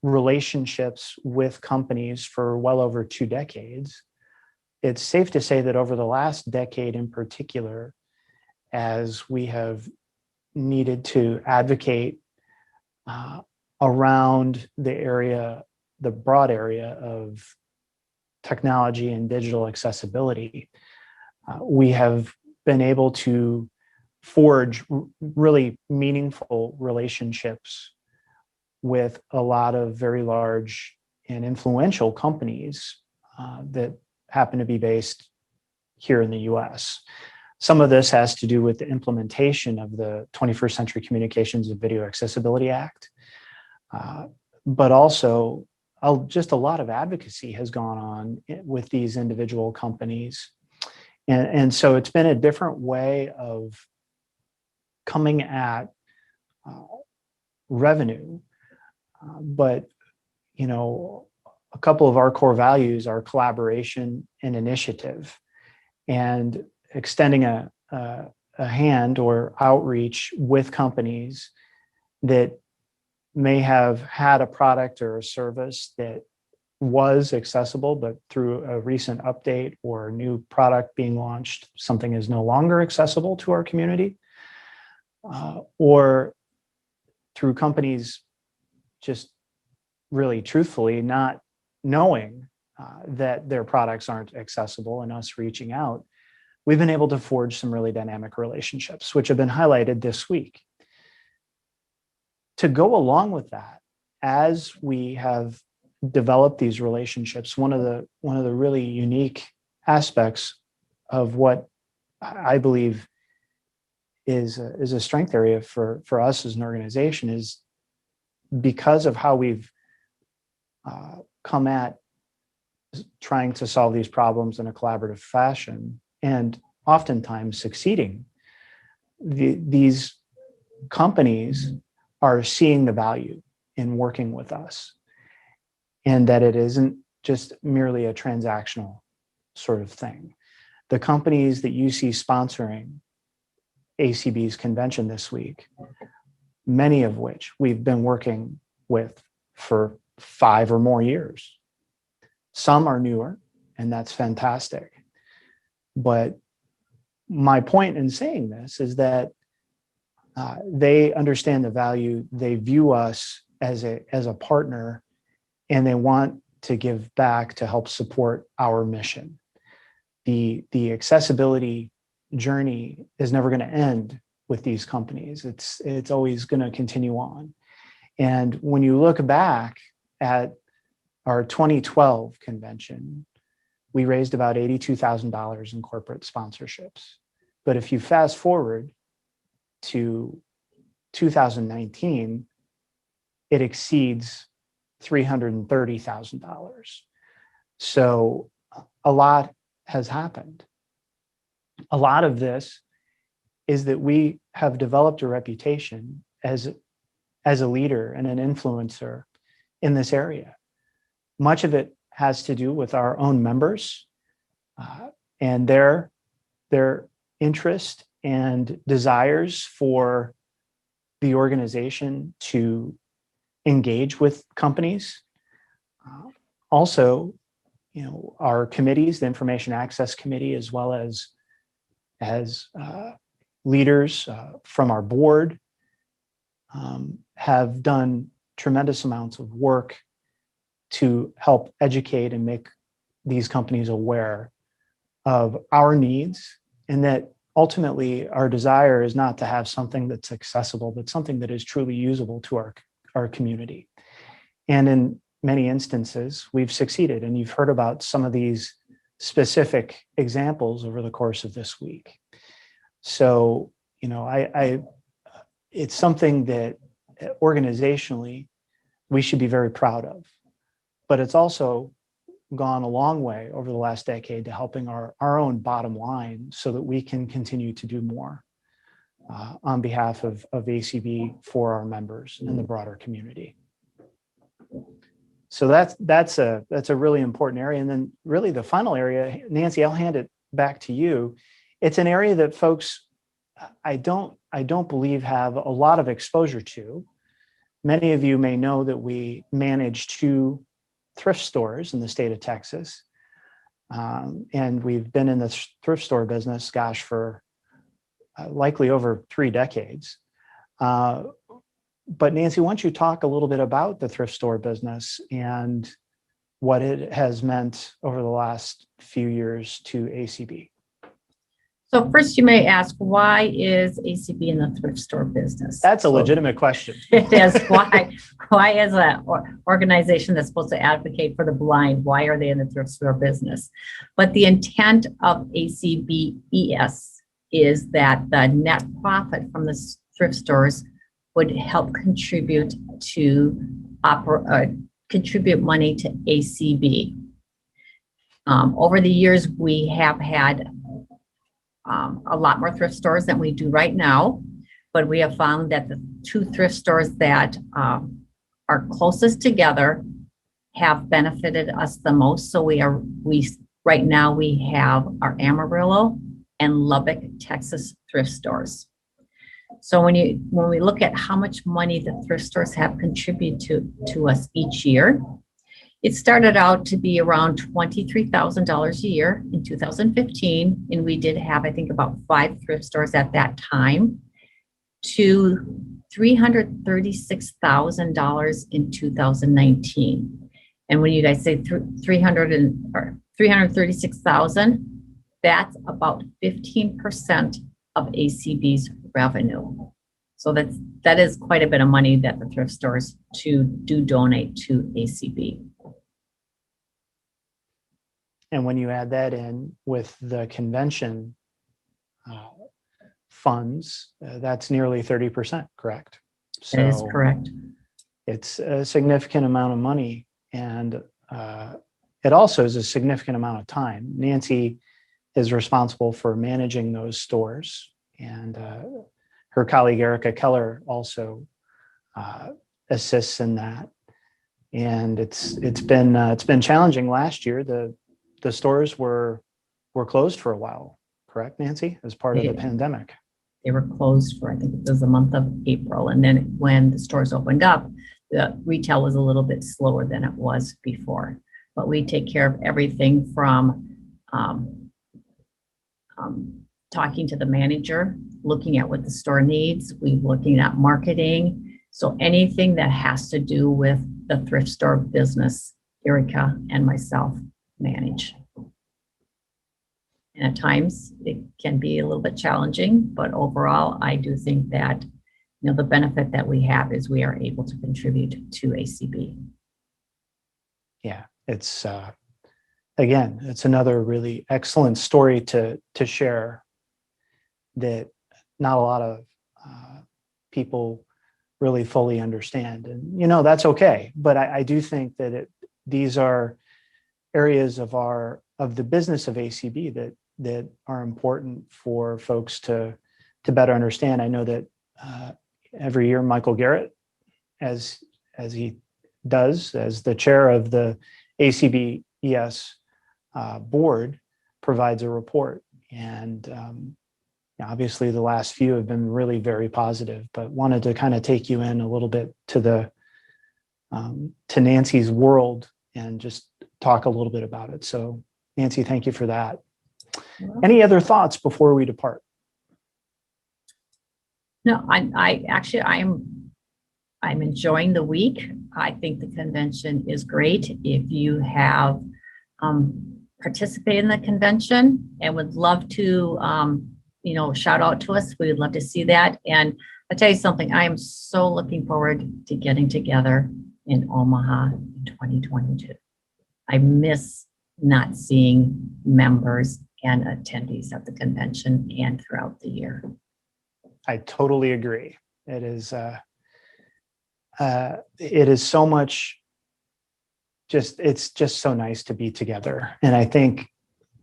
relationships with companies for well over 2 decades, it's safe to say that over the last decade in particular, as we have needed to advocate around the broad area of technology and digital accessibility, we have been able to forge really meaningful relationships with a lot of very large and influential companies that happen to be based here in the US. Some of this has to do with the implementation of the 21st Century Communications and Video Accessibility Act, but also just a lot of advocacy has gone on with these individual companies. And so it's been a different way of coming at revenue. But, a couple of our core values are collaboration and initiative, and extending a hand or outreach with companies that may have had a product or a service that was accessible, but through a recent update or a new product being launched, something is no longer accessible to our community, or through companies just really truthfully not knowing that their products aren't accessible and us reaching out. We've been able to forge some really dynamic relationships, which have been highlighted this week. To go along with that, as we have developed these relationships, one of the really unique aspects of what I believe is a strength area for us as an organization is because of how we've come at trying to solve these problems in a collaborative fashion, and oftentimes succeeding. These companies are seeing the value in working with us, and that it isn't just merely a transactional sort of thing. The companies that you see sponsoring ACB's convention this week, many of which we've been working with for 5 or more years. Some are newer, and that's fantastic. But my point in saying this is that they understand the value, they view us as a partner, and they want to give back to help support our mission. The accessibility journey is never going to end with these companies. It's always going to continue on. And when you look back at our 2012 convention, we raised about $82,000 in corporate sponsorships. But if you fast forward to 2019, it exceeds $330,000. So a lot has happened. A lot of this is that we have developed a reputation as a leader and an influencer in this area. Much of it has to do with our own members and their interest and desires for the organization to engage with companies. Also, our committees, the Information Access Committee, as well as leaders from our board, have done tremendous amounts of work to help educate and make these companies aware of our needs, and that ultimately our desire is not to have something that's accessible, but something that is truly usable to our community. And in many instances, we've succeeded. And you've heard about some of these specific examples over the course of this week. So, it's something that organizationally we should be very proud of, but it's also gone a long way over the last decade to helping our own bottom line so that we can continue to do more on behalf of ACB for our members and the broader community. So that's a really important area. And then really the final area, Nancy, I'll hand it back to you. It's an area that folks I don't believe have a lot of exposure to. Many of you may know that we manage 2 thrift stores in the state of Texas. And we've been in the thrift store business, gosh, for likely over 3 decades. But Nancy, why don't you talk a little bit about the thrift store business and what it has meant over the last few years to ACB? So first you may ask, why is ACB in the thrift store business? That's a legitimate question. It is. Why is an organization that's supposed to advocate for the blind, why are they in the thrift store business? But the intent of ACBES is that the net profit from the thrift stores would help contribute money to ACB. Over the years, we have had a lot more thrift stores than we do right now, but we have found that the 2 thrift stores that are closest together have benefited us the most. So right now we have our Amarillo and Lubbock, Texas thrift stores. So when we look at how much money the thrift stores have contributed to us each year, it started out to be around $23,000 a year in 2015, and we did have, I think, about 5 thrift stores at that time, to $336,000 in 2019. And when you guys say 336,000, that's about 15% of ACB's revenue. So that is quite a bit of money that the thrift stores do donate to ACB. And when you add that in with the convention funds, that's nearly 30%, correct? So that is correct. It's a significant amount of money, and it also is a significant amount of time. Nancy is responsible for managing those stores, and her colleague Erica Keller also assists in that. And it's been challenging. Last year, the stores were closed for a while, correct, Nancy, as part of the pandemic? They were closed for, I think it was the month of April. And then when the stores opened up, the retail was a little bit slower than it was before. But we take care of everything from talking to the manager, looking at what the store needs, we're looking at marketing. So anything that has to do with the thrift store business, Erica and myself manage. And at times it can be a little bit challenging, but overall, I do think that the benefit that we have is we are able to contribute to ACB. Yeah, it's again, it's another really excellent story to share that not a lot of people really fully understand. And that's okay. But I do think that these are areas of the business of ACB that are important for folks to better understand. I know that every year Michael Garrett, as he does as the chair of the ACBES board, provides a report. And obviously the last few have been really very positive, but wanted to kind of take you in a little bit to Nancy's world and just talk a little bit about it. So Nancy, thank you for that. Any other thoughts before we depart? No, I'm enjoying the week. I think the convention is great. If you have participated in the convention and would love to, shout out to us, we would love to see that. And I'll tell you something, I am so looking forward to getting together in Omaha in 2022. I miss not seeing members and attendees of the convention and throughout the year. I totally agree. It is so much it's just so nice to be together. And I think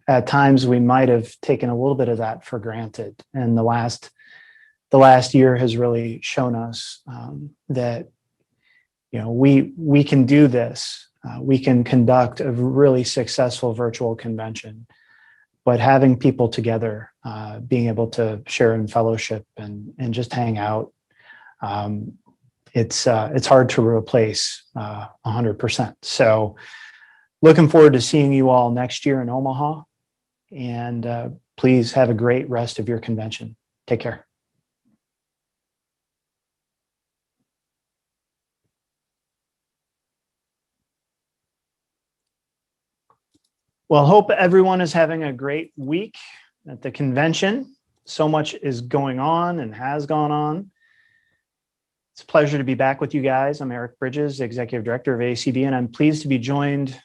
at times we might have taken a little bit of that for granted. And the last year has really shown us that, you know, we can do this. We can conduct a really successful virtual convention, but having people together, being able to share in fellowship and just hang out, it's hard to replace 100%. So looking forward to seeing you all next year in Omaha, and please have a great rest of your convention. Take care. Well, hope everyone is having a great week at the convention. So much is going on and has gone on. It's a pleasure to be back with you guys. I'm Eric Bridges, Executive Director of ACB, and I'm pleased to be joined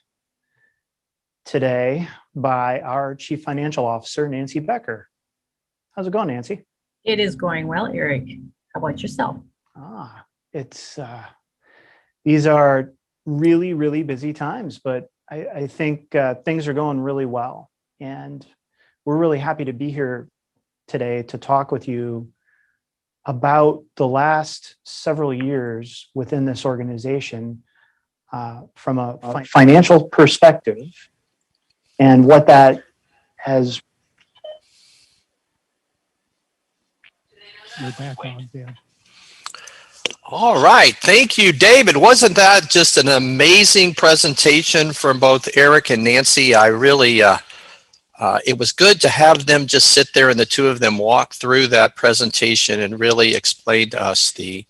today by our Chief Financial Officer, Nancy Becker. How's it going, Nancy? It is going well, Eric. How about yourself? It's these are really, really busy times, but I think things are going really well. And we're really happy to be here today to talk with you about the last several years within this organization from a financial perspective and what that has. You're back on, Dan. All right. Thank you, David. Wasn't that just an amazing presentation from both Eric and Nancy? I really, it was good to have them just sit there and the two of them walk through that presentation and really explain to us the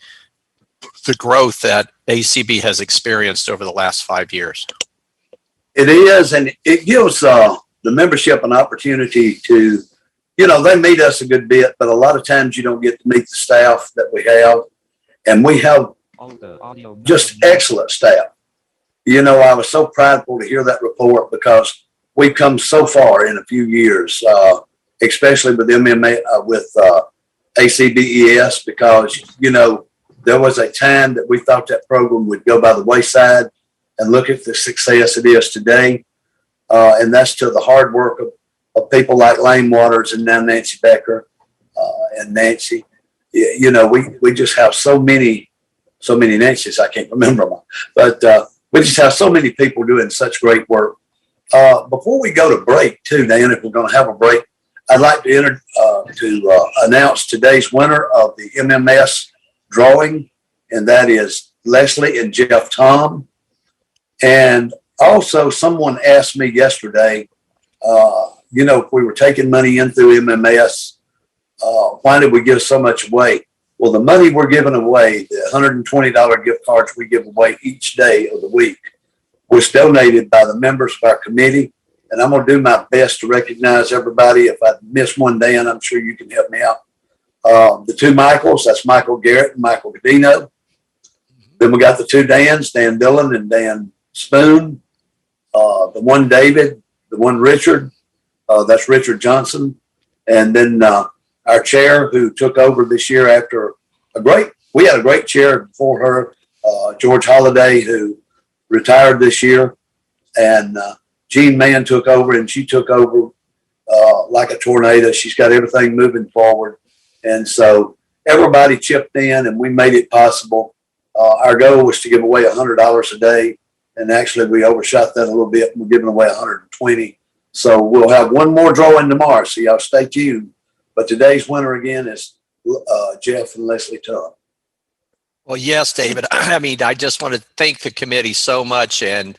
growth that ACB has experienced over the last 5 years. It is, and it gives the membership an opportunity to, you know, they meet us a good bit, but a lot of times you don't get to meet the staff that we have. And we have just excellent staff. You know, I was so prideful to hear that report because we've come so far in a few years, especially with MMA, with ACBES, because, you know, there was a time that we thought that program would go by the wayside, and look at the success it is today. And that's to the hard work of people like Lane Waters and now Nancy Becker and Nancy. You know, we just have so many Nancy's, I can't remember them, but we just have so many people doing such great work. Before we go to break too, Dan, if we're going to have a break, I'd like to announce today's winner of the MMS drawing, and that is Leslie and Jeff Tom. And also someone asked me yesterday, you know, if we were taking money in through MMS, why did we give so much away? Well, the money we're giving away, the $120 gift cards we give away each day of the week, was donated by the members of our committee. And I'm going to do my best to recognize everybody. If I miss one, Dan, I'm sure you can help me out. The two Michaels, that's Michael Garrett and Michael Godino. Then we got the two Dans, Dan Dillon and Dan Spoon. The one David, the one Richard, that's Richard Johnson. And then our chair who took over this year after we had a great chair before her, George Holliday, who retired this year. And Jean Mann took over, and she took over like a tornado. She's got everything moving forward. And so everybody chipped in and we made it possible. Our goal was to give away $100 a day. And actually we overshot that a little bit. We're giving away 120. So we'll have one more drawing tomorrow. So y'all stay tuned. But today's winner again is Jeff and Leslie Tubb. Well, yes, David. I mean, I just want to thank the committee so much. And,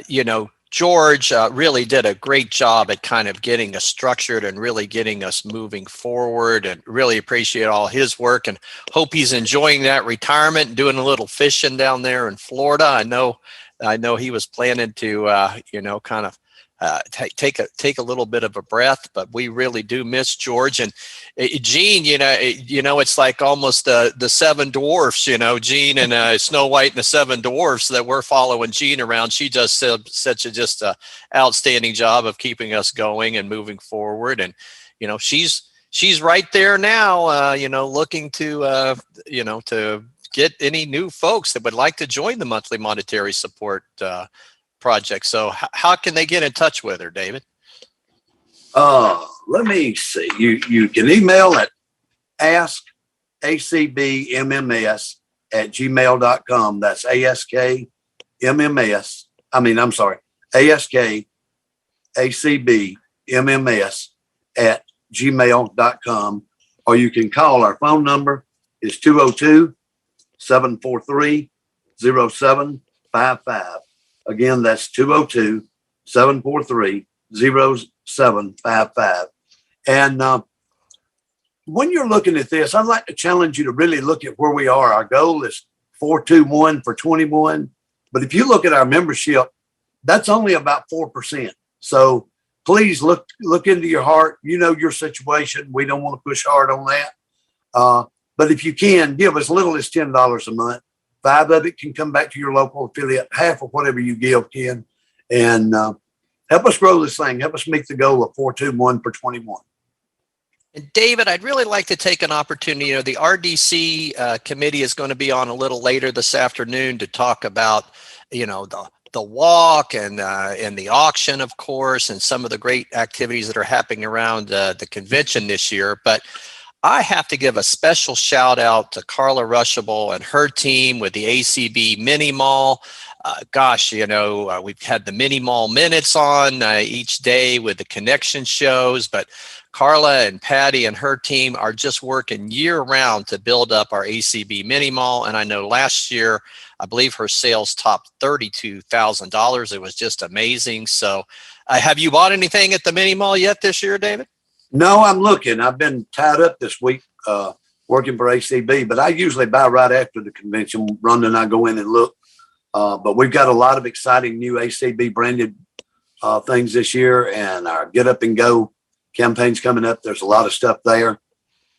you know, George really did a great job at kind of getting us structured and really getting us moving forward, and really appreciate all his work and hope he's enjoying that retirement and doing a little fishing down there in Florida. I know he was planning to, you know, kind of take a little bit of a breath, but we really do miss George. And Jean, it's like almost the Seven Dwarfs, Jean and Snow White and the Seven Dwarfs that we're following Jean around. She does such a outstanding job of keeping us going and moving forward. And, she's right there now, looking to, to get any new folks that would like to join the monthly monetary support project. So how can they get in touch with her, David? Let me see. You can email at askacbmms@gmail.com. That's ASKMMS. ASKACBMMS@gmail.com. Or you can call. Our phone number is 202-743-0755. Again, that's 202-743-0755. And when you're looking at this, I'd like to challenge you to really look at where we are. Our goal is 421 for 21. But if you look at our membership, that's only about 4%. So please look into your heart. You know your situation. We don't want to push hard on that. But if you can, give as little as $10 a month. 5 of it can come back to your local affiliate. Half of whatever you give can. And help us grow this thing. Help us meet the goal of 421 for 21. And David, I'd really like to take an opportunity. The RDC committee is going to be on a little later this afternoon to talk about, the walk and the auction, of course, and some of the great activities that are happening around the convention this year. But I have to give a special shout out to Carla Rushabel and her team with the ACB Mini Mall. We've had the Mini Mall Minutes on each day with the connection shows, but Carla and Patty and her team are just working year round to build up our ACB Mini Mall. And I know last year, I believe her sales topped $32,000. It was just amazing. So have you bought anything at the Mini Mall yet this year, David? No, I'm looking. I've been tied up this week working for ACB, but I usually buy right after the convention. Rhonda and I go in and look. But we've got a lot of exciting new ACB branded things this year, and our Get Up and Go campaign's coming up. There's a lot of stuff there.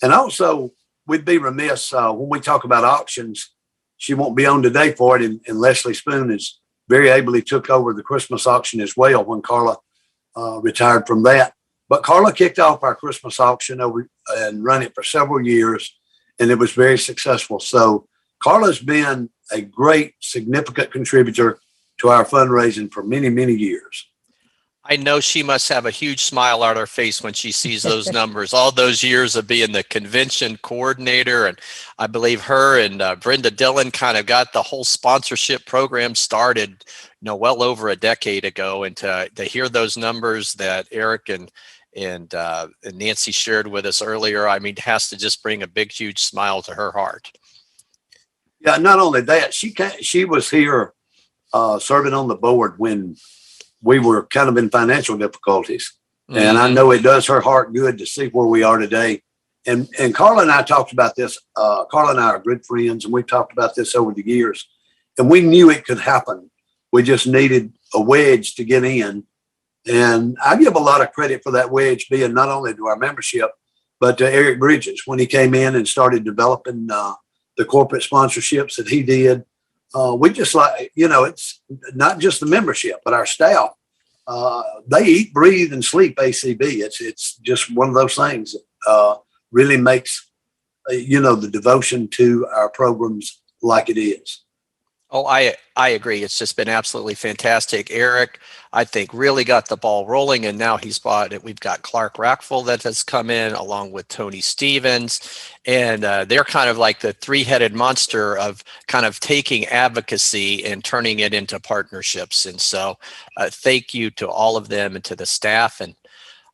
And also, we'd be remiss when we talk about auctions. She won't be on today for it, and Leslie Spoon is very ably took over the Christmas auction as well when Carla retired from that. But Carla kicked off our Christmas auction over and run it for several years, and it was very successful. So Carla's been a great, significant contributor to our fundraising for many, many years. I know she must have a huge smile on her face when she sees those numbers, all those years of being the convention coordinator. And I believe her and Brenda Dillon kind of got the whole sponsorship program started, well over a decade ago. And to hear those numbers that Eric and Nancy shared with us earlier, has to just bring a big, huge smile to her heart. Yeah, not only that, she was here serving on the board when we were kind of in financial difficulties. Mm-hmm. And I know it does her heart good to see where we are today. And Carla and I talked about this. Carla and I are good friends, and we've talked about this over the years. And we knew it could happen. We just needed a wedge to get in. And I give a lot of credit for that wedge being not only to our membership, but to Eric Bridges when he came in and started developing the corporate sponsorships that he did. We just it's not just the membership, but our staff. They eat, breathe, and sleep ACB. It's just one of those things that really makes, the devotion to our programs like it is. Oh, I agree. It's just been absolutely fantastic. Eric, I think, really got the ball rolling, and now he's bought it. We've got Clark Rackful that has come in along with Tony Stevens, and they're kind of like the three-headed monster of kind of taking advocacy and turning it into partnerships. And so thank you to all of them and to the staff. And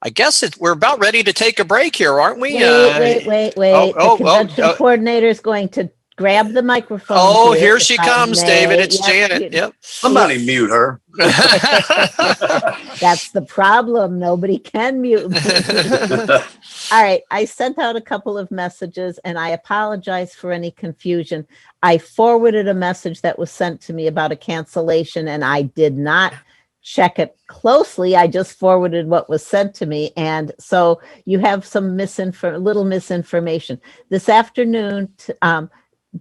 I guess we're about ready to take a break here, aren't we? Wait. The convention coordinator is going to grab the microphone. Oh, here she comes, David. It's Janet. Yep. Somebody mute her. That's the problem. Nobody can mute me. All right. I sent out a couple of messages, and I apologize for any confusion. I forwarded a message that was sent to me about a cancellation, and I did not check it closely. I just forwarded what was sent to me. And so you have some little misinformation. This afternoon,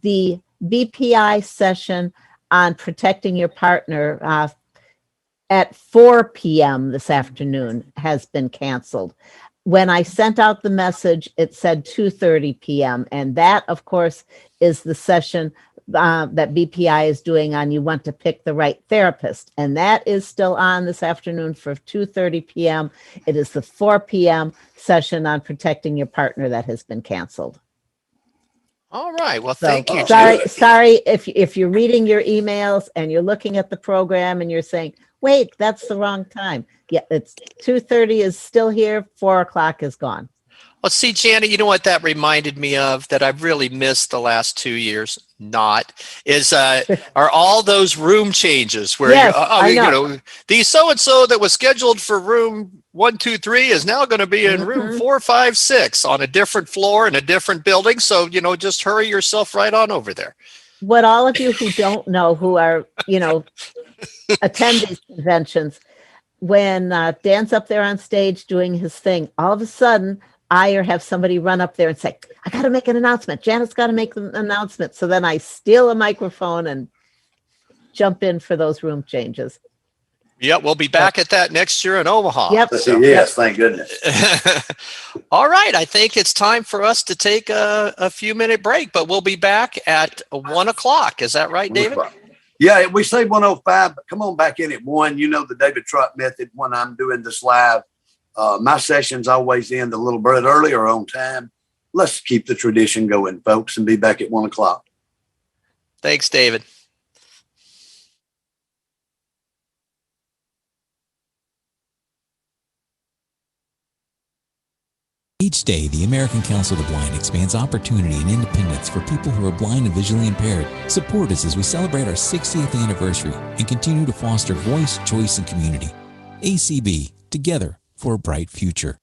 the BPI session on protecting your partner at 4 p.m. this afternoon has been canceled. When I sent out the message, it said 2:30 p.m. And that, of course, is the session that BPI is doing on You Want to Pick the Right Therapist. And that is still on this afternoon for 2:30 p.m. It is the 4 p.m. session on protecting your partner that has been canceled. All right. Well, So, thank you, sorry if you're reading your emails and you're looking at the program and you're saying, wait, that's the wrong time. Yeah, it's 2:30 is still here. 4 o'clock is gone. Well, see, Janet, you know what that reminded me of that I've really missed the last 2 years? Are all those room changes where Yes, I know. the so-and-so that was scheduled for room 123 is now going to be in room 456 on a different floor in a different building. So, just hurry yourself right on over there. What all of you who don't know, who are, attend these conventions, when Dan's up there on stage doing his thing, all of a sudden, I have somebody run up there and say, I got to make an announcement. Janet's got to make an announcement. So then I steal a microphone and jump in for those room changes. Yeah, we'll be back at that next year in Omaha. Yep. Yes, thank goodness. All right. I think it's time for us to take a few minute break, but we'll be back at 1 o'clock. Is that right, David? Yeah, we say 1:05, but come on back in at 1. You know the David Trott method when I'm doing this live. My sessions always end a little bit early or on time. Let's keep the tradition going, folks, and be back at 1 o'clock. Thanks, David. Each day, the American Council of the Blind expands opportunity and independence for people who are blind and visually impaired. Support us as we celebrate our 60th anniversary and continue to foster voice, choice, and community. ACB, together for a bright future.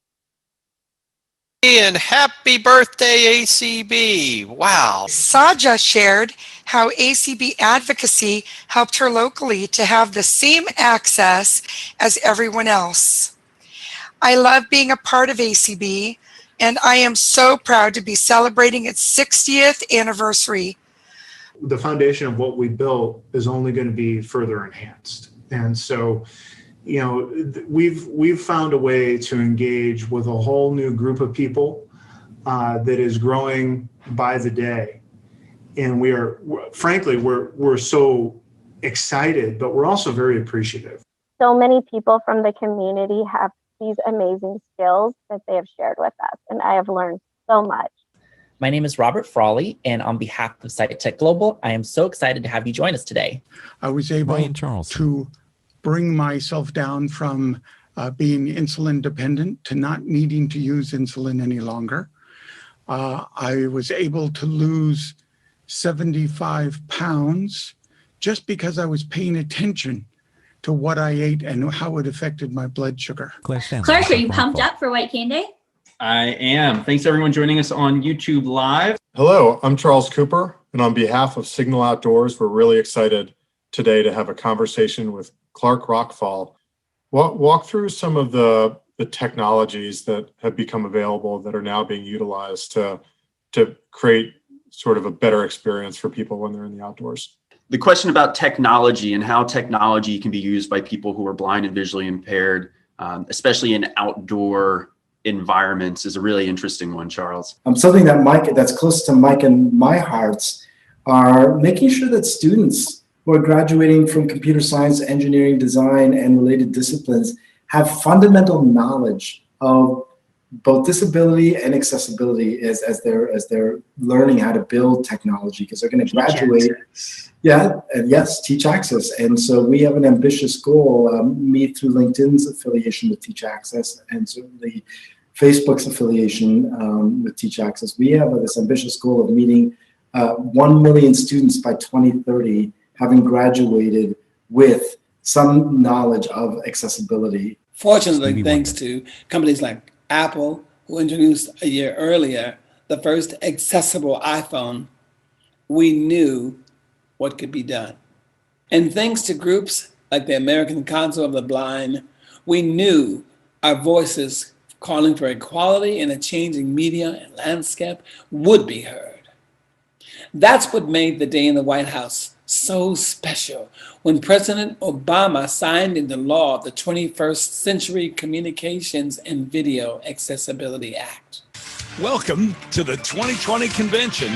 And happy birthday, ACB. Wow. Saja shared how ACB advocacy helped her locally to have the same access as everyone else. I love being a part of ACB, and I am so proud to be celebrating its 60th anniversary. The foundation of what we built is only going to be further enhanced. And so, we've found a way to engage with a whole new group of people that is growing by the day. And we're so excited, but we're also very appreciative. So many people from the community have these amazing skills that they have shared with us, and I have learned so much. My name is Robert Frawley, and on behalf of SciTech Global, I am so excited to have you join us today. I was able to bring myself down from being insulin dependent to not needing to use insulin any longer. I was able to lose 75 pounds just because I was paying attention to what I ate and how it affected my blood sugar. Clark, are you pumped up for White Cane Day? I am. Thanks everyone joining us on YouTube Live. Hello, I'm Charles Cooper, and on behalf of Signal Outdoors, we're really excited today to have a conversation with Clark Rockfall. Walk through some of the technologies that have become available that are now being utilized to create sort of a better experience for people when they're in the outdoors. The question about technology and how technology can be used by people who are blind and visually impaired, especially in outdoor environments, is a really interesting one, Charles. Something that's close to Mike and my hearts are making sure that students who are graduating from computer science, engineering, design, and related disciplines have fundamental knowledge of both disability and accessibility as they're learning how to build technology, because they're going to graduate. Yeah, and yes, Teach Access. And so we have an ambitious goal, me through LinkedIn's affiliation with Teach Access and certainly Facebook's affiliation with Teach Access. We have this ambitious goal of meeting 1 million students by 2030, having graduated with some knowledge of accessibility. Fortunately, thanks to companies like Apple, who introduced a year earlier the first accessible iPhone, we knew what could be done. And thanks to groups like the American Council of the Blind, we knew our voices calling for equality in a changing media and landscape would be heard. That's what made the day in the White House so special when President Obama signed into law the 21st Century Communications and Video Accessibility Act. Welcome to the 2020 convention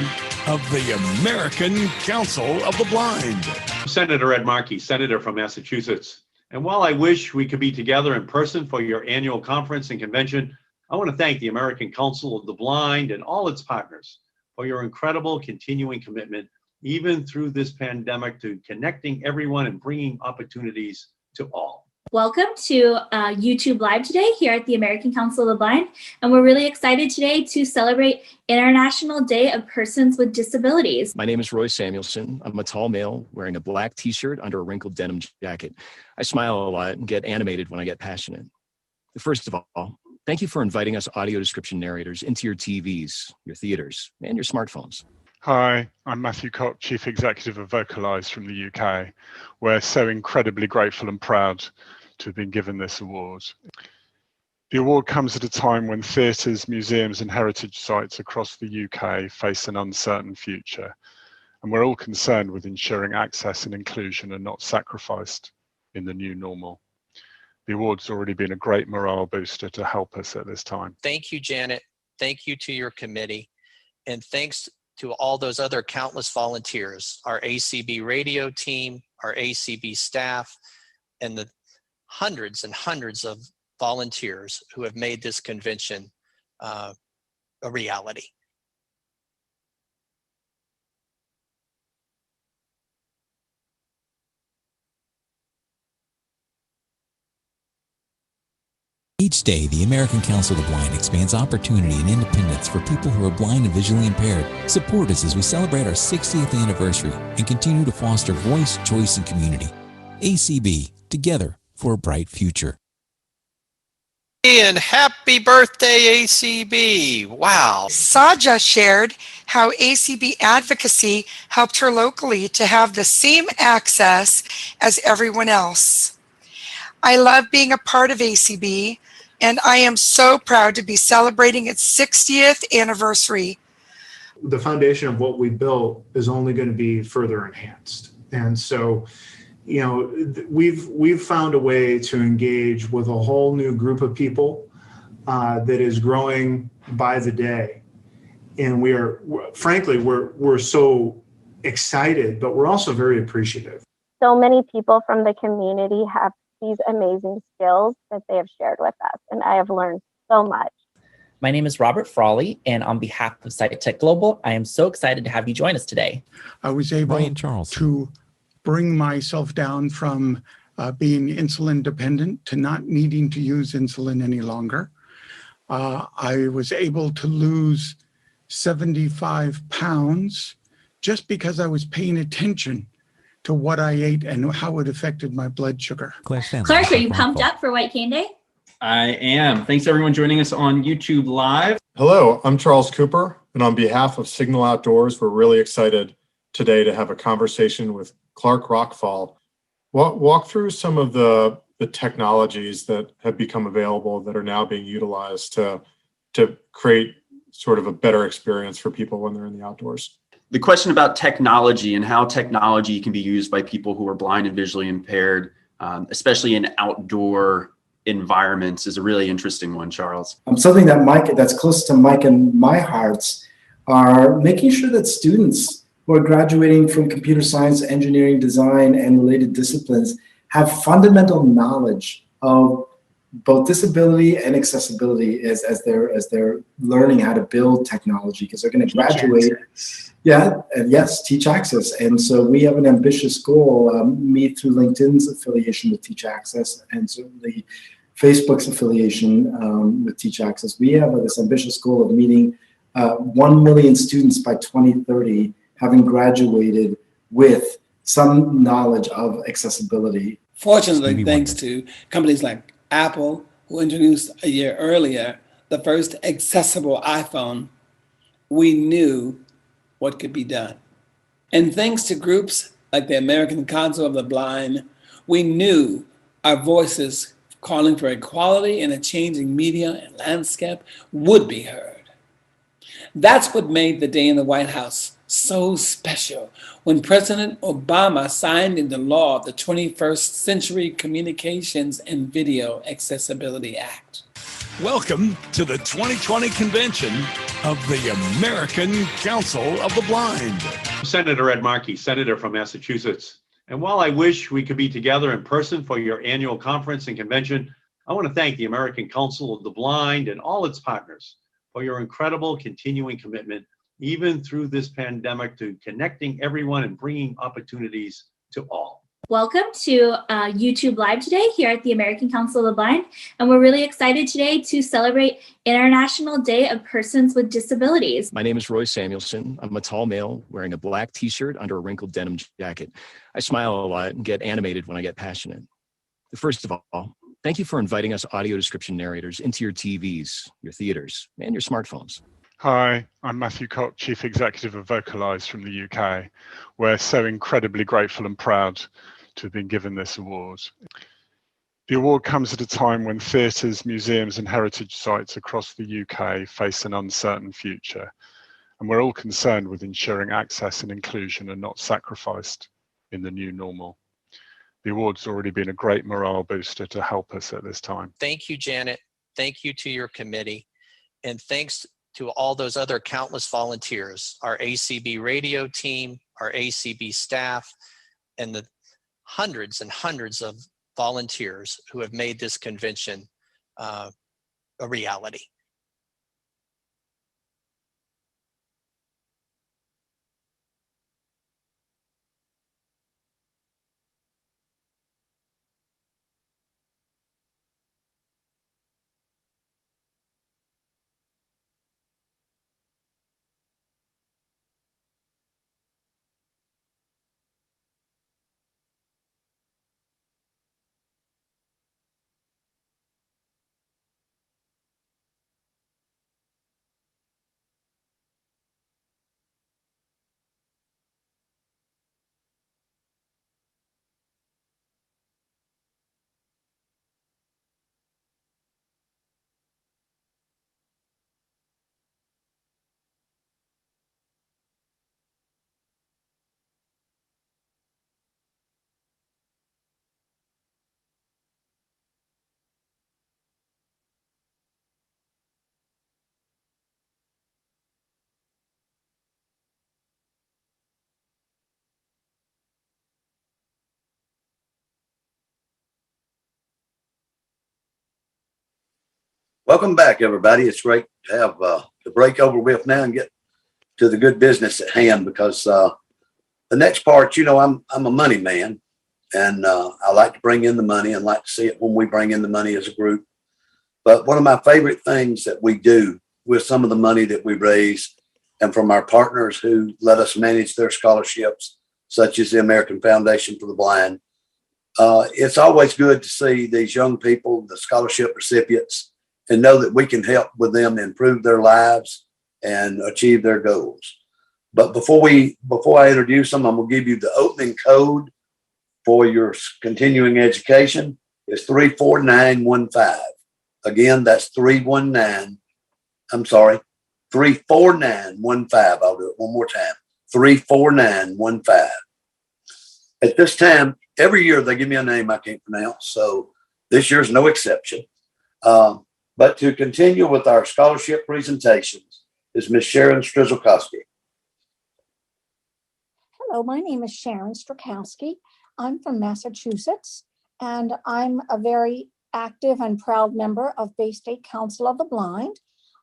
of the American Council of the Blind. Senator Ed Markey, Senator from Massachusetts. And while I wish we could be together in person for your annual conference and convention, I want to thank the American Council of the Blind and all its partners for your incredible continuing commitment, even through this pandemic, to connecting everyone and bringing opportunities to all. Welcome to YouTube Live today here at the American Council of the Blind. And we're really excited today to celebrate International Day of Persons with Disabilities. My name is Roy Samuelson. I'm a tall male wearing a black t-shirt under a wrinkled denim jacket. I smile a lot and get animated when I get passionate. First of all, thank you for inviting us audio description narrators into your TVs, your theaters, and your smartphones. Hi, I'm Matthew Cock, Chief Executive of Vocalise from the UK. We're so incredibly grateful and proud to have been given this award. The award comes at a time when theatres, museums and heritage sites across the UK face an uncertain future, and we're all concerned with ensuring access and inclusion are not sacrificed in the new normal. The award's already been a great morale booster to help us at this time. Thank you, Janet. Thank you to your committee. And thanks to all those other countless volunteers, our ACB radio team, our ACB staff, and the hundreds and hundreds of volunteers who have made this convention a reality. Each day, the American Council of the Blind expands opportunity and independence for people who are blind and visually impaired. Support us as we celebrate our 60th anniversary and continue to foster voice, choice, and community. ACB, together for a bright future. And happy birthday, ACB. Wow. Saja shared how ACB advocacy helped her locally to have the same access as everyone else. I love being a part of ACB, and I am so proud to be celebrating its 60th anniversary. The foundation of what we built is only going to be further enhanced. And so, you know, we've found a way to engage with a whole new group of people that is growing by the day. And frankly, we're so excited, but we're also very appreciative. So many people from the community have these amazing skills that they have shared with us, and I have learned so much. My name is Robert Frawley, and on behalf of SciTech Global, I am so excited to have you join us today. I was able to bring myself down from being insulin dependent to not needing to use insulin any longer. I was able to lose 75 pounds just because I was paying attention to what I ate and how it affected my blood sugar. Clark, are you pumped up for White Cane Day? I am. Thanks everyone joining us on YouTube Live. Hello, I'm Charles Cooper, and on behalf of Signal Outdoors, we're really excited today to have a conversation with Clark Rockfall. Walk through some of the technologies that have become available that are now being utilized to create sort of a better experience for people when they're in the outdoors. The question about technology and how technology can be used by people who are blind and visually impaired, especially in outdoor environments, is a really interesting one, Charles. Something that's close to Mike and my hearts are making sure that students who are graduating from computer science, engineering, design, and related disciplines have fundamental knowledge of both disability and accessibility as they're learning how to build technology, because they're going to graduate. Yeah, and yes, Teach Access. And so we have an ambitious goal, me through LinkedIn's affiliation with Teach Access and certainly Facebook's affiliation with Teach Access. We have this ambitious goal of meeting 1 million students by 2030, having graduated with some knowledge of accessibility. Fortunately, thanks to companies like Apple, who introduced a year earlier the first accessible iPhone, we knew what could be done. And thanks to groups like the American Council of the Blind, We knew our voices calling for equality in a changing media and landscape would be heard. That's what made the day in the White House so special when President Obama signed into law the 21st Century Communications and Video Accessibility Act. Welcome to the 2020 convention of the American Council of the Blind. Senator Ed Markey, Senator from Massachusetts. And while I wish we could be together in person for your annual conference and convention, I want to thank the American Council of the Blind and all its partners for your incredible continuing commitment, even through this pandemic, to connecting everyone and bringing opportunities to all. Welcome to YouTube Live today here at the American Council of the Blind, and we're really excited today to celebrate International Day of Persons with Disabilities. My name is Roy Samuelson. I'm a tall male wearing a black t-shirt under a wrinkled denim jacket. I smile a lot and get animated when I get passionate. First of all, thank you for inviting us audio description narrators into your TVs, your theaters, and your smartphones. Hi, I'm Matthew Cock, Chief Executive of Vocalise from the UK. We're so incredibly grateful and proud to have been given this award. The award comes at a time when theatres, museums and heritage sites across the UK face an uncertain future, and we're all concerned with ensuring access and inclusion are not sacrificed in the new normal. The award's already been a great morale booster to help us at this time. Thank you, Janet. Thank you to your committee. And thanks to all those other countless volunteers, our ACB radio team, our ACB staff, and the hundreds and hundreds of volunteers who have made this convention a reality. Welcome back, everybody. It's great to have the break over with now and get to the good business at hand, because the next part, you know, I'm a money man, and I like to bring in the money and like to see it when we bring in the money as a group. But one of my favorite things that we do with some of the money that we raise and from our partners who let us manage their scholarships, such as the American Foundation for the Blind, it's always good to see these young people, the scholarship recipients, and know that we can help with them improve their lives and achieve their goals. But before I introduce them, I'm going to give you the opening code for your continuing education. It's 34915. Again, that's 34915. I'll do it one more time. 34915. At this time, every year they give me a name I can't pronounce, so this year's no exception. But to continue with our scholarship presentations is Ms. Sharon Strzelkowski. Hello, my name is Sharon Strzelkowski. I'm from Massachusetts, and I'm a very active and proud member of Bay State Council of the Blind.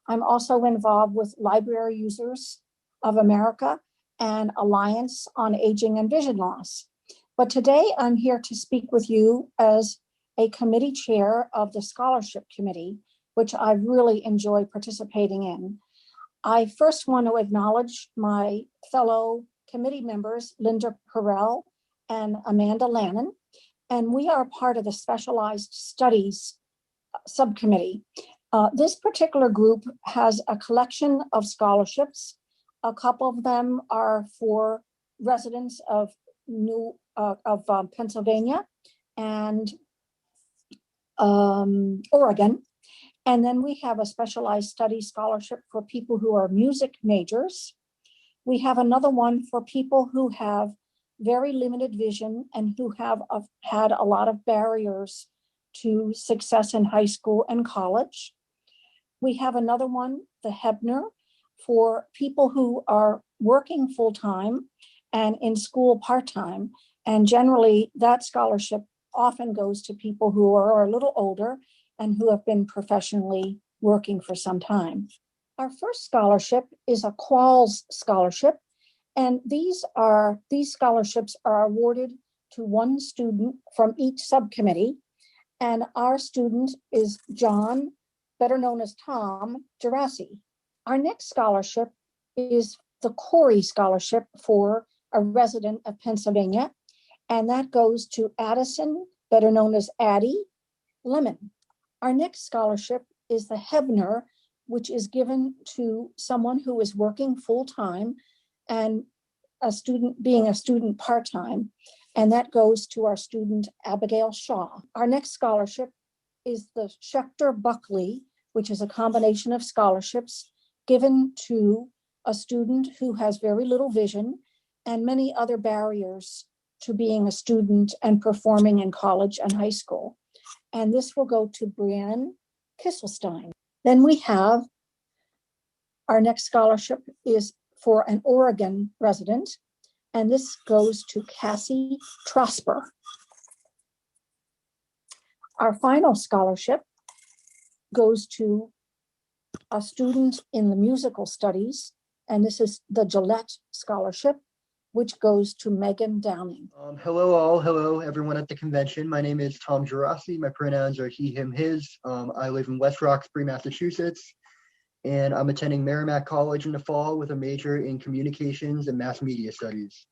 I'm also involved with Library Users of America and Alliance on Aging and Vision Loss. But today I'm here to speak with you as a committee chair of the Scholarship Committee, which I really enjoy participating in. I first want to acknowledge my fellow committee members, Linda Perrell and Amanda Lannon, and we are part of the Specialized Studies Subcommittee. This particular group has a collection of scholarships. A couple of them are for residents of Pennsylvania, and Oregon. And then we have a specialized study scholarship for people who are music majors. We have another one for people who have very limited vision and who have had a lot of barriers to success in high school and college. We have another one, the Hebner, for people who are working full-time and in school part-time. And generally that scholarship often goes to people who are a little older and who have been professionally working for some time. Our first scholarship is a Qualls scholarship. And these scholarships are awarded to one student from each subcommittee. And our student is John, better known as Tom Gerasi. Our next scholarship is the Corey Scholarship for a resident of Pennsylvania. And that goes to Addison, better known as Addie Lemon. Our next scholarship is the Hebner, which is given to someone who is working full-time and being a student part-time, and that goes to our student Abigail Shaw. Our next scholarship is the Schechter Buckley, which is a combination of scholarships given to a student who has very little vision and many other barriers to being a student and performing in college and high school. And this will go to Brianne Kisselstein. Then we have our next scholarship is for an Oregon resident, and this goes to Cassie Trosper. Our final scholarship goes to a student in the musical studies, and this is the Gillette Scholarship, which goes to Megan Downing. Hello all, hello everyone at the convention. My name is Tom Gerasi. My pronouns are he, him, his. I live in West Roxbury, Massachusetts, and I'm attending Merrimack College in the fall with a major in communications and mass media studies.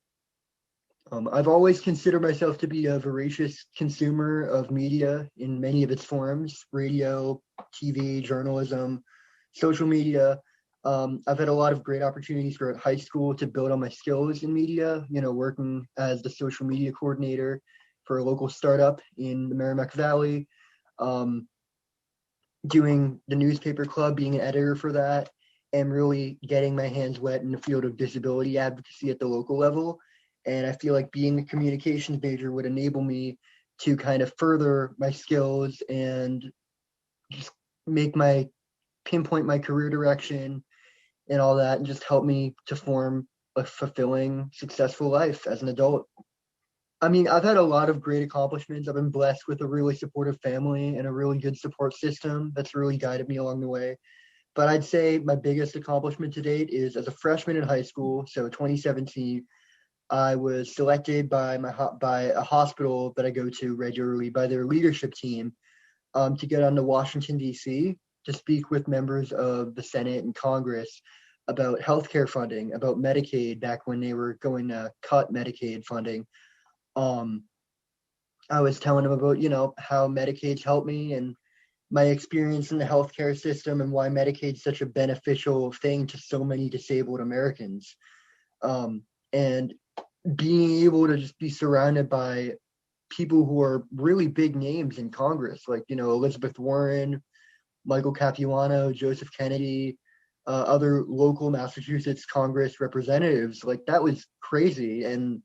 I've always considered myself to be a voracious consumer of media in many of its forms: radio, TV, journalism, social media. I've had a lot of great opportunities throughout high school to build on my skills in media, working as the social media coordinator for a local startup in the Merrimack Valley, doing the newspaper club, being an editor for that, and really getting my hands wet in the field of disability advocacy at the local level. And I feel like being a communications major would enable me to kind of further my skills and just pinpoint my career direction and all that, and just help me to form a fulfilling, successful life as an adult. I mean, I've had a lot of great accomplishments. I've been blessed with a really supportive family and a really good support system that's really guided me along the way. But I'd say my biggest accomplishment to date is as a freshman in high school, so 2017, I was selected by a hospital that I go to regularly, by their leadership team, to get on to Washington, D.C., to speak with members of the Senate and Congress about healthcare funding, about Medicaid back when they were going to cut Medicaid funding. I was telling them about, how Medicaid's helped me and my experience in the healthcare system and why Medicaid's such a beneficial thing to so many disabled Americans. And being able to just be surrounded by people who are really big names in Congress, like, Elizabeth Warren, Michael Capuano, Joseph Kennedy, other local Massachusetts Congress representatives, like that was crazy. And,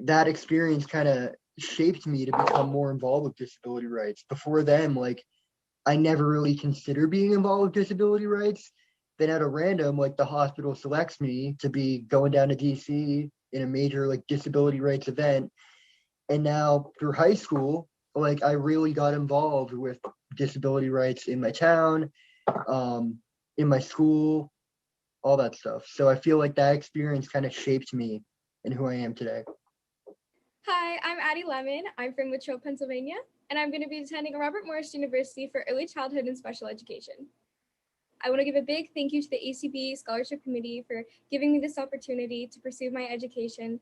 that experience kind of shaped me to become more involved with disability rights. Before then, like, I never really considered being involved with disability rights. Then at a random, like the hospital selects me to be going down to DC in a major like disability rights event. And now through high school, like I really got involved with disability rights in my town, in my school, all that stuff. So I feel like that experience kind of shaped me and who I am today. Hi, I'm Addie Lemon. I'm from Latrobe, Pennsylvania, and I'm going to be attending Robert Morris University for Early Childhood and Special Education. I want to give a big thank you to the ACB Scholarship Committee for giving me this opportunity to pursue my education.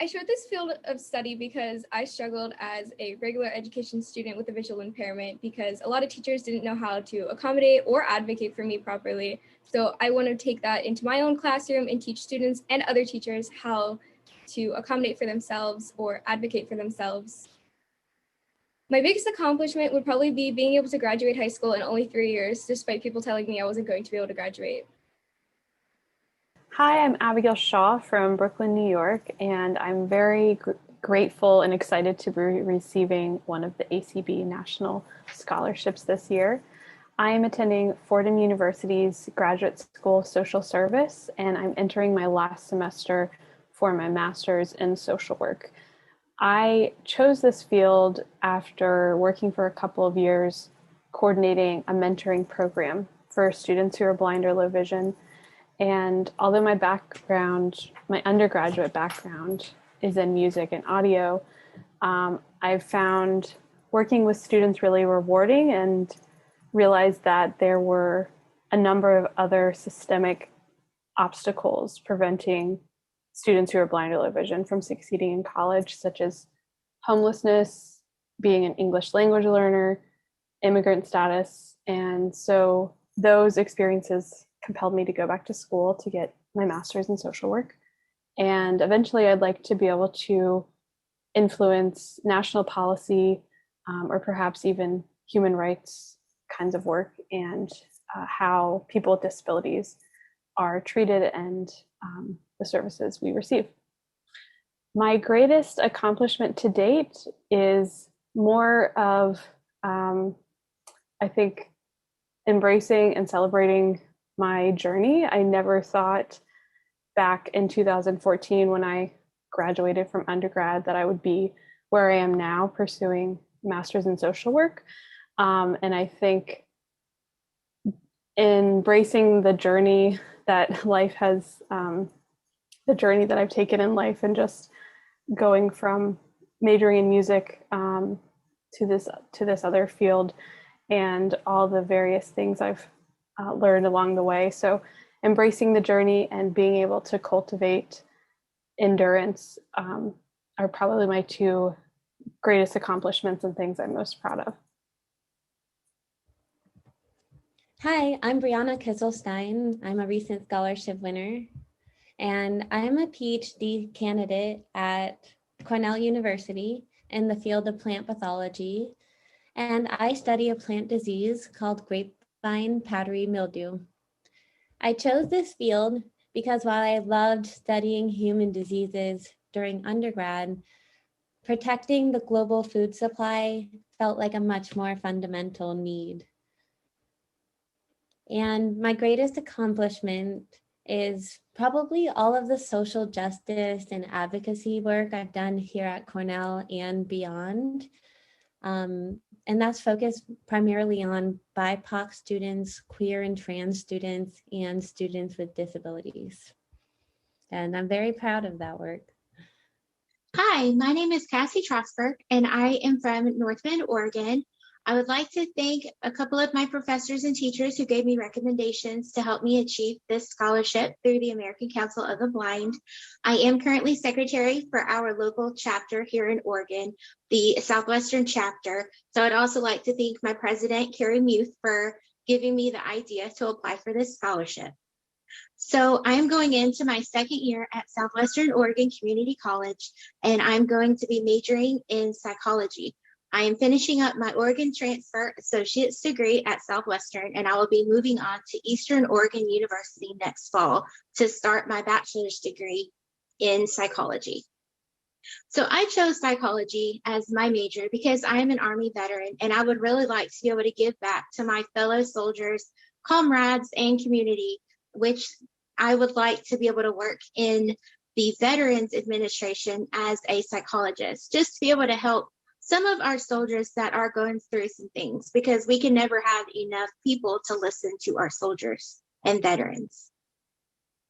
I chose this field of study because I struggled as a regular education student with a visual impairment because a lot of teachers didn't know how to accommodate or advocate for me properly. So I want to take that into my own classroom and teach students and other teachers how to accommodate for themselves or advocate for themselves. My biggest accomplishment would probably be being able to graduate high school in only 3 years, despite people telling me I wasn't going to be able to graduate. Hi, I'm Abigail Shaw from Brooklyn, New York, and I'm very grateful and excited to be receiving one of the ACB National Scholarships this year. I am attending Fordham University's Graduate School of Social Service, and I'm entering my last semester for my master's in social work. I chose this field after working for a couple of years coordinating a mentoring program for students who are blind or low vision. And although my background, my undergraduate background is in music and audio, I've found working with students really rewarding and realized that there were a number of other systemic obstacles preventing students who are blind or low vision from succeeding in college, such as homelessness, being an English language learner, immigrant status. And so those experiences compelled me to go back to school to get my master's in social work. And eventually I'd like to be able to influence national policy or perhaps even human rights kinds of work and how people with disabilities are treated and the services we receive. My greatest accomplishment to date is more of, I think, embracing and celebrating my journey. I never thought back in 2014 when I graduated from undergrad that I would be where I am now pursuing a master's in social work. And I think embracing the journey that life has, the journey that I've taken in life and just going from majoring in music to this other field and all the various things I've learned along the way. So embracing the journey and being able to cultivate endurance are probably my two greatest accomplishments and things I'm most proud of. Hi, I'm Brianna Kisselstein. I'm a recent scholarship winner, and I'm a PhD candidate at Cornell University in the field of plant pathology, and I study a plant disease called grapevine powdery mildew. I chose this field because while I loved studying human diseases during undergrad, protecting the global food supply felt like a much more fundamental need. And my greatest accomplishment is probably all of the social justice and advocacy work I've done here at Cornell and beyond. And that's focused primarily on BIPOC students, queer and trans students, and students with disabilities. And I'm very proud of that work. Hi, my name is Cassie Trosberg, and I am from North Bend, Oregon. I would like to thank a couple of my professors and teachers who gave me recommendations to help me achieve this scholarship through the American Council of the Blind. I am currently secretary for our local chapter here in Oregon, the Southwestern chapter. So I'd also like to thank my president, Carrie Muth, for giving me the idea to apply for this scholarship. So I am going into my second year at Southwestern Oregon Community College, and I'm going to be majoring in psychology. I am finishing up my Oregon Transfer Associate's degree at Southwestern, and I will be moving on to Eastern Oregon University next fall to start my bachelor's degree in psychology. So I chose psychology as my major because I am an Army veteran, and I would really like to be able to give back to my fellow soldiers, comrades, and community, which I would like to be able to work in the Veterans Administration as a psychologist, just to be able to help some of our soldiers that are going through some things, because we can never have enough people to listen to our soldiers and veterans.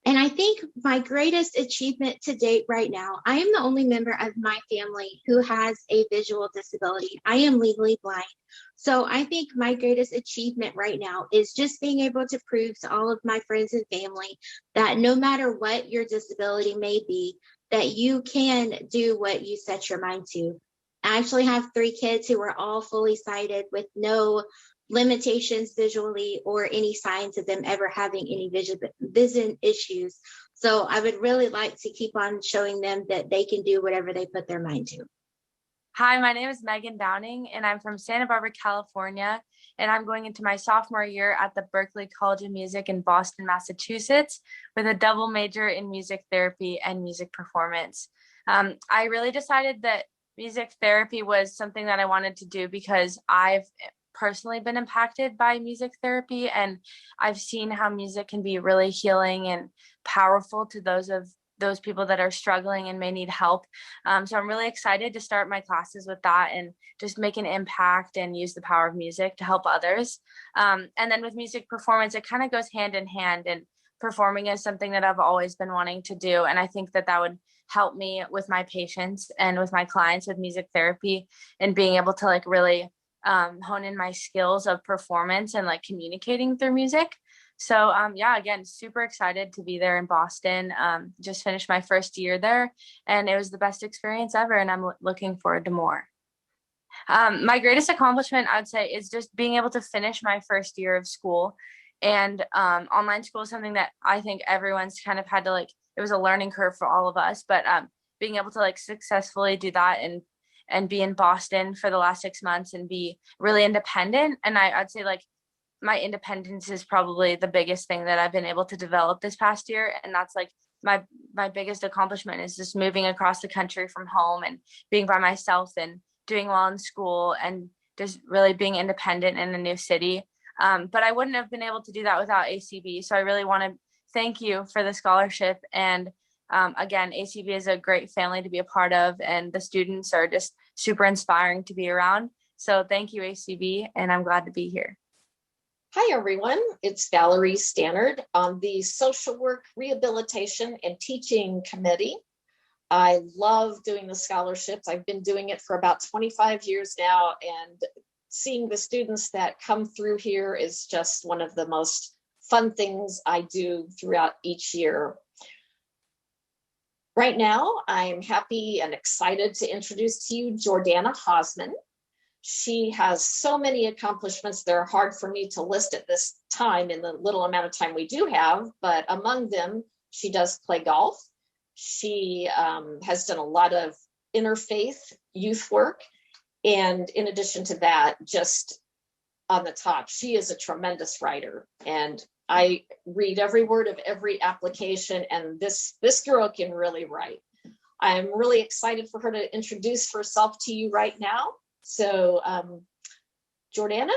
And I think my greatest achievement to date right now, I am the only member of my family who has a visual disability. I am legally blind. So I think my greatest achievement right now is just being able to prove to all of my friends and family that no matter what your disability may be, that you can do what you set your mind to. I actually have 3 kids who are all fully sighted with no limitations visually or any signs of them ever having any vision issues. So I would really like to keep on showing them that they can do whatever they put their mind to. Hi, my name is Megan Downing, and I'm from Santa Barbara, California, and I'm going into my sophomore year at the Berklee College of Music in Boston, Massachusetts, with a double major in music therapy and music performance. I really decided that music therapy was something that I wanted to do because I've personally been impacted by music therapy, and I've seen how music can be really healing and powerful to those people that are struggling and may need help. So I'm really excited to start my classes with that and just make an impact and use the power of music to help others. And then with music performance, it kind of goes hand in hand, and performing is something that I've always been wanting to do. And I think that that would help me with my patients and with my clients with music therapy and being able to like really hone in my skills of performance and like communicating through music. So yeah, again, super excited to be there in Boston. Just finished my first year there, and it was the best experience ever, and I'm looking forward to more. My greatest accomplishment, I'd say, is just being able to finish my first year of school. And online school is something that I think everyone's kind of had to like, it was a learning curve for all of us, but being able to like successfully do that and be in Boston for the last 6 months and be really independent. And I'd say like my independence is probably the biggest thing that I've been able to develop this past year. And that's like my biggest accomplishment is just moving across the country from home and being by myself and doing well in school and just really being independent in a new city. But I wouldn't have been able to do that without ACB. So I really want to thank you for the scholarship. And again, ACB is a great family to be a part of, and the students are just super inspiring to be around. So thank you, ACB, and I'm glad to be here. Hi, everyone. It's Valerie Stannard on the Social Work Rehabilitation and Teaching Committee. I love doing the scholarships. I've been doing it for about 25 years now, and seeing the students that come through here is just one of the most fun things I do throughout each year. Right now, I'm happy and excited to introduce to you Jordana Hosman. She has so many accomplishments. They're hard for me to list at this time in the little amount of time we do have, but among them, she does play golf. She has done a lot of interfaith youth work. And in addition to that, just on the top, she is a tremendous writer. And I read every word of every application, and this girl can really write. I'm really excited for her to introduce herself to you right now. So Jordana,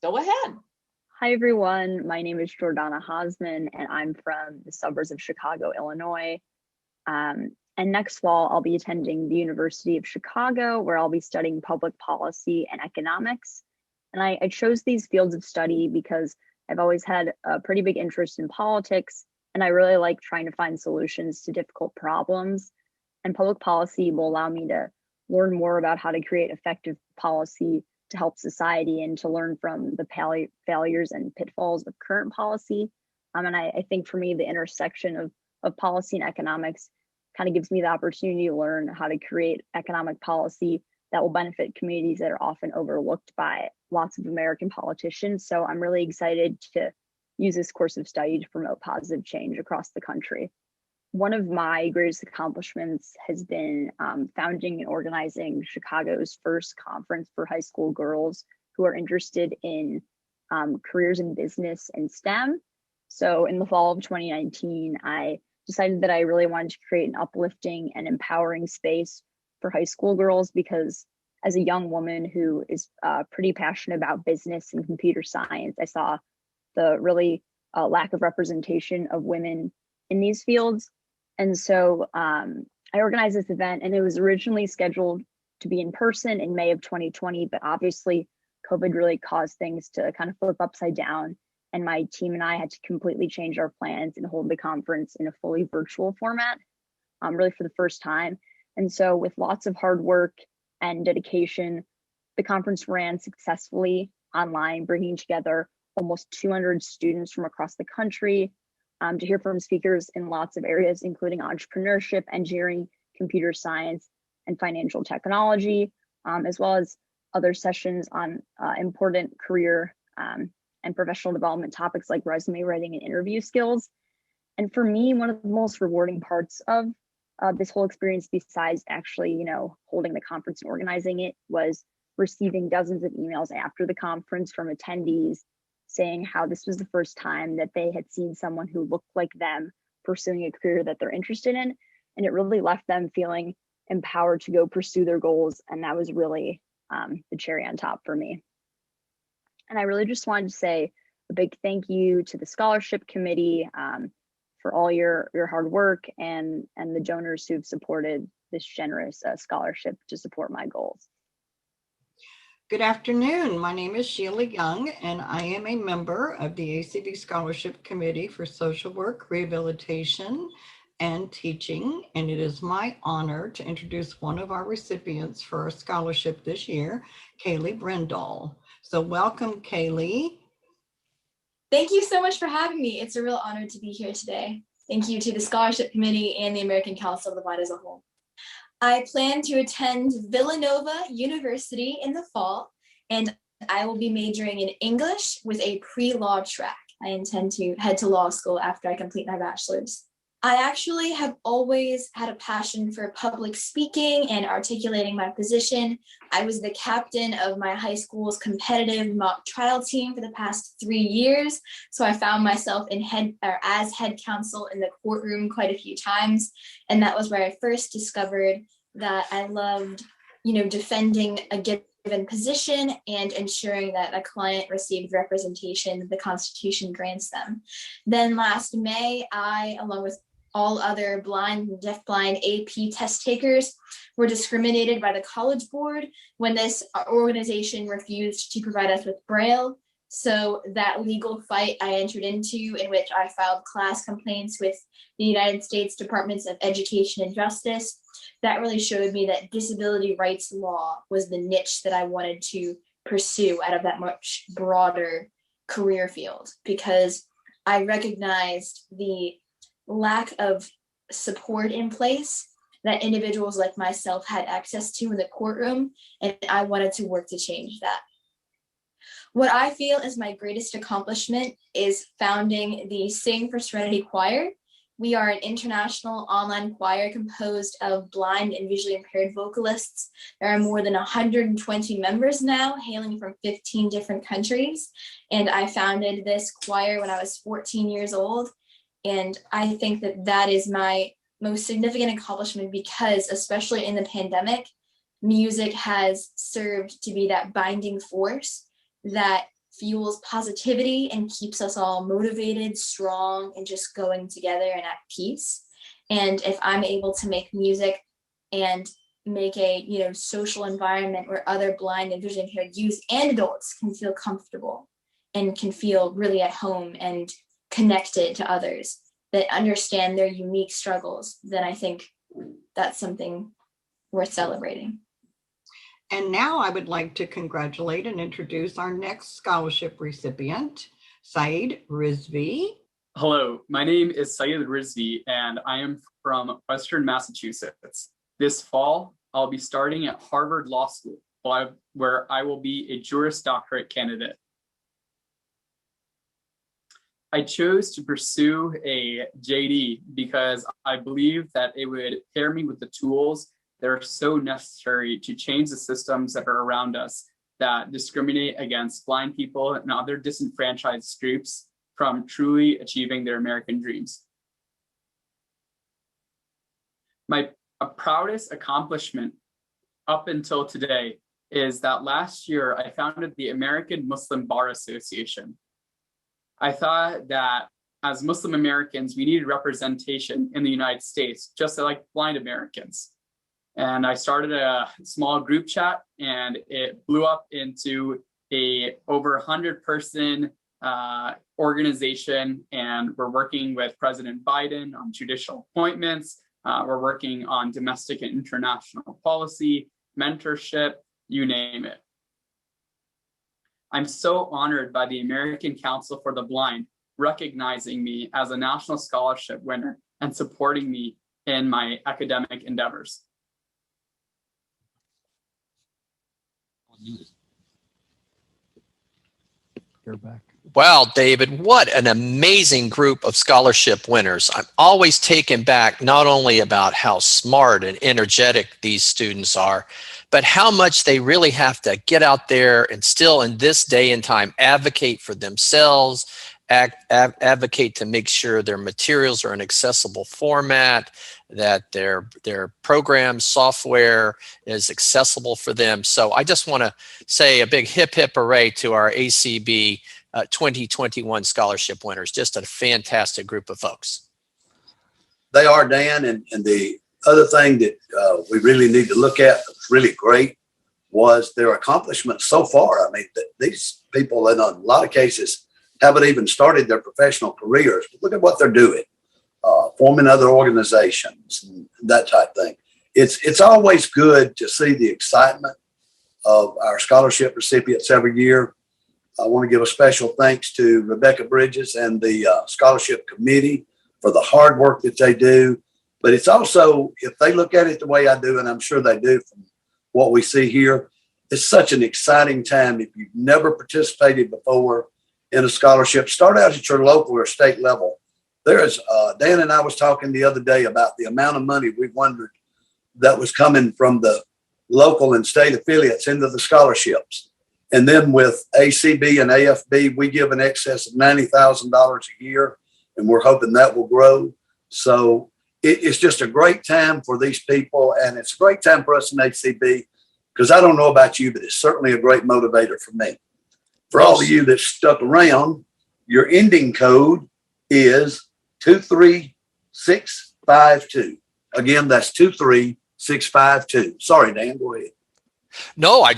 go ahead. Hi, everyone. My name is Jordana Hosman, and I'm from the suburbs of Chicago, Illinois. And next fall, I'll be attending the University of Chicago, where I'll be studying public policy and economics. And I chose these fields of study because I've always had a pretty big interest in politics, and I really like trying to find solutions to difficult problems. And public policy will allow me to learn more about how to create effective policy to help society and to learn from the failures and pitfalls of current policy. And I think for me, the intersection of policy and economics kind of gives me the opportunity to learn how to create economic policy that will benefit communities that are often overlooked by lots of American politicians. So I'm really excited to use this course of study to promote positive change across the country. One of my greatest accomplishments has been founding and organizing Chicago's first conference for high school girls who are interested in careers in business and STEM. So in the fall of 2019, I decided that I really wanted to create an uplifting and empowering space for high school girls, because as a young woman who is pretty passionate about business and computer science, I saw the really lack of representation of women in these fields. And so I organized this event, and it was originally scheduled to be in person in May of 2020, but obviously COVID really caused things to kind of flip upside down. And my team and I had to completely change our plans and hold the conference in a fully virtual format, really for the first time. And so with lots of hard work and dedication, the conference ran successfully online, bringing together almost 200 students from across the country to hear from speakers in lots of areas, including entrepreneurship, engineering, computer science, and financial technology, as well as other sessions on important career and professional development topics like resume writing and interview skills. And for me, one of the most rewarding parts of this whole experience, besides actually, holding the conference and organizing it, was receiving dozens of emails after the conference from attendees saying how this was the first time that they had seen someone who looked like them pursuing a career that they're interested in. And it really left them feeling empowered to go pursue their goals. And that was really the cherry on top for me. And I really just wanted to say a big thank you to the scholarship committee for all your hard work and the donors who've supported this generous scholarship to support my goals. Good afternoon. My name is Sheila Young, and I am a member of the ACB Scholarship Committee for Social Work, Rehabilitation, and Teaching. And it is my honor to introduce one of our recipients for our scholarship this year, Kaylee Brendall. So welcome, Kaylee. Thank you so much for having me. It's a real honor to be here today. Thank you to the Scholarship Committee and the American Council of the Blind as a whole. I plan to attend Villanova University in the fall, and I will be majoring in English with a pre-law track. I intend to head to law school after I complete my bachelor's. I actually have always had a passion for public speaking and articulating my position. I was the captain of my high school's competitive mock trial team for the past 3 years. So I found myself as head counsel in the courtroom quite a few times. And that was where I first discovered that I loved, defending a given position and ensuring that a client received representation that the Constitution grants them. Then last May, I, along with all other blind and deafblind AP test takers, were discriminated by the College Board when this organization refused to provide us with Braille. So that legal fight I entered into, in which I filed class complaints with the United States Departments of Education and Justice, that really showed me that disability rights law was the niche that I wanted to pursue out of that much broader career field, because I recognized the lack of support in place that individuals like myself had access to in the courtroom, and I wanted to work to change that. What I feel is my greatest accomplishment is founding the Sing for Serenity Choir. We are an international online choir composed of blind and visually impaired vocalists. There are more than 120 members now, hailing from 15 different countries. And I founded this choir when I was 14 years old. And I think that that is my most significant accomplishment, because especially in the pandemic, music has served to be that binding force that fuels positivity and keeps us all motivated, strong, and just going together and at peace. And if I'm able to make music and make a social environment where other blind and visually impaired youth and adults can feel comfortable and can feel really at home and connected to others that understand their unique struggles, then I think that's something worth celebrating. And now I would like to congratulate and introduce our next scholarship recipient, Saeed Rizvi. Hello, my name is Saeed Rizvi, and I am from Western Massachusetts. This fall, I'll be starting at Harvard Law School, where I will be a Juris Doctorate candidate. I chose to pursue a JD because I believe that it would pair me with the tools that are so necessary to change the systems that are around us that discriminate against blind people and other disenfranchised groups from truly achieving their American dreams. My proudest accomplishment up until today is that last year I founded the American Muslim Bar Association. I thought that as Muslim Americans, we needed representation in the United States, just like blind Americans. And I started a small group chat, and it blew up into a over 100-person organization. And we're working with President Biden on judicial appointments. We're working on domestic and international policy, mentorship, you name it. I'm so honored by the American Council for the Blind recognizing me as a national scholarship winner and supporting me in my academic endeavors. You're back. Wow, David, what an amazing group of scholarship winners. I'm always taken back not only about how smart and energetic these students are, but how much they really have to get out there and still in this day and time advocate for themselves, advocate to make sure their materials are in accessible format, that their program software is accessible for them. So I just want to say a big hip hip hooray to our ACB 2021 scholarship winners. Just a fantastic group of folks. They are, Dan. And the other thing that we really need to look at that's really great was their accomplishments so far. I mean, these people in a lot of cases haven't even started their professional careers. But look at what they're doing, forming other organizations and that type of thing. It's always good to see the excitement of our scholarship recipients every year. I want to give a special thanks to Rebecca Bridges and the scholarship committee for the hard work that they do. But it's also, if they look at it the way I do, and I'm sure they do from what we see here, it's such an exciting time. If you've never participated before in a scholarship, start out at your local or state level. There is, Dan and I was talking the other day about the amount of money we wondered that was coming from the local and state affiliates into the scholarships. And then with ACB and AFB, we give in excess of $90,000 a year, and we're hoping that will grow. So it's just a great time for these people, and it's a great time for us in ACB, because I don't know about you, but it's certainly a great motivator for me. For all of you that stuck around, your ending code is 23652. Again, that's 23652. Sorry, Dan, go ahead. No, I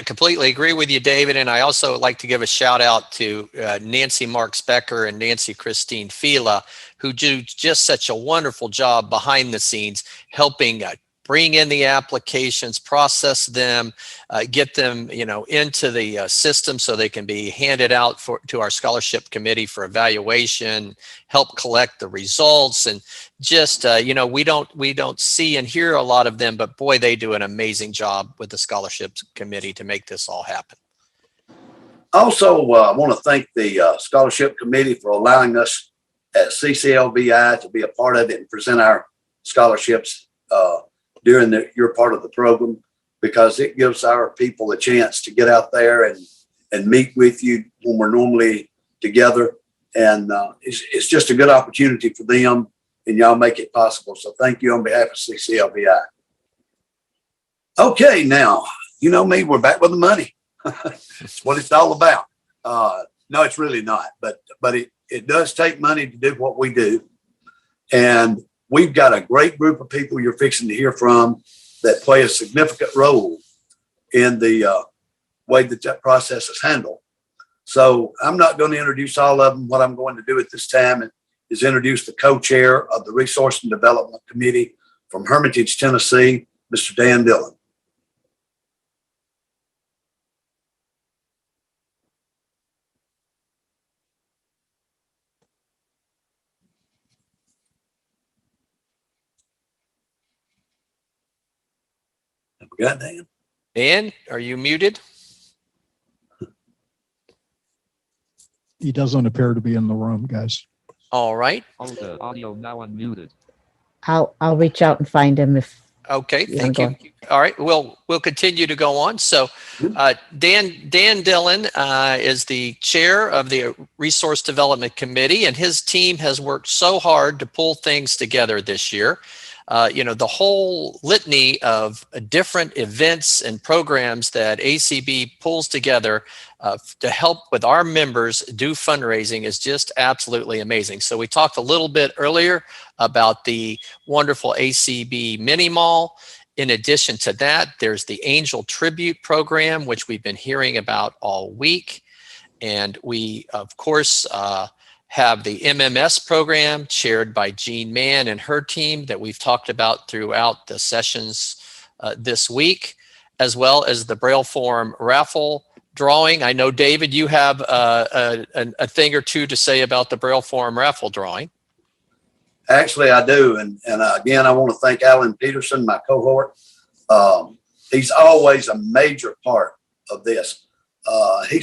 completely agree with you, David. And I also like to give a shout out to Nancy Marks Becker and Nancy Christine Fila, who do just such a wonderful job behind the scenes, helping bring in the applications, process them, get them, into the system so they can be handed out to our scholarship committee for evaluation, help collect the results, and just we don't see and hear a lot of them, but boy, they do an amazing job with the scholarship committee to make this all happen. Also, I want to thank the scholarship committee for allowing us at CCLVI to be a part of it and present our scholarships during your part of the program, because it gives our people a chance to get out there and meet with you when we're normally together. And it's just a good opportunity for them, and y'all make it possible. So thank you on behalf of CCLVI. Okay, now, you know me, we're back with the money. It's what it's all about. No, it's really not, but it does take money to do what we do. And we've got a great group of people you're fixing to hear from that play a significant role in the way that process is handled. So I'm not going to introduce all of them. What I'm going to do at this time is introduce the co-chair of the Resource and Development Committee from Hermitage, Tennessee, Mr. Dan Dillon. We got Dan. Dan, are you muted? He doesn't appear to be in the room, guys. All right. Audio now unmuted. I'll reach out and find him if. Okay, thank you. All right, we'll continue to go on. So Dan Dillon is the chair of the Resource Development Committee, and his team has worked so hard to pull things together this year. The whole litany of different events and programs that ACB pulls together to help with our members do fundraising is just absolutely amazing. So we talked a little bit earlier about the wonderful ACB mini mall. In addition to that, there's the Angel Tribute program, which we've been hearing about all week. And we, of course, have the MMS program chaired by Jean Mann and her team that we've talked about throughout the sessions this week, as well as the Braille Forum raffle drawing. I know, David, you have a thing or two to say about the Braille Forum raffle drawing. Actually, I do. And again, I want to thank Alan Peterson, my cohort. He's always a major part of this. He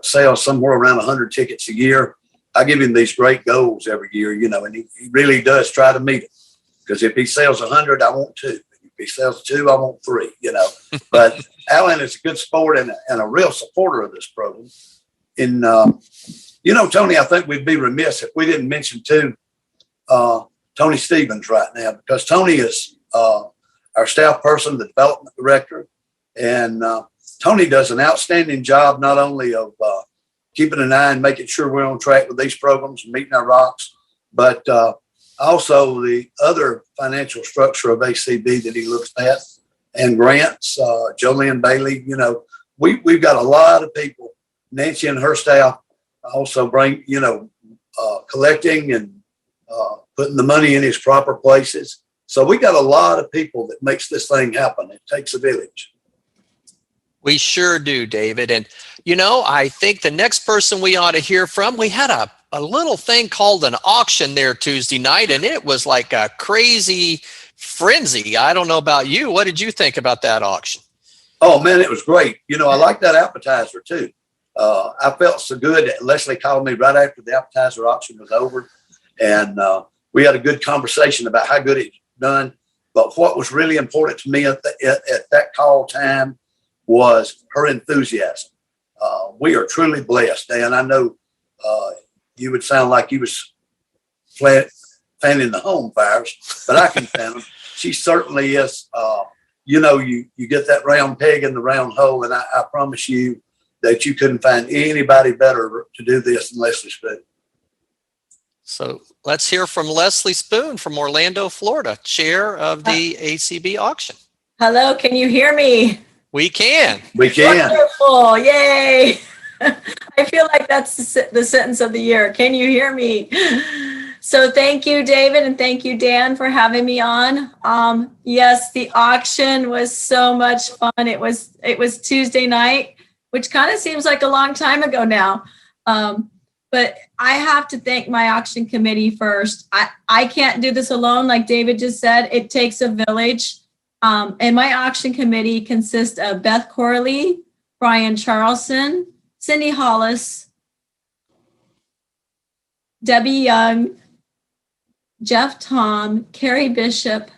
sells somewhere around 100 tickets a year. I give him these great goals every year, and he really does try to meet them. Because if he sells 100, I want 2. If he sells 2, I want 3, But Alan is a good sport and a real supporter of this program. And, Tony, I think we'd be remiss if we didn't mention, too, Tony Stevens right now, because Tony is our staff person, the development director. And Tony does an outstanding job, not only of keeping an eye and making sure we're on track with these programs and meeting our rocks, but also the other financial structure of ACB that he looks at, and grants, Jolene Bailey. We've got a lot of people. Nancy and her staff also bring, collecting and putting the money in its proper places. So we got a lot of people that makes this thing happen. It takes a village. We sure do, David. And, I think the next person we ought to hear from, we had a little thing called an auction there Tuesday night, and it was like a crazy frenzy. I don't know about you. What did you think about that auction? Oh, man, it was great. I like that appetizer, too. I felt so good that Leslie called me right after the appetizer auction was over, and we had a good conversation about how good it's done. But what was really important to me at that call time was her enthusiasm. We are truly blessed, Dan. I know you would sound like you was fanning the home fires, but I can fan them. She certainly is. You get that round peg in the round hole, and I promise you that you couldn't find anybody better to do this than Leslie Spoon. So let's hear from Leslie Spoon from Orlando, Florida, chair of the ACB auction. Hello, can you hear me? We can. We can. Wonderful, yay. I feel like that's the sentence of the year. Can you hear me? So thank you, David, and thank you, Dan, for having me on. Yes, the auction was so much fun. It was Tuesday night, which kind of seems like a long time ago now. But I have to thank my auction committee first. I can't do this alone. Like David just said, it takes a village. And my auction committee consists of Beth Corley, Brian Charlson, Cindy Hollis, Debbie Young, Jeff Tom, Carrie Bishop,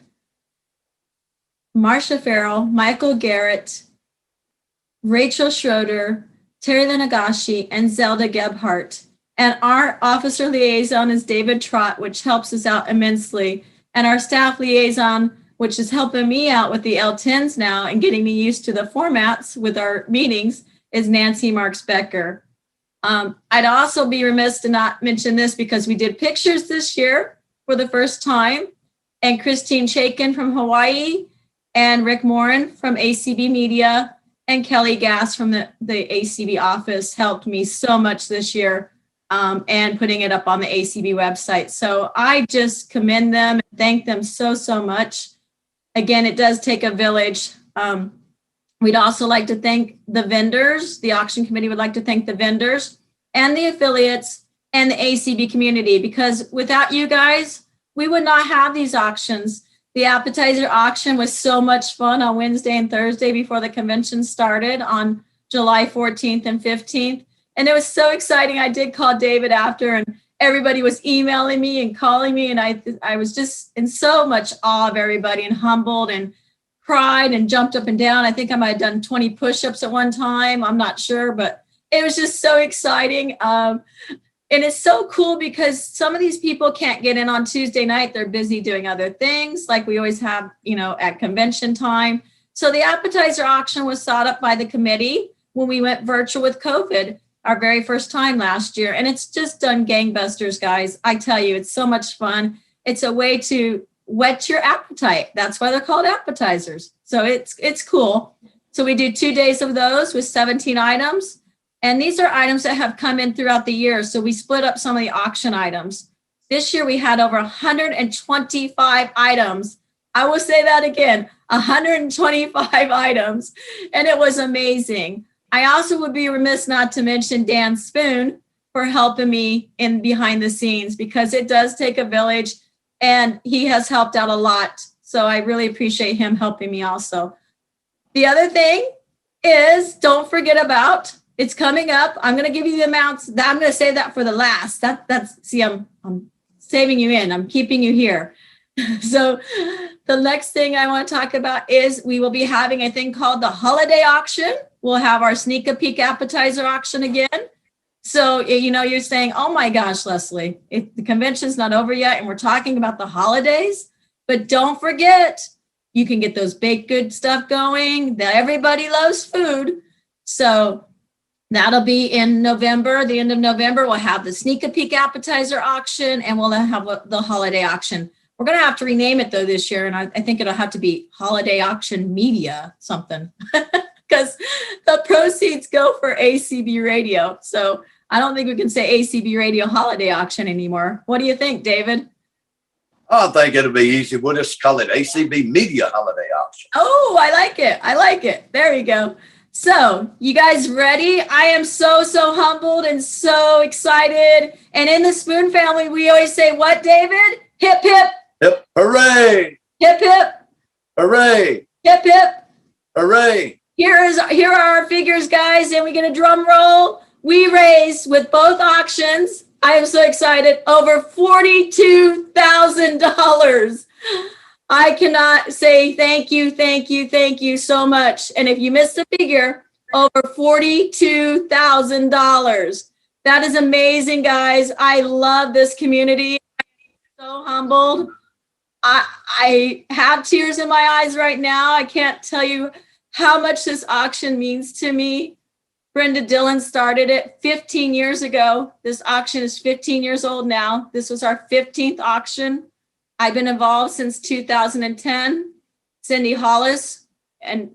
Marsha Farrell, Michael Garrett, Rachel Schroeder, Terry Lenagashi, and Zelda Gebhardt. And our officer liaison is David Trott, which helps us out immensely. And our staff liaison, which is helping me out with the L10s now and getting me used to the formats with our meetings, is Nancy Marks Becker. I'd also be remiss to not mention this because we did pictures this year for the first time. And Christine Chaikin from Hawaii, and Rick Morin from ACB Media, and Kelly Gass from the ACB office helped me so much this year, and putting it up on the ACB website. So I just commend them and thank them so, so much. Again, it does take a village. We'd also like to thank the vendors. The auction committee would like to thank the vendors and the affiliates and the ACB community, because without you guys, we would not have these auctions. The appetizer auction was so much fun on Wednesday and Thursday before the convention started on July 14th and 15th. And it was so exciting. I did call David after, and everybody was emailing me and calling me. And I was just in so much awe of everybody and humbled and cried and jumped up and down. I think I might have done 20 push-ups at one time. I'm not sure, but it was just so exciting. And it's so cool because some of these people can't get in on Tuesday night. They're busy doing other things like we always have, at convention time. So the appetizer auction was thought up by the committee when we went virtual with COVID, our very first time last year. And it's just done gangbusters, guys. I tell you, it's so much fun. It's a way to whet your appetite. That's why they're called appetizers. So it's cool. So we do 2 days of those with 17 items. And these are items that have come in throughout the year. So we split up some of the auction items. This year we had over 125 items. I will say that again, 125 items. And it was amazing. I also would be remiss not to mention Dan Spoon for helping me in behind the scenes, because it does take a village and he has helped out a lot. So I really appreciate him helping me also. The other thing is, don't forget about It's coming up. I'm going to give you the amounts. I'm going to save that for the last. See, I'm saving you in. I'm keeping you here. So the next thing I want to talk about is we will be having a thing called the holiday auction. We'll have our sneak a peek appetizer auction again. So, you're saying, oh my gosh, Leslie, the convention's not over yet and we're talking about the holidays, but don't forget, you can get those baked good stuff going. That everybody loves food. So that'll be in November, the end of November. We'll have the sneak a peek appetizer auction and we'll have the holiday auction. We're going to have to rename it though this year. And I think it'll have to be Holiday Auction Media something because the proceeds go for ACB Radio. So I don't think we can say ACB Radio Holiday Auction anymore. What do you think, David? I think it'll be easy. We'll just call it ACB Media Holiday Auction. Oh, I like it. I like it. There you go. So you guys ready? I am so humbled and so excited. And in the Spoon family, we always say what, David? Hip, hip. Hip, hooray. Hip, hip. Hooray. Hip, hip. Hooray. Here are our figures, guys. And we get a drum roll. We raised with both auctions. I am so excited. Over $42,000. I cannot say thank you so much. And if you missed the figure, over $42,000. That is amazing, guys. I love this community. I'm so humbled. I have tears in my eyes right now. I can't tell you how much this auction means to me. Brenda Dillon started it 15 years ago. This auction is 15 years old now. This was our 15th auction. I've been involved since 2010. Cindy Hollis, and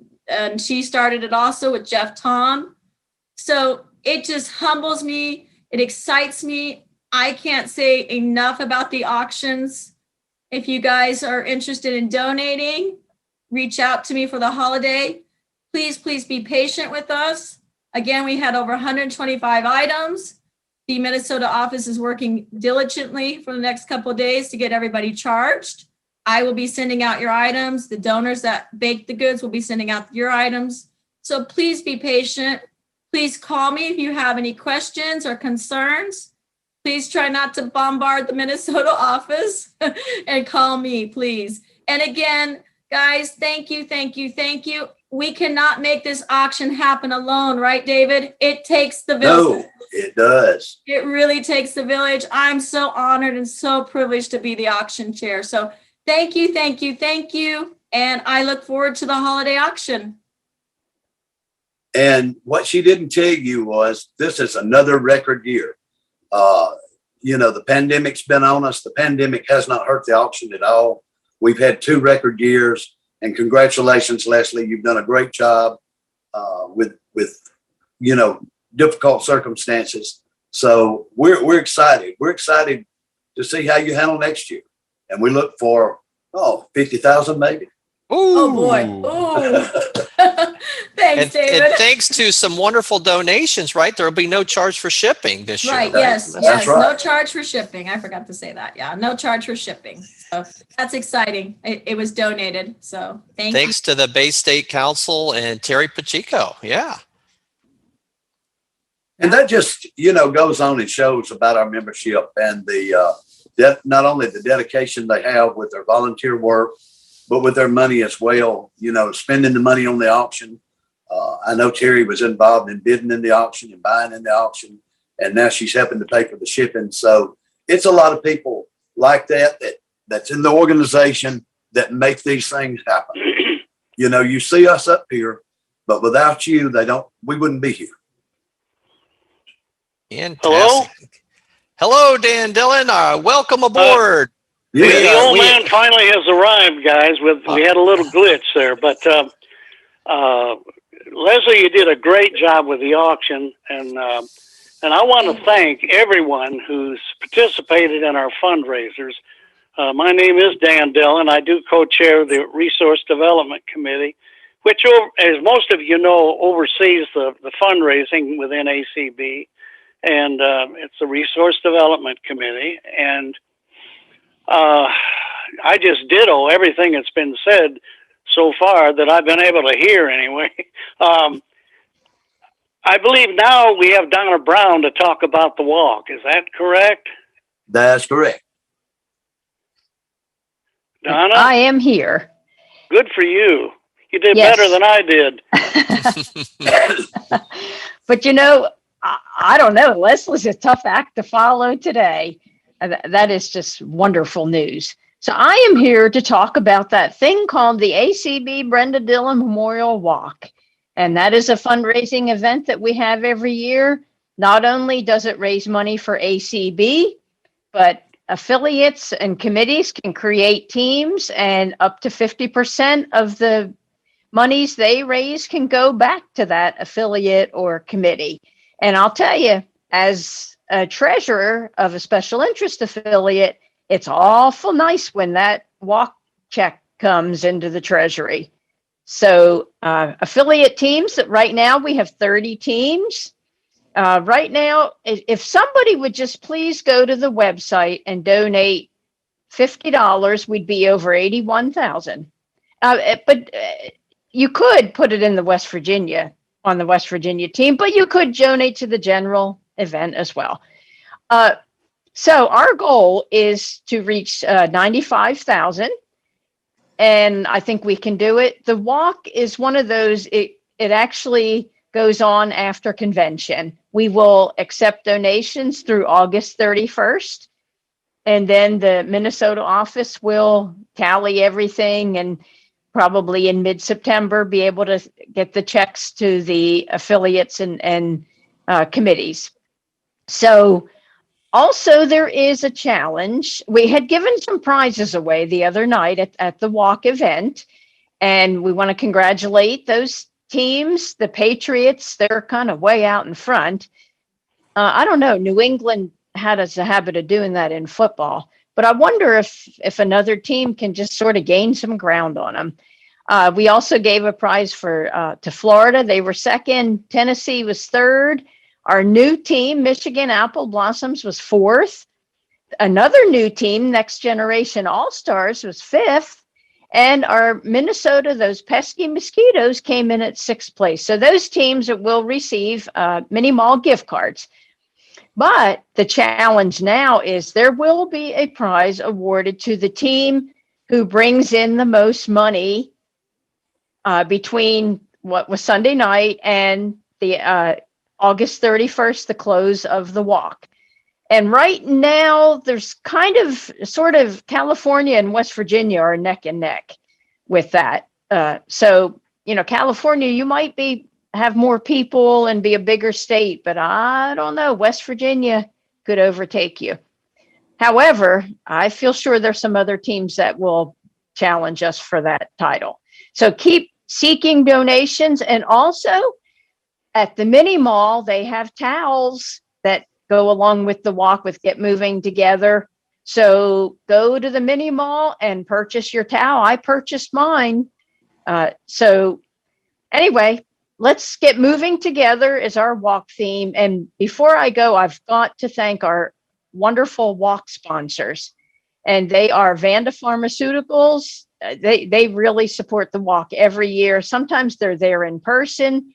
she started it also with Jeff Tom. So it just humbles me. It excites me. I can't say enough about the auctions. If you guys are interested in donating, reach out to me for the holiday. Please be patient with us. Again, we had over 125 items. The Minnesota office is working diligently for the next couple of days to get everybody charged. I will be sending out your items. The donors that bake the goods will be sending out your items. So please be patient. Please call me if you have any questions or concerns. Please try not to bombard the Minnesota office and call me, please. And again, guys, thank you. We cannot make this auction happen alone, right, David? It takes the village. No, it does. It really takes the village. I'm so honored and so privileged to be the auction chair. So thank you. And I look forward to the holiday auction. And what she didn't tell you was this is another record year. The pandemic's been on us. The pandemic has not hurt the auction at all. We've had 2 record years. And congratulations, Leslie. You've done a great job with difficult circumstances. So we're excited. We're excited to see how you handle next year. And we look for 50,000 maybe. Ooh. Oh boy. Ooh. Thanks, David. And thanks to some wonderful donations, right? There will be no charge for shipping this year. Right. Yes. That's right. No charge for shipping. I forgot to say that. Yeah. No charge for shipping. So that's exciting. It was donated. So thanks to the Bay State Council and Terry Pacheco. Yeah. And that just, goes on and shows about our membership and the not only the dedication they have with their volunteer work, but with their money as well, spending the money on the auction. I know Terry was involved in bidding in the auction and buying in the auction, and now she's helping to pay for the shipping. So it's a lot of people like that's in the organization that make these things happen. You see us up here, but without you, we wouldn't be here. Fantastic. Hello, Dan Dillon. Welcome aboard. The old man finally has arrived, guys. We had a little glitch there, but Leslie, you did a great job with the auction, and I want to thank everyone who's participated in our fundraisers. My name is Dan Dillon. I do co-chair the Resource Development Committee, which, as most of you know, oversees the fundraising within ACB, and it's the Resource Development Committee, and I just ditto everything that's been said so far that I've been able to hear anyway. I believe now we have Donna Brown to talk about the walk. Is that correct? That's correct. Donna? I am here. Good for you. You did Yes. better than I did. But I don't know. Leslie's a tough act to follow today. That is just wonderful news. So I am here to talk about that thing called the ACB Brenda Dillon Memorial Walk. And that is a fundraising event that we have every year. Not only does it raise money for ACB, but affiliates and committees can create teams, and up to 50% of the monies they raise can go back to that affiliate or committee. And I'll tell you, as a treasurer of a special interest affiliate, it's awful nice when that walk check comes into the treasury. So affiliate teams, that right now we have 30 teams. Right now, if somebody would just please go to the website and donate $50, we'd be over 81,000. But you could put it in the West Virginia, on the West Virginia team, but you could donate to the general event as well. So our goal is to reach 95,000. And I think we can do it. The walk is one of those, it actually goes on after convention. We will accept donations through August 31st. And then the Minnesota office will tally everything, and probably in mid-September be able to get the checks to the affiliates and committees. So also there is a challenge. We had given some prizes away the other night at the walk event, and we want to congratulate those teams. The Patriots, they're kind of way out in front. I don't know, New England had a habit of doing that in football, but I wonder if another team can just sort of gain some ground on them. We also gave a prize to Florida. They were second. Tennessee was third. Our new team, Michigan Apple Blossoms, was fourth. Another new team, Next Generation All-Stars, was fifth. And our Minnesota, those pesky mosquitoes, came in at sixth place. So those teams will receive mini mall gift cards. But the challenge now is there will be a prize awarded to the team who brings in the most money between what was Sunday night and the August 31st, the close of the walk. And right now, there's sort of California and West Virginia are neck and neck with that. So, California, you might have more people and be a bigger state, but I don't know, West Virginia could overtake you. However, I feel sure there's some other teams that will challenge us for that title. So keep seeking donations. And also at the mini mall, they have towels that go along with the walk with Get Moving Together. So go to the mini mall and purchase your towel. I purchased mine. So anyway, let's get moving together is our walk theme. And before I go, I've got to thank our wonderful walk sponsors. And they are Vanda Pharmaceuticals. They really support the walk every year. Sometimes they're there in person.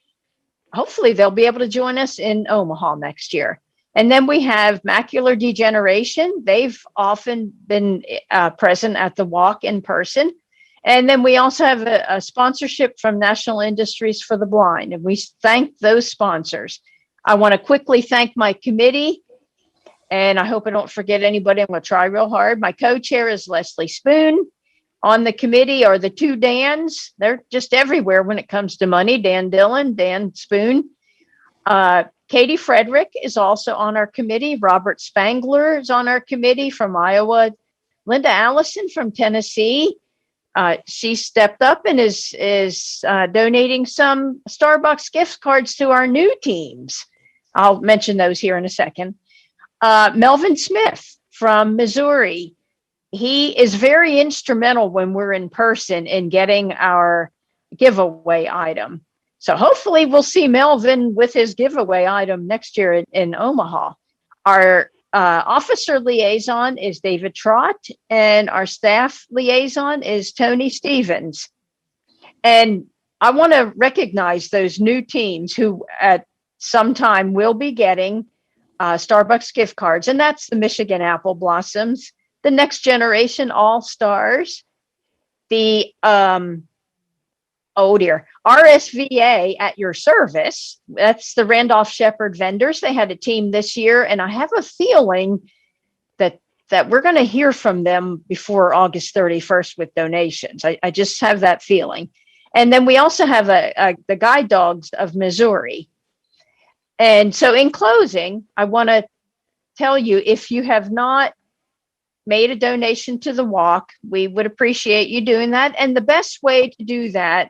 Hopefully they'll be able to join us in Omaha next year. And then we have Macular Degeneration. They've often been present at the walk in person. And then we also have a sponsorship from National Industries for the Blind, and we thank those sponsors. I want to quickly thank my committee, and I hope I don't forget anybody. I'm going to try real hard. My co-chair is Leslie Spoon. On the committee are the two Dans. They're just everywhere when it comes to money. Dan Dillon, Dan Spoon. Katie Frederick is also on our committee. Robert Spangler is on our committee from Iowa. Linda Allison from Tennessee. She stepped up and is donating some Starbucks gift cards to our new teams. I'll mention those here in a second. Melvin Smith from Missouri. He is very instrumental when we're in person in getting our giveaway item. So hopefully we'll see Melvin with his giveaway item next year in Omaha. Our officer liaison is David Trott, and our staff liaison is Tony Stevens. And I want to recognize those new teams who sometime will be getting Starbucks gift cards, and that's the Michigan Apple Blossoms, the Next Generation All Stars, the RSVA at your service. That's the Randolph Shepherd vendors. They had a team this year, and I have a feeling that we're going to hear from them before August 31st with donations. I just have that feeling. And then we also have the Guide Dogs of Missouri. And so in closing, I want to tell you, if you have not made a donation to the walk, we would appreciate you doing that. And the best way to do that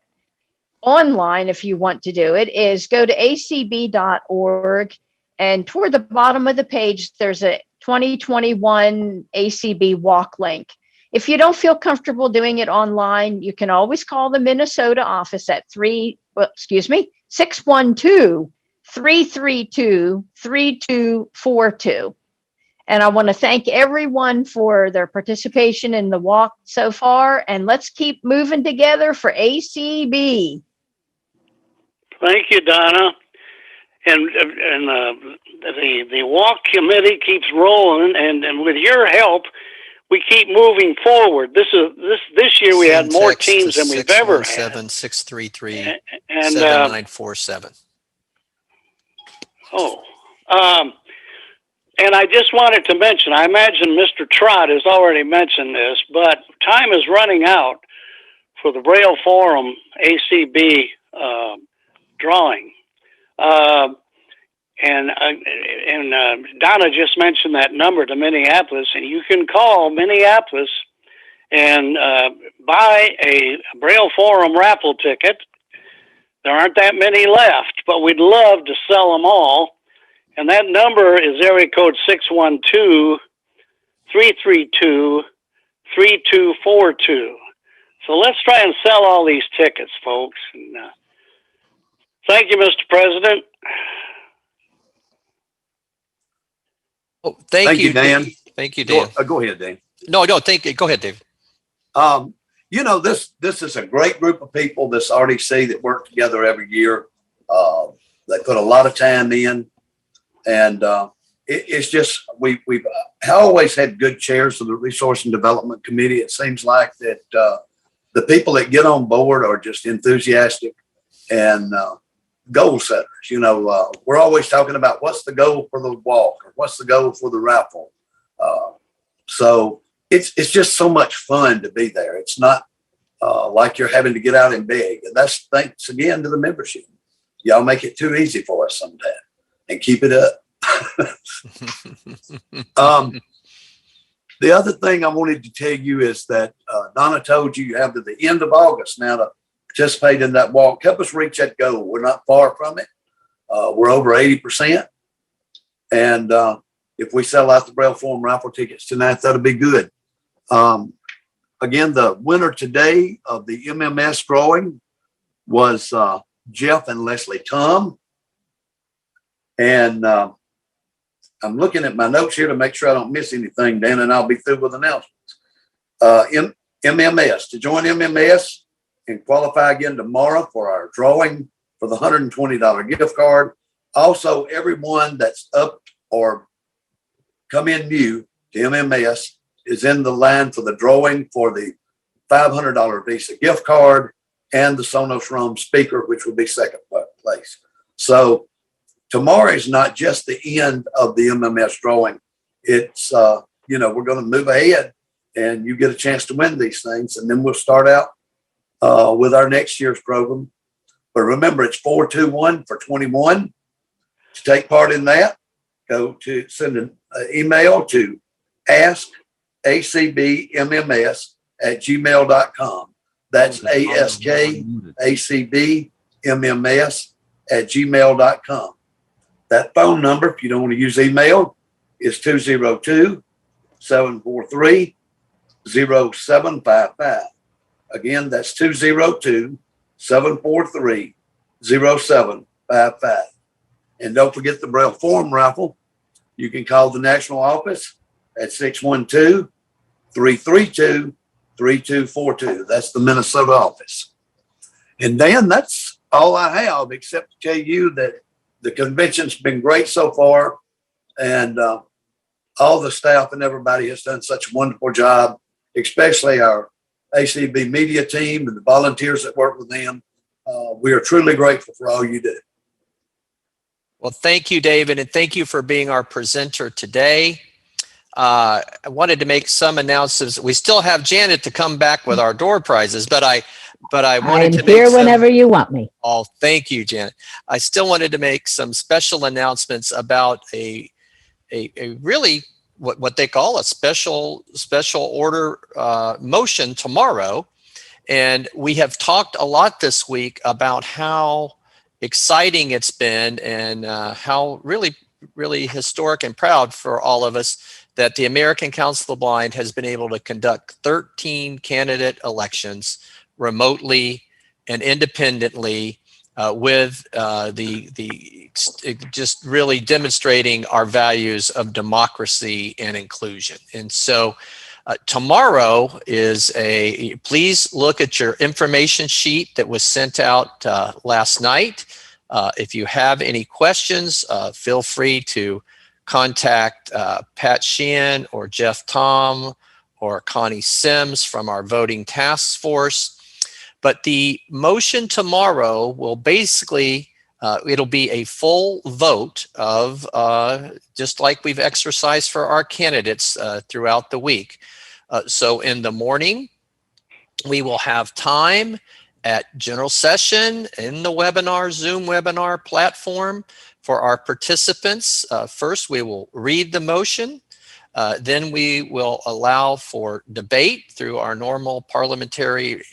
online, if you want to do it, is go to acb.org, and toward the bottom of the page, there's a 2021 ACB walk link. If you don't feel comfortable doing it online, you can always call the Minnesota office at 612-332-3242. And I want to thank everyone for their participation in the walk so far. And let's keep moving together for ACB. Thank you, Donna. And the walk committee keeps rolling, and with your help, we keep moving forward. This year we had more teams than we've ever had. 617-633-7947. And I just wanted to mention, I imagine Mr. Trott has already mentioned this, but time is running out for the Braille Forum ACB drawing. And Donna just mentioned that number to Minneapolis, and you can call Minneapolis and buy a Braille Forum raffle ticket. There aren't that many left, but we'd love to sell them all. And that number is area code 612-332-3242. So let's try and sell all these tickets, folks. And, thank you, Mr. President. Oh, thank you, Dan. Thank you, Dan. Go ahead, Dan. No, thank you. Go ahead, Dave. You know, this is a great group of people, this RDC, that work together every year. They put a lot of time in, and it's just we've always had good chairs of the Resource and Development Committee. It seems like that the people that get on board are just enthusiastic and goal setters. You know, we're always talking about what's the goal for the walk or what's the goal for the raffle. So it's just so much fun to be there. It's not like you're having to get out and beg. And that's thanks again to the membership. Y'all make it too easy for us sometimes, and keep it up. The other thing I wanted to tell you is that Donna told you have to the end of August now to participate in that walk. Help us reach that goal. We're not far from it. We're over 80%. And if we sell out the Braille Forum raffle tickets tonight, that'll be good. Again, the winner today of the MMS drawing was Jeff and Leslie Tom. And I'm looking at my notes here to make sure I don't miss anything, Dan, and I'll be through with announcements. MMS, to join MMS and qualify again tomorrow for our drawing for the $120 gift card. Also, everyone that's up or come in new to MMS is in the line for the drawing for the $500 Visa gift card and the Sonos Roam speaker, which will be second place. So tomorrow is not just the end of the MMS drawing. It's, we're going to move ahead and you get a chance to win these things. And then we'll start out with our next year's program. But remember, it's 421 for 21. To take part in that, send an email to askacbmms@gmail.com. That's askacbmms@gmail.com. That phone number, if you don't want to use email, is 202-743-0755. Again, that's 202-743-0755. And don't forget the Braille Forum raffle. You can call the national office at 612-332-3242. That's the Minnesota office. And Dan, that's all I have, except to tell you that the convention's been great so far, and all the staff and everybody has done such a wonderful job, especially our ACB media team and the volunteers that work with them. We are truly grateful for all you do. Well, thank you, David, and thank you for being our presenter today. I wanted to make some announcements. We still have Janet to come back with our door prizes, but I wanted to make here some, whenever you want me. Oh, thank you, Janet. I still wanted to make some special announcements about a really what they call a special order motion tomorrow. And we have talked a lot this week about how exciting it's been and how really historic and proud for all of us that the American Council of the Blind has been able to conduct 13 candidate elections remotely and independently with just really demonstrating our values of democracy and inclusion. And so tomorrow is please look at your information sheet that was sent out last night. If you have any questions, feel free to contact Pat Sheehan or Jeff Tom or Connie Sims from our voting task force. But the motion tomorrow will basically, it'll be a full vote of, just like we've exercised for our candidates throughout the week. So in the morning, we will have time at general session in the webinar, Zoom webinar platform for our participants. First, we will read the motion. Then we will allow for debate through our normal parliamentary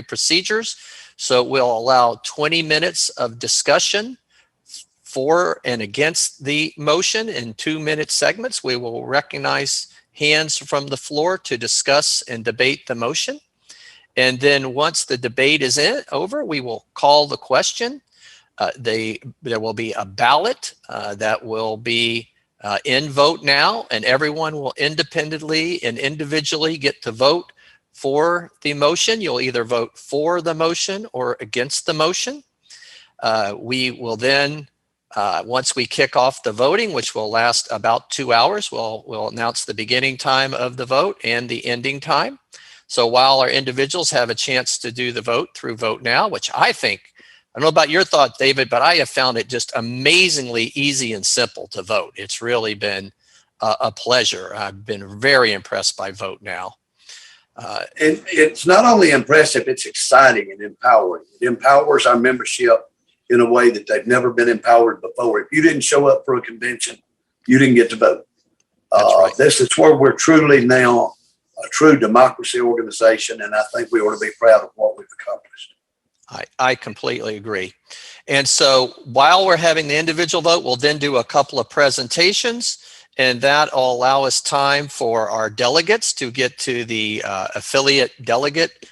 procedures. So we'll allow 20 minutes of discussion for and against the motion in 2-minute segments. We will recognize hands from the floor to discuss and debate the motion. And then once the debate is over, we will call the question. There will be a ballot that will be in Vote Now, and everyone will independently and individually get to vote for the motion. You'll either vote for the motion or against the motion. We will then, once we kick off the voting, which will last about 2 hours, we'll announce the beginning time of the vote and the ending time. So while our individuals have a chance to do the vote through Vote Now, which I don't know about your thought, David, but I have found it just amazingly easy and simple to vote. It's really been a pleasure. I've been very impressed by Vote Now. And it's not only impressive, it's exciting and empowering. It empowers our membership in a way that they've never been empowered before. If you didn't show up for a convention, you didn't get to vote. Right. This is where we're truly now a true democracy organization, and I think we ought to be proud of what we've accomplished. I completely agree. And so while we're having the individual vote, we'll then do a couple of presentations, and that will allow us time for our delegates to get to the affiliate delegate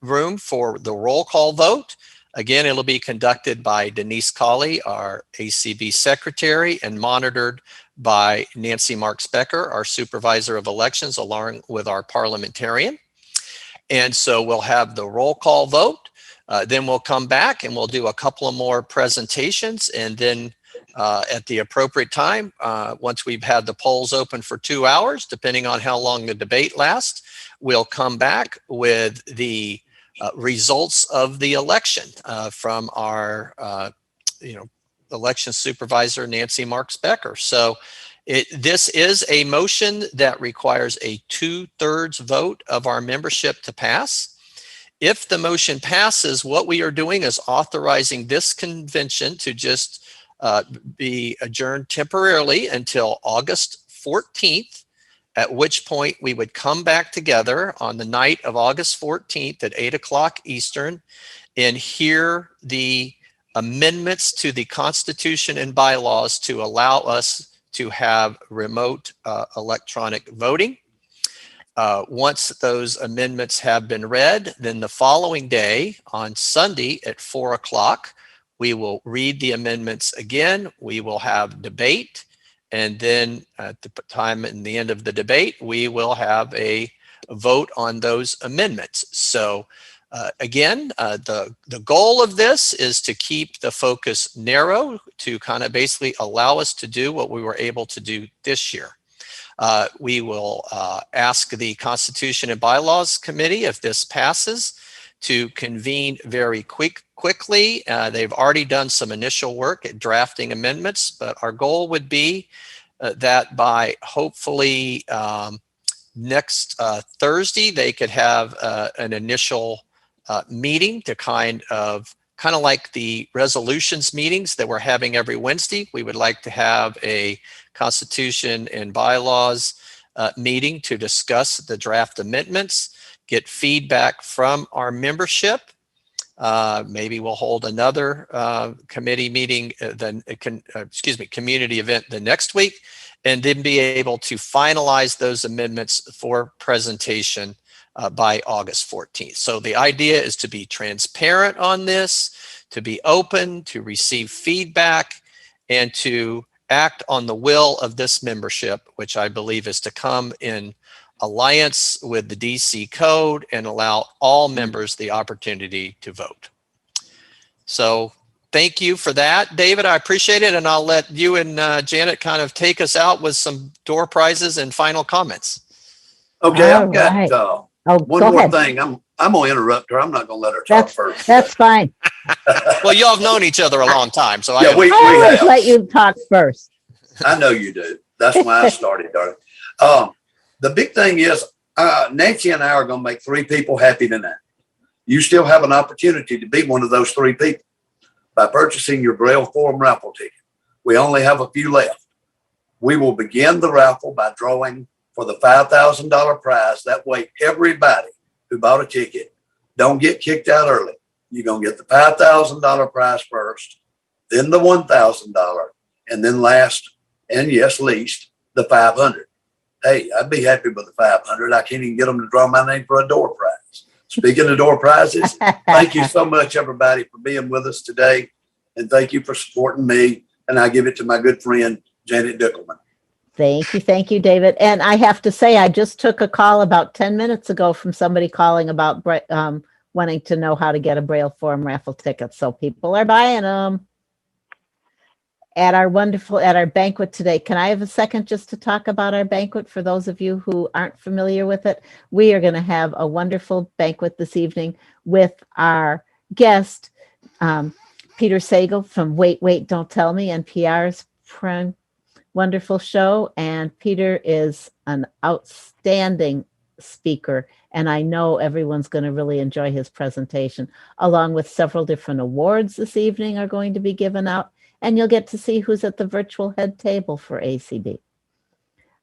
room for the roll call vote. Again, it'll be conducted by Denise Colley, our ACB secretary, and monitored by Nancy Marks Becker, our supervisor of elections, along with our parliamentarian. And so we'll have the roll call vote. Then we'll come back and we'll do a couple of more presentations. And then at the appropriate time, once we've had the polls open for 2 hours, depending on how long the debate lasts, we'll come back with the results of the election from our election supervisor, Nancy Marks Becker. So this is a motion that requires a 2/3 vote of our membership to pass. If the motion passes, what we are doing is authorizing this convention to just be adjourned temporarily until August 14th, at which point we would come back together on the night of August 14th at 8 o'clock Eastern and hear the amendments to the Constitution and bylaws to allow us to have remote electronic voting. Once those amendments have been read, then the following day on Sunday at 4 o'clock, we will read the amendments again. We will have debate. And then at the time in the end of the debate, we will have a vote on those amendments. So Again, the goal of this is to keep the focus narrow to kind of basically allow us to do what we were able to do this year. We will ask the Constitution and Bylaws Committee, if this passes, to convene very quickly. They've already done some initial work at drafting amendments, but our goal would be that by hopefully next Thursday, they could have an initial meeting to kind of like the resolutions meetings that we're having every Wednesday. We would like to have a Constitution and Bylaws meeting to discuss the draft amendments, get feedback from our membership. Maybe we'll hold another committee meeting, community event the next week, and then be able to finalize those amendments for presentation by August 14th. So the idea is to be transparent on this, to be open, to receive feedback, and to act on the will of this membership, which I believe is to come in alliance with the DC Code and allow all members the opportunity to vote. So thank you for that, David. I appreciate it. And I'll let you and Janet kind of take us out with some door prizes and final comments. Okay, I've got right. one go more ahead. thing. I'm going to interrupt her. I'm not going to let her talk first. That's fine. Well, y'all have known each other a long time, so Yeah, we I always have. let you talk first. I know you do. That's why I started, darling. The big thing is Nancy and I are going to make 3 people happy tonight. You still have an opportunity to be one of those 3 people by purchasing your Braille Forum raffle ticket. We only have a few left. We will begin the raffle by drawing for the $5,000 prize. That way, everybody who bought a ticket don't get kicked out early. You're going to get the $5,000 prize first, then the $1,000, and then last, and yes, least, the $500. Hey, I'd be happy with the $500. I can't even get them to draw my name for a door prize. Speaking of door prizes, thank you so much, everybody, for being with us today. And thank you for supporting me. And I give it to my good friend, Janet Dickelman. Thank you, David. And I have to say, I just took a call about 10 minutes ago from somebody calling about wanting to know how to get a Braille Forum raffle ticket. So people are buying them. At our banquet today. Can I have a second just to talk about our banquet for those of you who aren't familiar with it? We are going to have a wonderful banquet this evening with our guest, Peter Sagal from Wait, Wait, Don't Tell Me, NPR's wonderful show. And Peter is an outstanding speaker, and I know everyone's going to really enjoy his presentation, along with several different awards this evening are going to be given out. And you'll get to see who's at the virtual head table for ACB.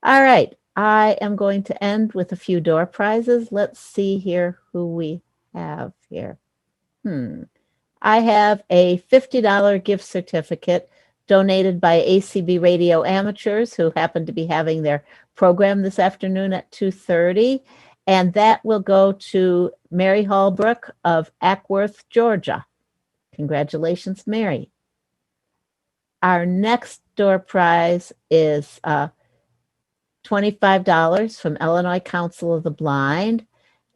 All right, I am going to end with a few door prizes. Let's see here who we have here. I have a $50 gift certificate donated by ACB Radio Amateurs who happen to be having their program this afternoon at 2:30. And that will go to Mary Hallbrook of Ackworth, Georgia. Congratulations, Mary. Our next door prize is $25 from Illinois Council of the Blind,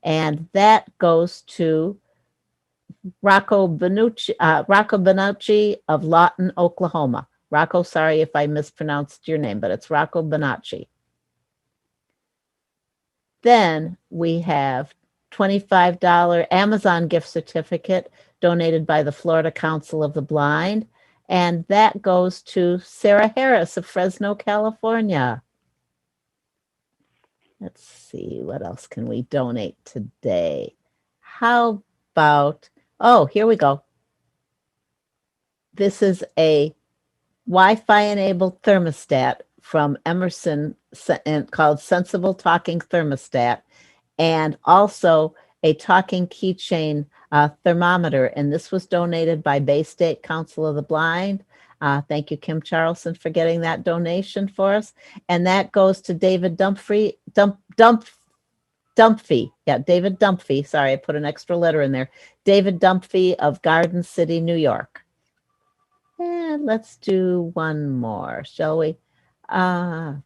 and that goes to Rocco Benucci of Lawton, Oklahoma. Rocco, sorry if I mispronounced your name, but it's Rocco Benacci. Then we have $25 Amazon gift certificate donated by the Florida Council of the Blind. And that goes to Sarah Harris of Fresno, California. Let's see, what else can we donate today? How about, oh, here we go. This is a Wi-Fi enabled thermostat from Emerson called Sensible Talking Thermostat, and also a talking keychain thermometer, and this was donated by Bay State Council of the Blind. Thank you, Kim Charlson, for getting that donation for us. And that goes to David Dumphy. Yeah, David Dumphy. Sorry, I put an extra letter in there. David Dumphy of Garden City, New York. And let's do one more, shall we? How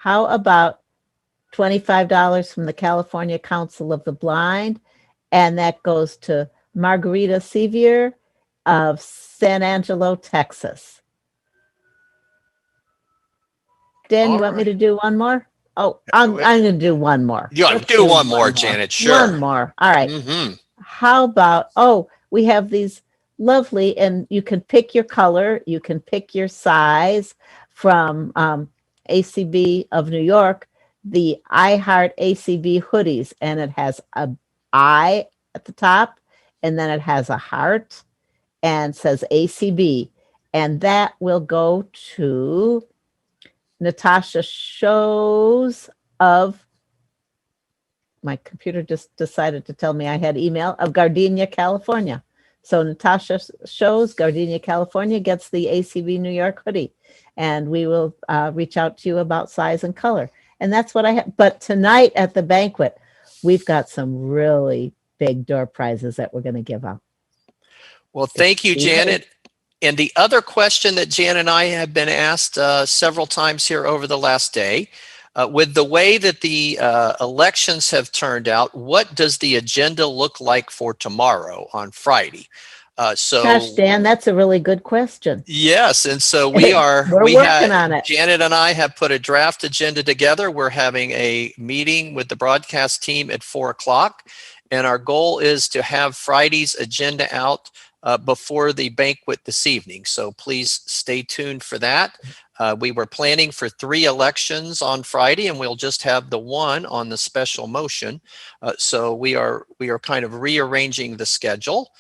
about $25 from the California Council of the Blind And that goes to Margarita Sevier of San Angelo, Texas. Dan, you want me to do one more? Oh, I'm going to do one more. You Let's do one more, Janet. Sure. One more. All right. Mm-hmm. How about, we have these lovely, and you can pick your color, you can pick your size from ACB of New York, the I Heart ACB hoodies, and it has a I at the top, and then it has a heart and says ACB, and that will go to Natasha Shows of, my computer just decided to tell me I had email, of Gardenia, California. So Natasha Shows, Gardenia, California, gets the ACB New York hoodie, and we will reach out to you about size and color. And that's what I have. But tonight at the banquet, we've got some really big door prizes that we're going to give out. Well, thank you, Janet. And the other question that Jan and I have been asked several times here over the last day, with the way that the elections have turned out, what does the agenda look like for tomorrow on Friday? Gosh, Dan, that's a really good question. Yes, and so we're working on it. Janet and I have put a draft agenda together. We're having a meeting with the broadcast team at 4:00, and our goal is to have Friday's agenda out before the banquet this evening. So please stay tuned for that. We were planning for 3 elections on Friday, and we'll just have the one on the special motion. So we are kind of rearranging the schedule,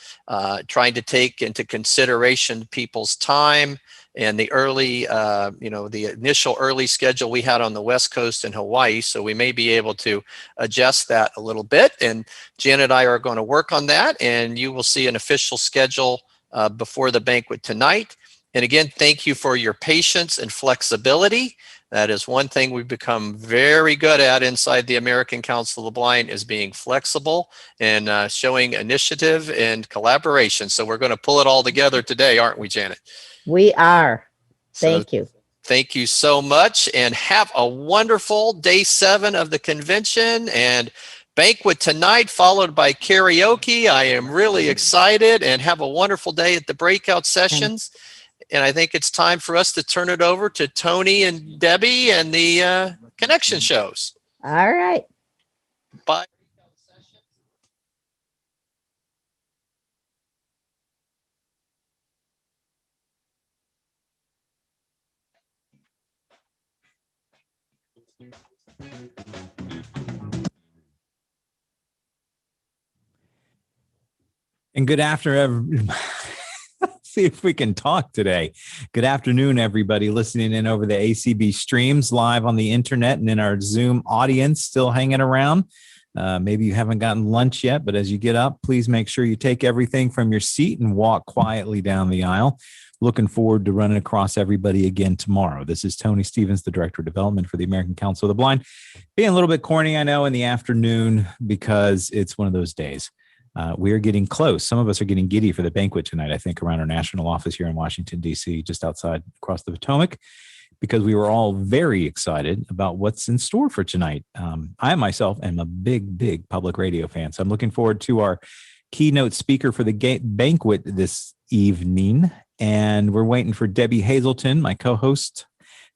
trying to take into consideration people's time and the early, the initial early schedule we had on the West Coast in Hawaii. So we may be able to adjust that a little bit. And Jan and I are going to work on that, and you will see an official schedule before the banquet tonight. And again, thank you for your patience and flexibility. That is one thing we've become very good at inside the American Council of the Blind, is being flexible and showing initiative and collaboration. So we're going to pull it all together today, aren't we, Janet? We are. Thank you. Thank you so much, and have a wonderful day 7 of the convention and banquet tonight, followed by karaoke. I am really excited, and have a wonderful day at the breakout sessions. And I think it's time for us to turn it over to Tony and Debbie and the connection shows. All right. Bye. And good afternoon. See if we can talk today. Good afternoon, everybody listening in over the ACB streams, live on the internet and in our Zoom audience, still hanging around. Maybe you haven't gotten lunch yet, but as you get up, please make sure you take everything from your seat and walk quietly down the aisle. Looking forward to running across everybody again tomorrow. This is Tony Stevens, the Director of Development for the American Council of the Blind. Being a little bit corny, I know, in the afternoon, because it's one of those days. We are getting close. Some of us are getting giddy for the banquet tonight, I think, around our national office here in Washington, D.C., just outside across the Potomac, because we were all very excited about what's in store for tonight. I myself am a big public radio fan, so I'm looking forward to our keynote speaker for the banquet this evening. And we're waiting for Debbie Hazelton, my co-host,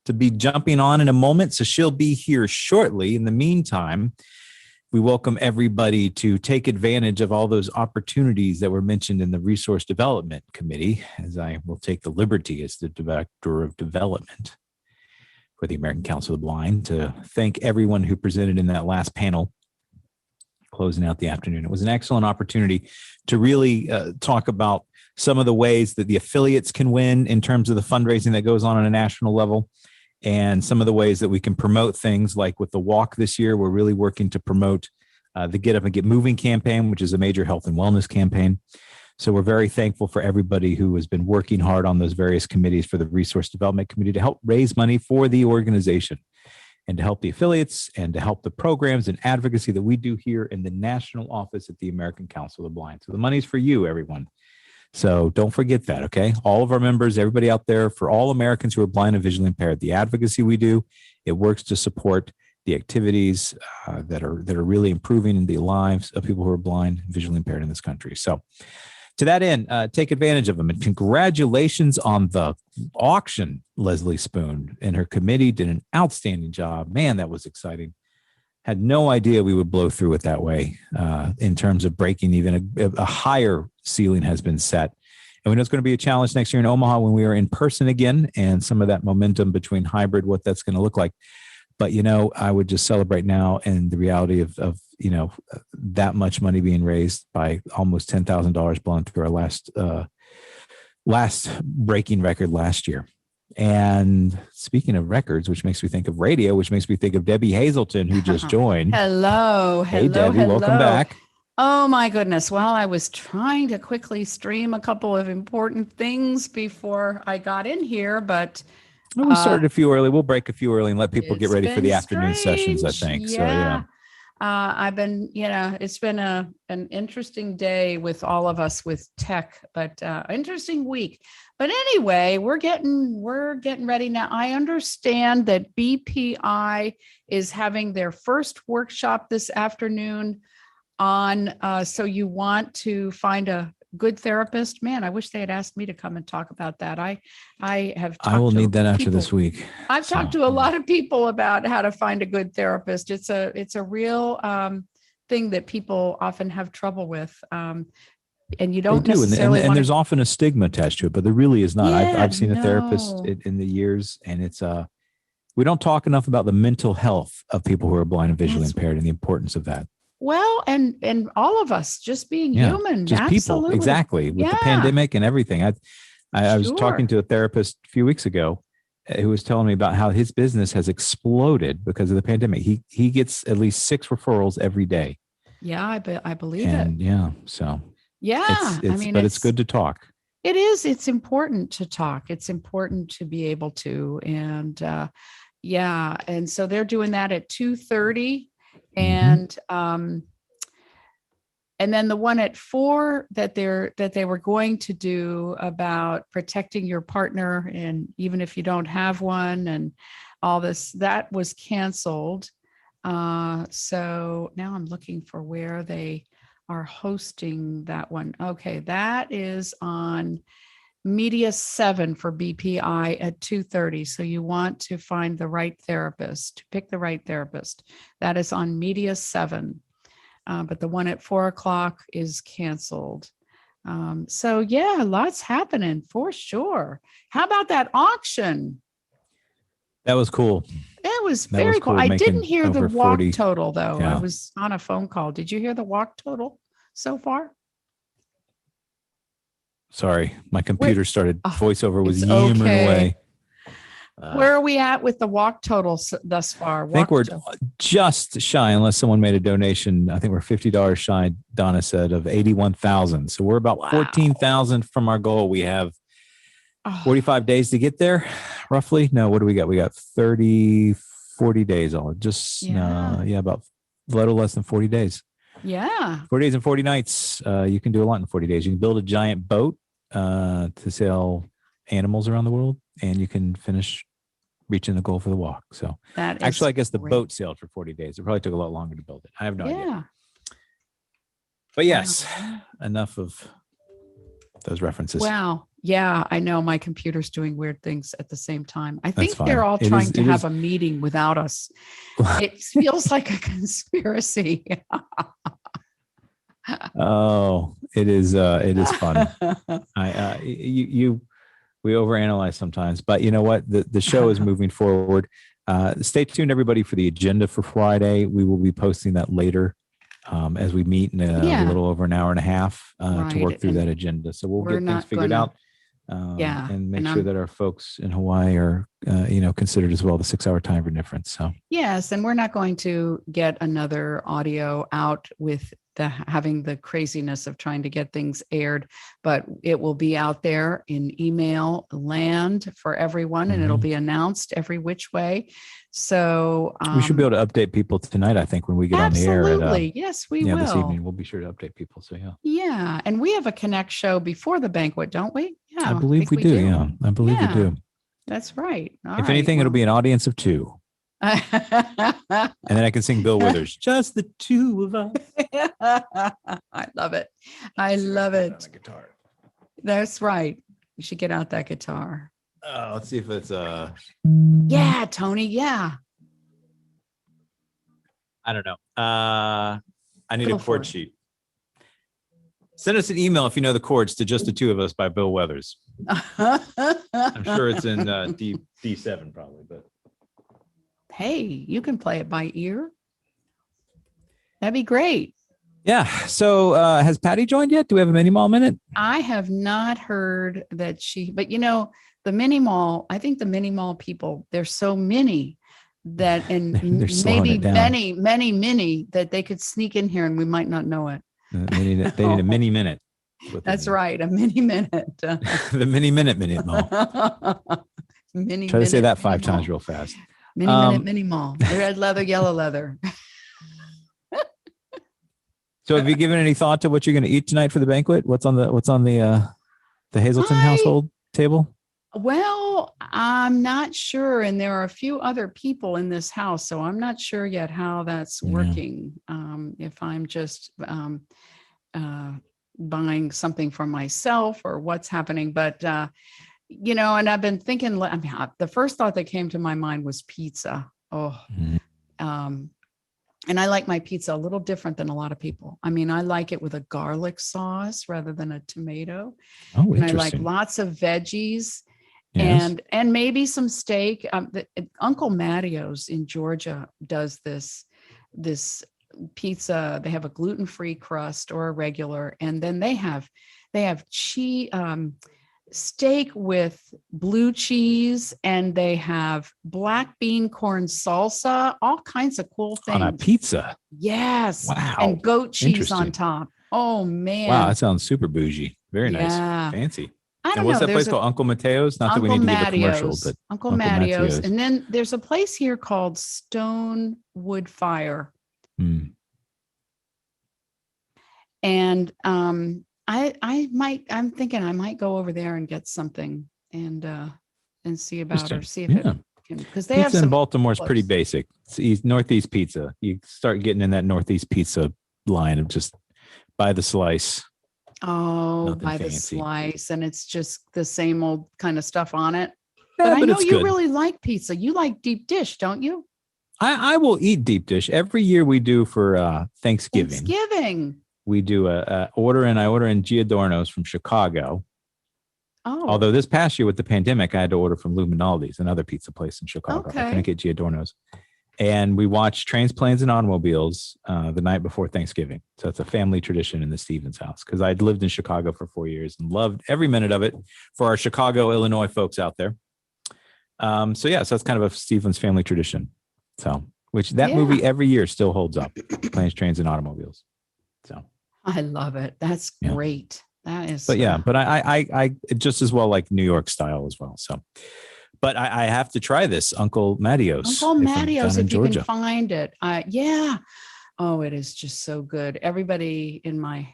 to be jumping on in a moment, so she'll be here shortly. In the meantime, we welcome everybody to take advantage of all those opportunities that were mentioned in the Resource Development Committee, as I will take the liberty as the Director of Development for the American Council of the Blind to thank everyone who presented in that last panel, closing out the afternoon. It was an excellent opportunity to really talk about some of the ways that the affiliates can win in terms of the fundraising that goes on a national level, and some of the ways that we can promote things like with the walk this year. We're really working to promote the Get Up and Get Moving campaign, which is a major health and wellness campaign. So we're very thankful for everybody who has been working hard on those various committees for the Resource Development Committee to help raise money for the organization and to help the affiliates and to help the programs and advocacy that we do here in the national office at the American Council of the Blind. So the money's for you, everyone. So don't forget that, okay? All of our members, everybody out there, for all Americans who are blind and visually impaired, the advocacy we do, it works to support the activities that are really improving the lives of people who are blind and visually impaired in this country. So to that end, take advantage of them. And congratulations on the auction. Leslie Spoon and her committee did an outstanding job. Man, that was exciting. Had no idea we would blow through it that way in terms of breaking even a higher ceiling has been set. And we know it's going to be a challenge next year in Omaha when we are in person again, and some of that momentum between hybrid, what that's going to look like. But, I would just celebrate now and the reality of that much money being raised by almost $10,000 blown through our last breaking record last year. And speaking of records, which makes me think of radio, which makes me think of Debbie Hazelton, who just joined. Hello. Hey, Debbie, welcome back. Oh my goodness. Well, I was trying to quickly stream a couple of important things before I got in here, but well, we started a few early. We'll break a few early and let people get ready for the afternoon sessions, I think. Yeah. So, yeah. I've been, it's been an interesting day with all of us with tech, but interesting week. But anyway, we're getting ready now. I understand that BPI is having their first workshop this afternoon on, so you want to find a good therapist. Man, I wish they had asked me to come and talk about that. I will need that after this week. I've talked to a lot of people about how to find a good therapist. It's a real thing that people often have trouble with. And you don't necessarily and there's often a stigma attached to it, but there really is not. Yeah, I've seen a therapist in the years, and it's we don't talk enough about the mental health of people who are blind and visually impaired and the importance of that. Well, and all of us just being human, just absolutely. people, exactly. With the pandemic and everything. I was talking to a therapist a few weeks ago who was telling me about how his business has exploded because of the pandemic. He gets at least 6 referrals every day. Yeah, I believe and it. Yeah, so yeah, it's good to talk. It is. It's important to talk. It's important to be able to, and and so they're doing that at 2:30. And then the one at 4 that they were going to do about protecting your partner, and even if you don't have one, and all this, that was canceled. So now I'm looking for where they are hosting that one. Okay, that is on Media 7 for BPI at 2:30. So you want to find the right therapist, pick the right therapist. That is on Media 7. But the one at 4:00 is canceled. So yeah, lots happening for sure. How about that auction? That was cool. It was very cool. I didn't hear the walk 40, total though. Yeah. I was on a phone call. Did you hear the walk total so far? Sorry, my computer started. Voiceover was yammering away. Where are we at with the walk total thus far? I think we're just shy, unless someone made a donation. I think we're $50 shy, Donna said, of 81,000. So we're about 14,000 from our goal. We have 45 days to get there, roughly. No, what do we got? We got 40 days on. About a little less than 40 days. Yeah. 40 days and 40 nights. You can do a lot in 40 days. You can build a giant boat to sail animals around the world, and you can finish reaching the goal for the walk. So that is actually, I guess the great. boat sailed for 40 days. It probably took a lot longer to build it. I have no idea. Yeah. But yes, enough of those references. Wow. Yeah, I know my computer's doing weird things at the same time. I think fine. they're all It trying is- to it have is- a meeting without us. It feels like a conspiracy. Oh, it is fun. We overanalyze sometimes, but you know what? The show is moving forward. Stay tuned, everybody, for the agenda for Friday. We will be posting that later as we meet in a little over an hour and a half to Right. work through And that agenda. So we'll we're get things not figured gonna- out. And make and sure I'm- that our folks in Hawaii are, considered as well, the 6-hour time difference. So Yes, and we're not going to get another audio out with having the craziness of trying to get things aired, but it will be out there in email land for everyone, and it'll be announced every which way. So we should be able to update people tonight, I think, when we get on the air. absolutely. Yes, we will. This evening, we'll be sure to update people. So yeah. Yeah, and we have a Connect show before the banquet, don't we? Yeah, I believe think we do. Yeah, I believe we Yeah. do. That's right. All If right, anything, it'll well, be an audience of 2. And then I can sing Bill Withers, just the two of us. I love it. I love it. Guitar. That's right. You should get out that guitar. Let's see if it's Yeah, Tony. Yeah. I don't know. I need Go a for chord it. sheet. Send us an email if you know the chords to Just the Two of Us by Bill Withers. I'm sure it's in D7 probably, but Hey, you can play it by ear. That'd be great. yeah. So has Patty joined yet? Do we have a mini mall minute? I have not heard that but the mini mall, I think the mini mall people, there's so many that, and They're slowing maybe it down. many that they could sneak in here and we might not know it. They need a mini minute. That's right. A mini minute. The mini mall. Mini Try to say minute, that 5 mini times mall. real fast. Mini minute, mini mall. Red leather, yellow leather. So have you given any thought to what you're going to eat tonight for the banquet? What's on the Hazelton household table? Well, I'm not sure. And there are a few other people in this house, so I'm not sure yet how that's working. If I'm just buying something for myself or what's happening. But, and I've been thinking, the first thought that came to my mind was pizza. And I like my pizza a little different than a lot of people. I mean, I like it with a garlic sauce rather than a tomato. Oh, and I like interesting. lots of veggies. Yes. And maybe some steak. Uncle Mattio's in Georgia does this pizza. They have a gluten-free crust or a regular, and then they have cheese, steak with blue cheese, and they have black bean corn salsa, all kinds of cool things On a pizza. Yes. Wow. And goat cheese on Interesting. top. Oh man. Wow, that sounds super bougie. Very nice. Yeah. Fancy. I don't And what's know. that place There's called? Uncle Mateo's? Not that we need to give a commercial, but Uncle Mattio's. And then there's a place here called Stone Wood Fire. And I'm thinking I might go over there and get something and see about or see if it can, because they have Pizza some in Baltimore is pretty close. basic. It's Northeast pizza. You start getting in that Northeast pizza line of just buy the slice. Oh, Nothing by the fancy. slice, and it's just the same old kind of stuff on it. Yeah, But I but know it's you good. really like pizza. You like deep dish, don't you? I will eat deep dish every year. We do for Thanksgiving. Thanksgiving. We do I order in Giordano's from Chicago. Oh, Although this past year with the pandemic, I had to order from Luminaldi's, another pizza place in Chicago. I Okay. couldn't get Giordano's. And we watched Trains, Planes, and Automobiles the night before Thanksgiving. So it's a family tradition in the Stevens house because I'd lived in Chicago for 4 years and loved every minute of it for our Chicago, Illinois folks out there. So that's kind of a Stevens family tradition. So, which that movie every year still holds up. Planes, Trains, and Automobiles. So I love it. That's great. That is. But but I just as well like New York style as well. So, but I have to try this Uncle Mattio's. Uncle if I'm Mattio's, down in if you Georgia. can find it. Yeah. Oh, it is just so good. Everybody in my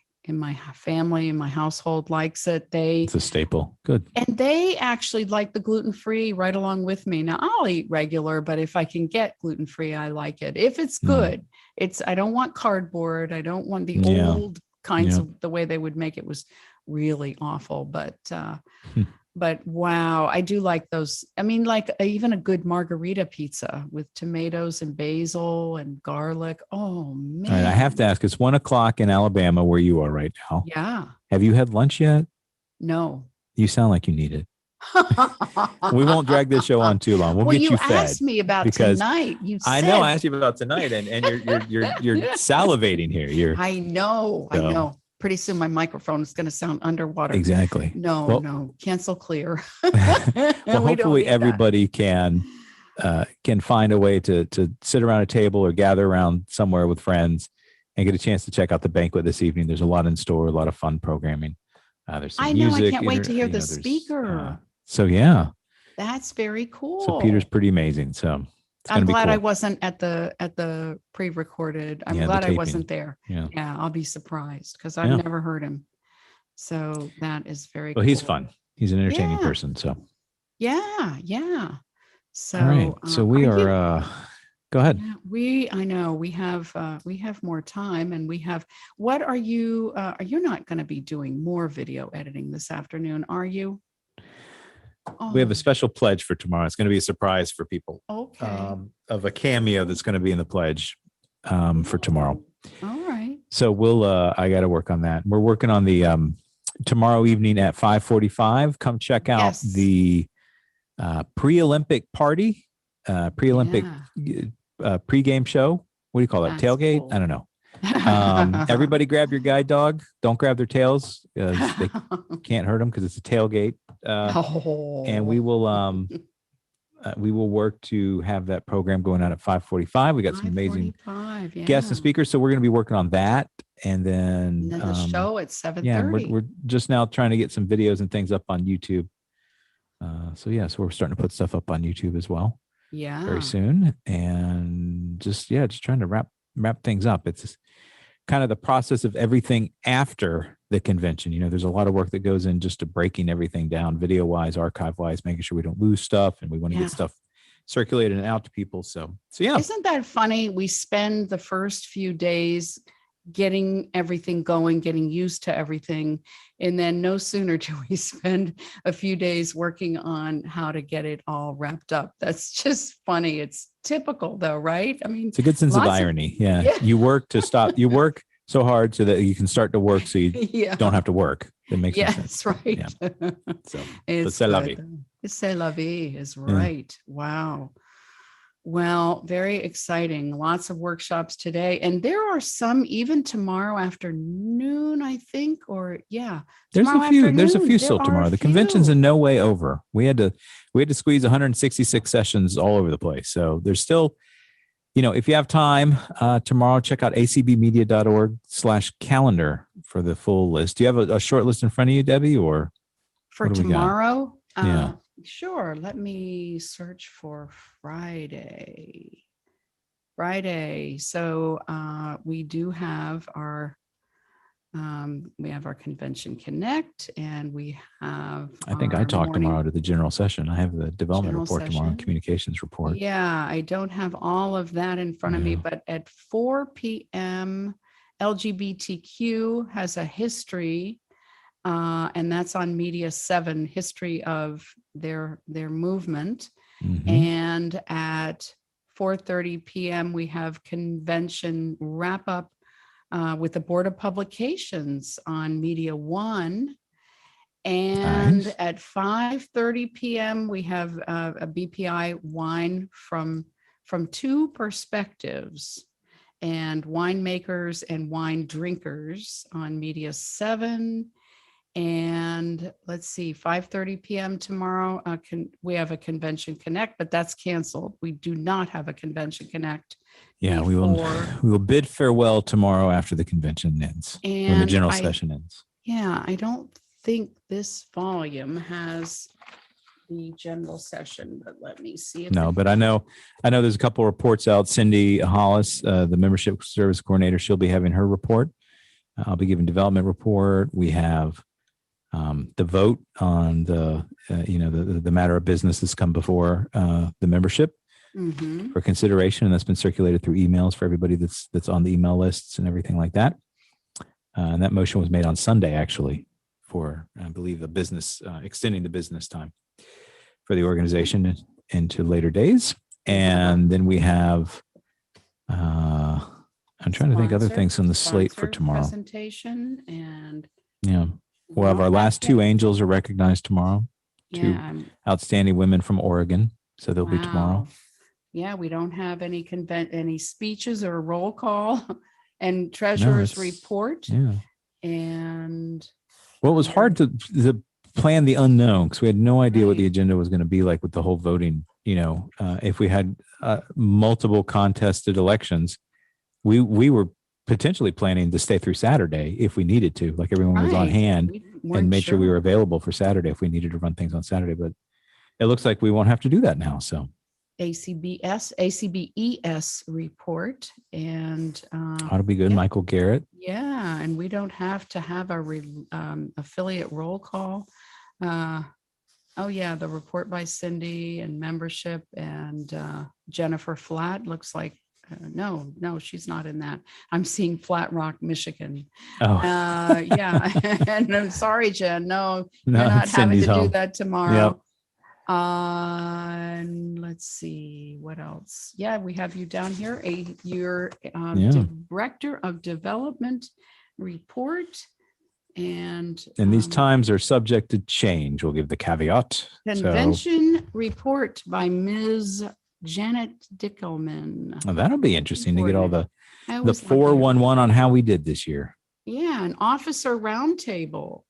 family, in my household likes it. It's a staple. Good. And they actually like the gluten-free right along with me. Now I'll eat regular, but if I can get gluten-free, I like it. If it's good, I don't want cardboard. I don't want the old kinds of the way they would make it was really awful. But wow, I do like those. I mean, like even a good margarita pizza with tomatoes and basil and garlic. Oh man. All right, I have to ask. It's 1:00 in Alabama where you are right now. Yeah. Have you had lunch yet? No. You sound like you need it. We won't drag this show on too long. We'll get you fed. You asked me about because tonight. You said, I know. I asked you about tonight, and you're salivating here. I know. Pretty soon my microphone is going to sound underwater. Exactly. No, cancel clear. Well, hopefully everybody can find a way to sit around a table or gather around somewhere with friends and get a chance to check out the banquet this evening. There's a lot in store, a lot of fun programming. There's some music. I can't wait to hear the speaker. So yeah, that's very cool. So Peter's pretty amazing. So I'm glad I wasn't at the pre-recorded. I'm glad I wasn't there. Yeah, I'll be surprised because I've never heard him. So that is very cool. Well, he's fun. He's an entertaining person. So yeah. So all right. So we are Go ahead. Yeah, I know we have more time, and what are you're not going to be doing more video editing this afternoon, are you? We have a Oh, special pledge for tomorrow. It's going to be a surprise for people. okay. Of a cameo that's going to be in the pledge for tomorrow. All right. So I got to work on that. We're working on the tomorrow evening at 5:45. Come check out the pre-Olympic party, pre-Olympic pre-game show. What do you call that? That's Tailgate? cool. I don't know. Everybody grab your guide dog. Don't grab their tails because they can't hurt them because it's a tailgate. And we will work to have that program going on at 5:45. We got some amazing guests and speakers, so we're going to be working on that, and then the show at 7:30. Yeah, we're just now trying to get some videos and things up on YouTube. So we're starting to put stuff up on YouTube as well. Yeah, very soon, and just trying to wrap things up. It's kind of the process of everything after the convention. There's a lot of work that goes in just to breaking everything down, video wise, archive wise, making sure we don't lose stuff, and we want to get stuff circulated and out to people. So yeah. Isn't that funny? We spend the first few days getting everything going, getting used to everything. And then no sooner do we spend a few days working on how to get it all wrapped up. That's just funny. It's typical though, right? I mean, It's a good sense of irony. Yeah. You work to stop. You work so hard so that you can start to work so you don't have to work. That makes sense. That's right. Yeah. So, It's c'est la vie. C'est la vie is right. Wow. Well, very exciting. Lots of workshops today. And there are some even tomorrow afternoon, I think, There's a few still tomorrow. The convention's in no way over. We had to squeeze 166 sessions all over the place. So there's still, if you have time tomorrow, check out acbmedia.org/calendar for the full list. Do you have a short list in front of you, Debbie, or for tomorrow? Yeah. Sure. Let me search for Friday. So we do have our Convention Connect, and we have. I think I talked tomorrow to the general session. I have the development report tomorrow, communications report. Yeah, I don't have all of that in front of me, but at 4 p.m., LGBTQ has a history. And that's on Media 7, history of their movement. Mm-hmm. And at 4:30 p.m. we have convention wrap up with the Board of Publications on Media 1. And Nice. at 5:30 p.m. we have a BPI wine from two perspectives, and winemakers and wine drinkers on Media 7. And let's see, 5:30 p.m. tomorrow, we have a Convention Connect, but that's canceled. We do not have a Convention Connect. Yeah, we will bid farewell tomorrow after the convention ends, when the general session ends. Yeah, I don't think this volume has the general session, but let me see. No, but I know there's a couple of reports out. Cindy Hollis, the membership service coordinator, she'll be having her report. I'll be giving development report. We have the vote on the matter of business has come before the membership for consideration, and that's been circulated through emails for everybody that's on the email lists and everything like that. And that motion was made on Sunday, actually, for I believe the business extending the business time for the organization into later days. And then we have I'm trying to think other things on the slate for tomorrow. Presentation and We'll have our last two angels are recognized tomorrow. Two outstanding women from Oregon. So they'll be tomorrow. Yeah, we don't have any speeches or roll call and treasurer's report. Yeah. And well, it was hard to plan the unknown because we had no idea what the agenda was going to be like with the whole voting. If we had multiple contested elections, we were potentially planning to stay through Saturday if we needed to, like everyone was on hand and made sure we were available for Saturday if we needed to run things on Saturday. But it looks like we won't have to do that now. So ACBES report and ought to be good. Michael Garrett. Yeah, and we don't have to have a affiliate roll call. Oh, yeah, the report by Cindy and membership and Jennifer Flatt looks like, no, she's not in that. I'm seeing Flat Rock, Michigan. Oh. Yeah, and I'm sorry, Jen, no, No, you're not having Cindy's to do home. that tomorrow. Yep. And let's see, what else? Yeah, we have you down here, you're Yeah. Director of Development Report. And these times are subject to change. We'll give the caveat. convention report by Ms. Janet Dickelman. So that'll be interesting to get all the I was not there. 411 on how we did this year. Yeah, an officer roundtable.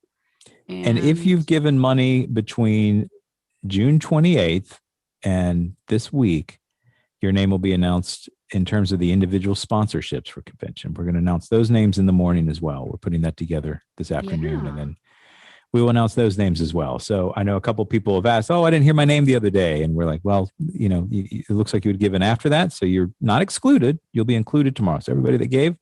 And if you've given money between June 28th and this week, your name will be announced in terms of the individual sponsorships for convention. We're going to announce those names in the morning as well. We're putting that together this afternoon, and then we will announce those names as well. So I know a couple of people have asked, oh, I didn't hear my name the other day. And we're like, well, it looks like you would give in after that. So you're not excluded. You'll be included tomorrow. So everybody that gave,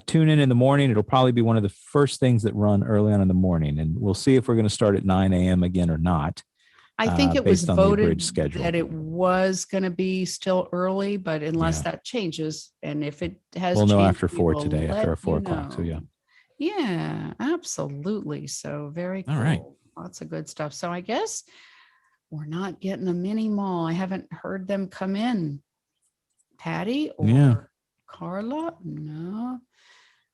tune in the morning. It'll probably be one of the first things that run early on in the morning. And we'll see if we're going to start at 9 a.m. again or not. I think it was based on the voted abridged schedule. that it was going to be still early, but unless that changes, and if it has, We'll know changed, after we 4 will today, let after our you 4 o'clock. So know. Yeah, absolutely. So very cool. All right. Lots of good stuff. So I guess we're not getting a mini mall. I haven't heard them come in. Patty or Carla? No.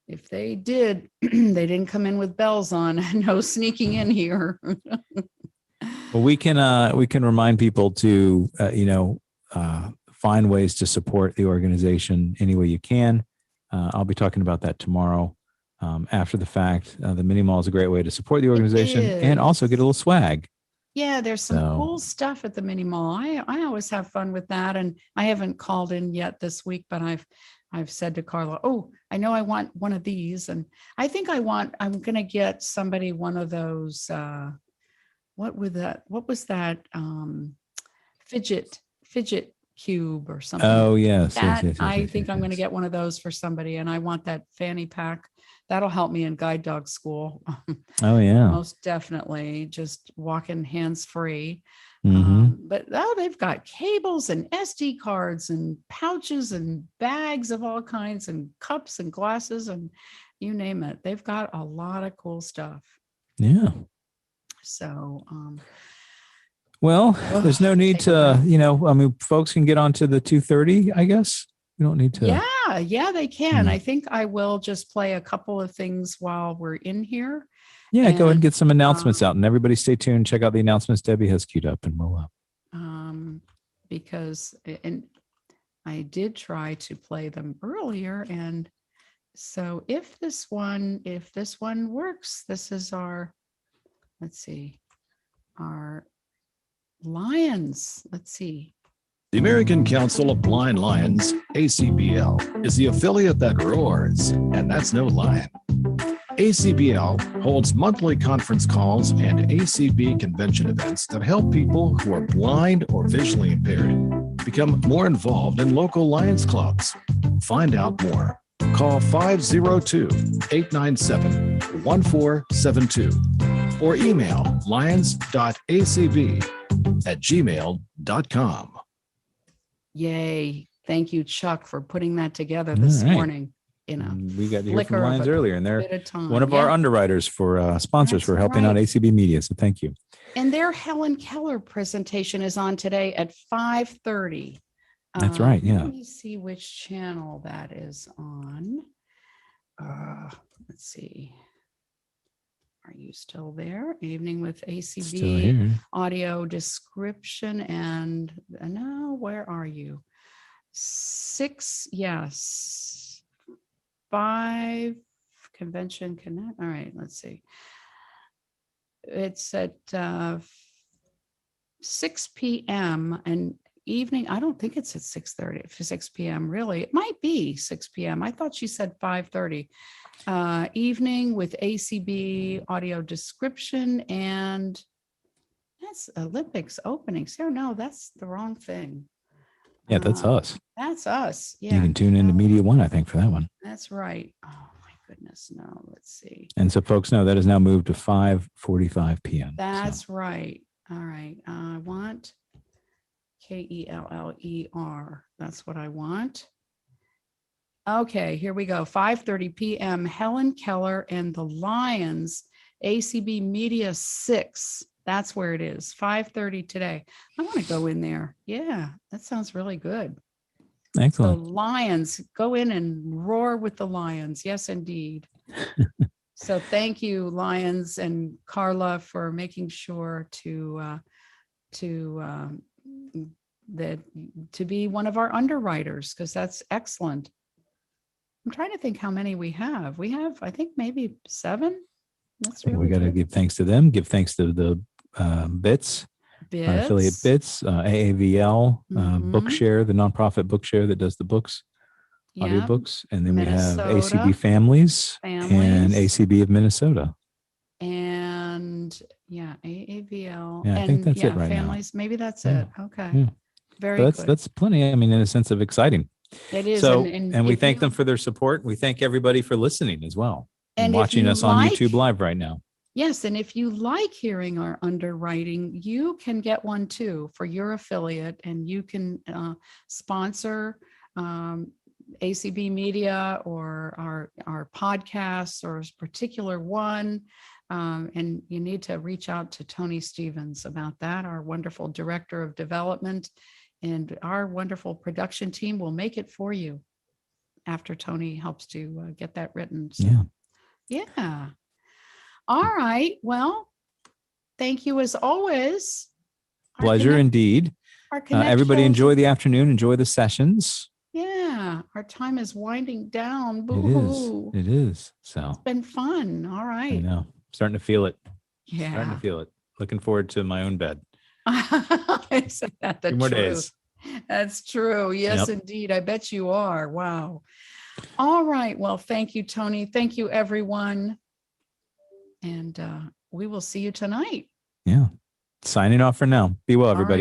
If they did, they didn't come in with bells on. No sneaking in here. Well, we can remind people to, find ways to support the organization any way you can. I'll be talking about that tomorrow after the fact. The mini mall is a great way to support the organization and also get a little swag. Yeah, there's some cool stuff at the mini mall. I always have fun with that. And I haven't called in yet this week, but I've said to Carla, oh, I know I want one of these. And I think I'm going to get somebody one of those, what was that fidget cube or something? Oh, yes. I think I'm going to get one of those for somebody. And I want that fanny pack. That'll help me in guide dog school. Oh, yeah. Most definitely. Just walking hands free. Mm-hmm. But they've got cables and SD cards and pouches and bags of all kinds and cups and glasses and you name it. They've got a lot of cool stuff. Yeah. So, well, there's no need to, folks can get onto the 2:30, I guess. We don't need to. Yeah, they can. I think I will just play a couple of things while we're in here. Yeah, go ahead and get some announcements out, and everybody stay tuned. Check out the announcements Debbie has queued up, and we'll. Because I did try to play them earlier, and so if this one works, this is our. Let's see, our Lions. Let's see. The American Council of Blind Lions, ACBL, is the affiliate that roars, and that's no lion. ACBL holds monthly conference calls and ACB convention events that help people who are blind or visually impaired become more involved in local Lions clubs. Find out more. Call 502-897-1472 or email lions.acb@gmail.com. Yay. Thank you, Chuck, for putting that together this morning. We got to hear from Lions earlier, and they're one of Yeah. our underwriters for sponsors for helping out ACB Media. So thank you. And their Helen Keller presentation is on today at 5:30. That's right. Yeah. Let me see which channel that is on. Let's see. Are you still there? Evening with Still ACB here. audio description and no, where are you? 5 Convention Connect. All right, let's see. It's at 6 p.m. and evening. I don't think it's at 6:30 for 6 p.m. Really, it might be 6 p.m. I thought she said 5:30. Evening with ACB audio description, and that's Olympics opening. So no, that's the wrong thing. Yeah, that's us. That's us. Yeah, You can tune into Media One, I think, for that one. that's right. Oh my goodness. No, let's see. And so folks know that is now moved to 5:45 p.m. That's right. All right. I want Keller. That's what I want. Okay, here we go. 5:30 p.m. Helen Keller and the Lions, ACB Media 6. That's where it is. 5:30 today. I want to go in there. Yeah, that sounds really good. Excellent. The Lions, go in and roar with the Lions. Yes, indeed. So thank you, Lions and Carla, for making sure to be one of our underwriters, because that's excellent. I'm trying to think how many we have. We have, I think, maybe 7. That's really We got to good. give thanks to them. Give thanks to the BITS, our affiliate BITS, AAVL, Bookshare, the nonprofit Bookshare that does the books, audiobooks. And then we have ACB Families and ACB of Minnesota. And yeah, AAVL. Yeah, I think that's it right now. Families. Maybe that's it. Okay. Yeah. Very So good. that's plenty. I mean, in a sense of exciting. It is. So, and we if thank you- them for their support. We thank everybody for listening as well and And if watching you us on like- YouTube Live right now. Yes, and if you like hearing our underwriting, you can get one too for your affiliate, and you can sponsor ACB Media or our podcasts or a particular one. And you need to reach out to Tony Stevens about that, our wonderful director of development, and our wonderful production team will make it for you after Tony helps to get that written. So, yeah. All right. Well, thank you as always. Pleasure indeed. Everybody enjoy the afternoon. Enjoy the sessions. Yeah. Our time is winding down. It is. It is. So it's been fun. All I right. know. Starting to feel it. Yeah. Starting to feel it. Looking forward to my own bed. Isn't that the 2 more truth? days. That's true. Yes, Yep. indeed. I bet you are. Wow. All right. Well, thank you, Tony. Thank you, everyone. And we will see you tonight. Yeah. Signing off for now. Be well, everybody. right.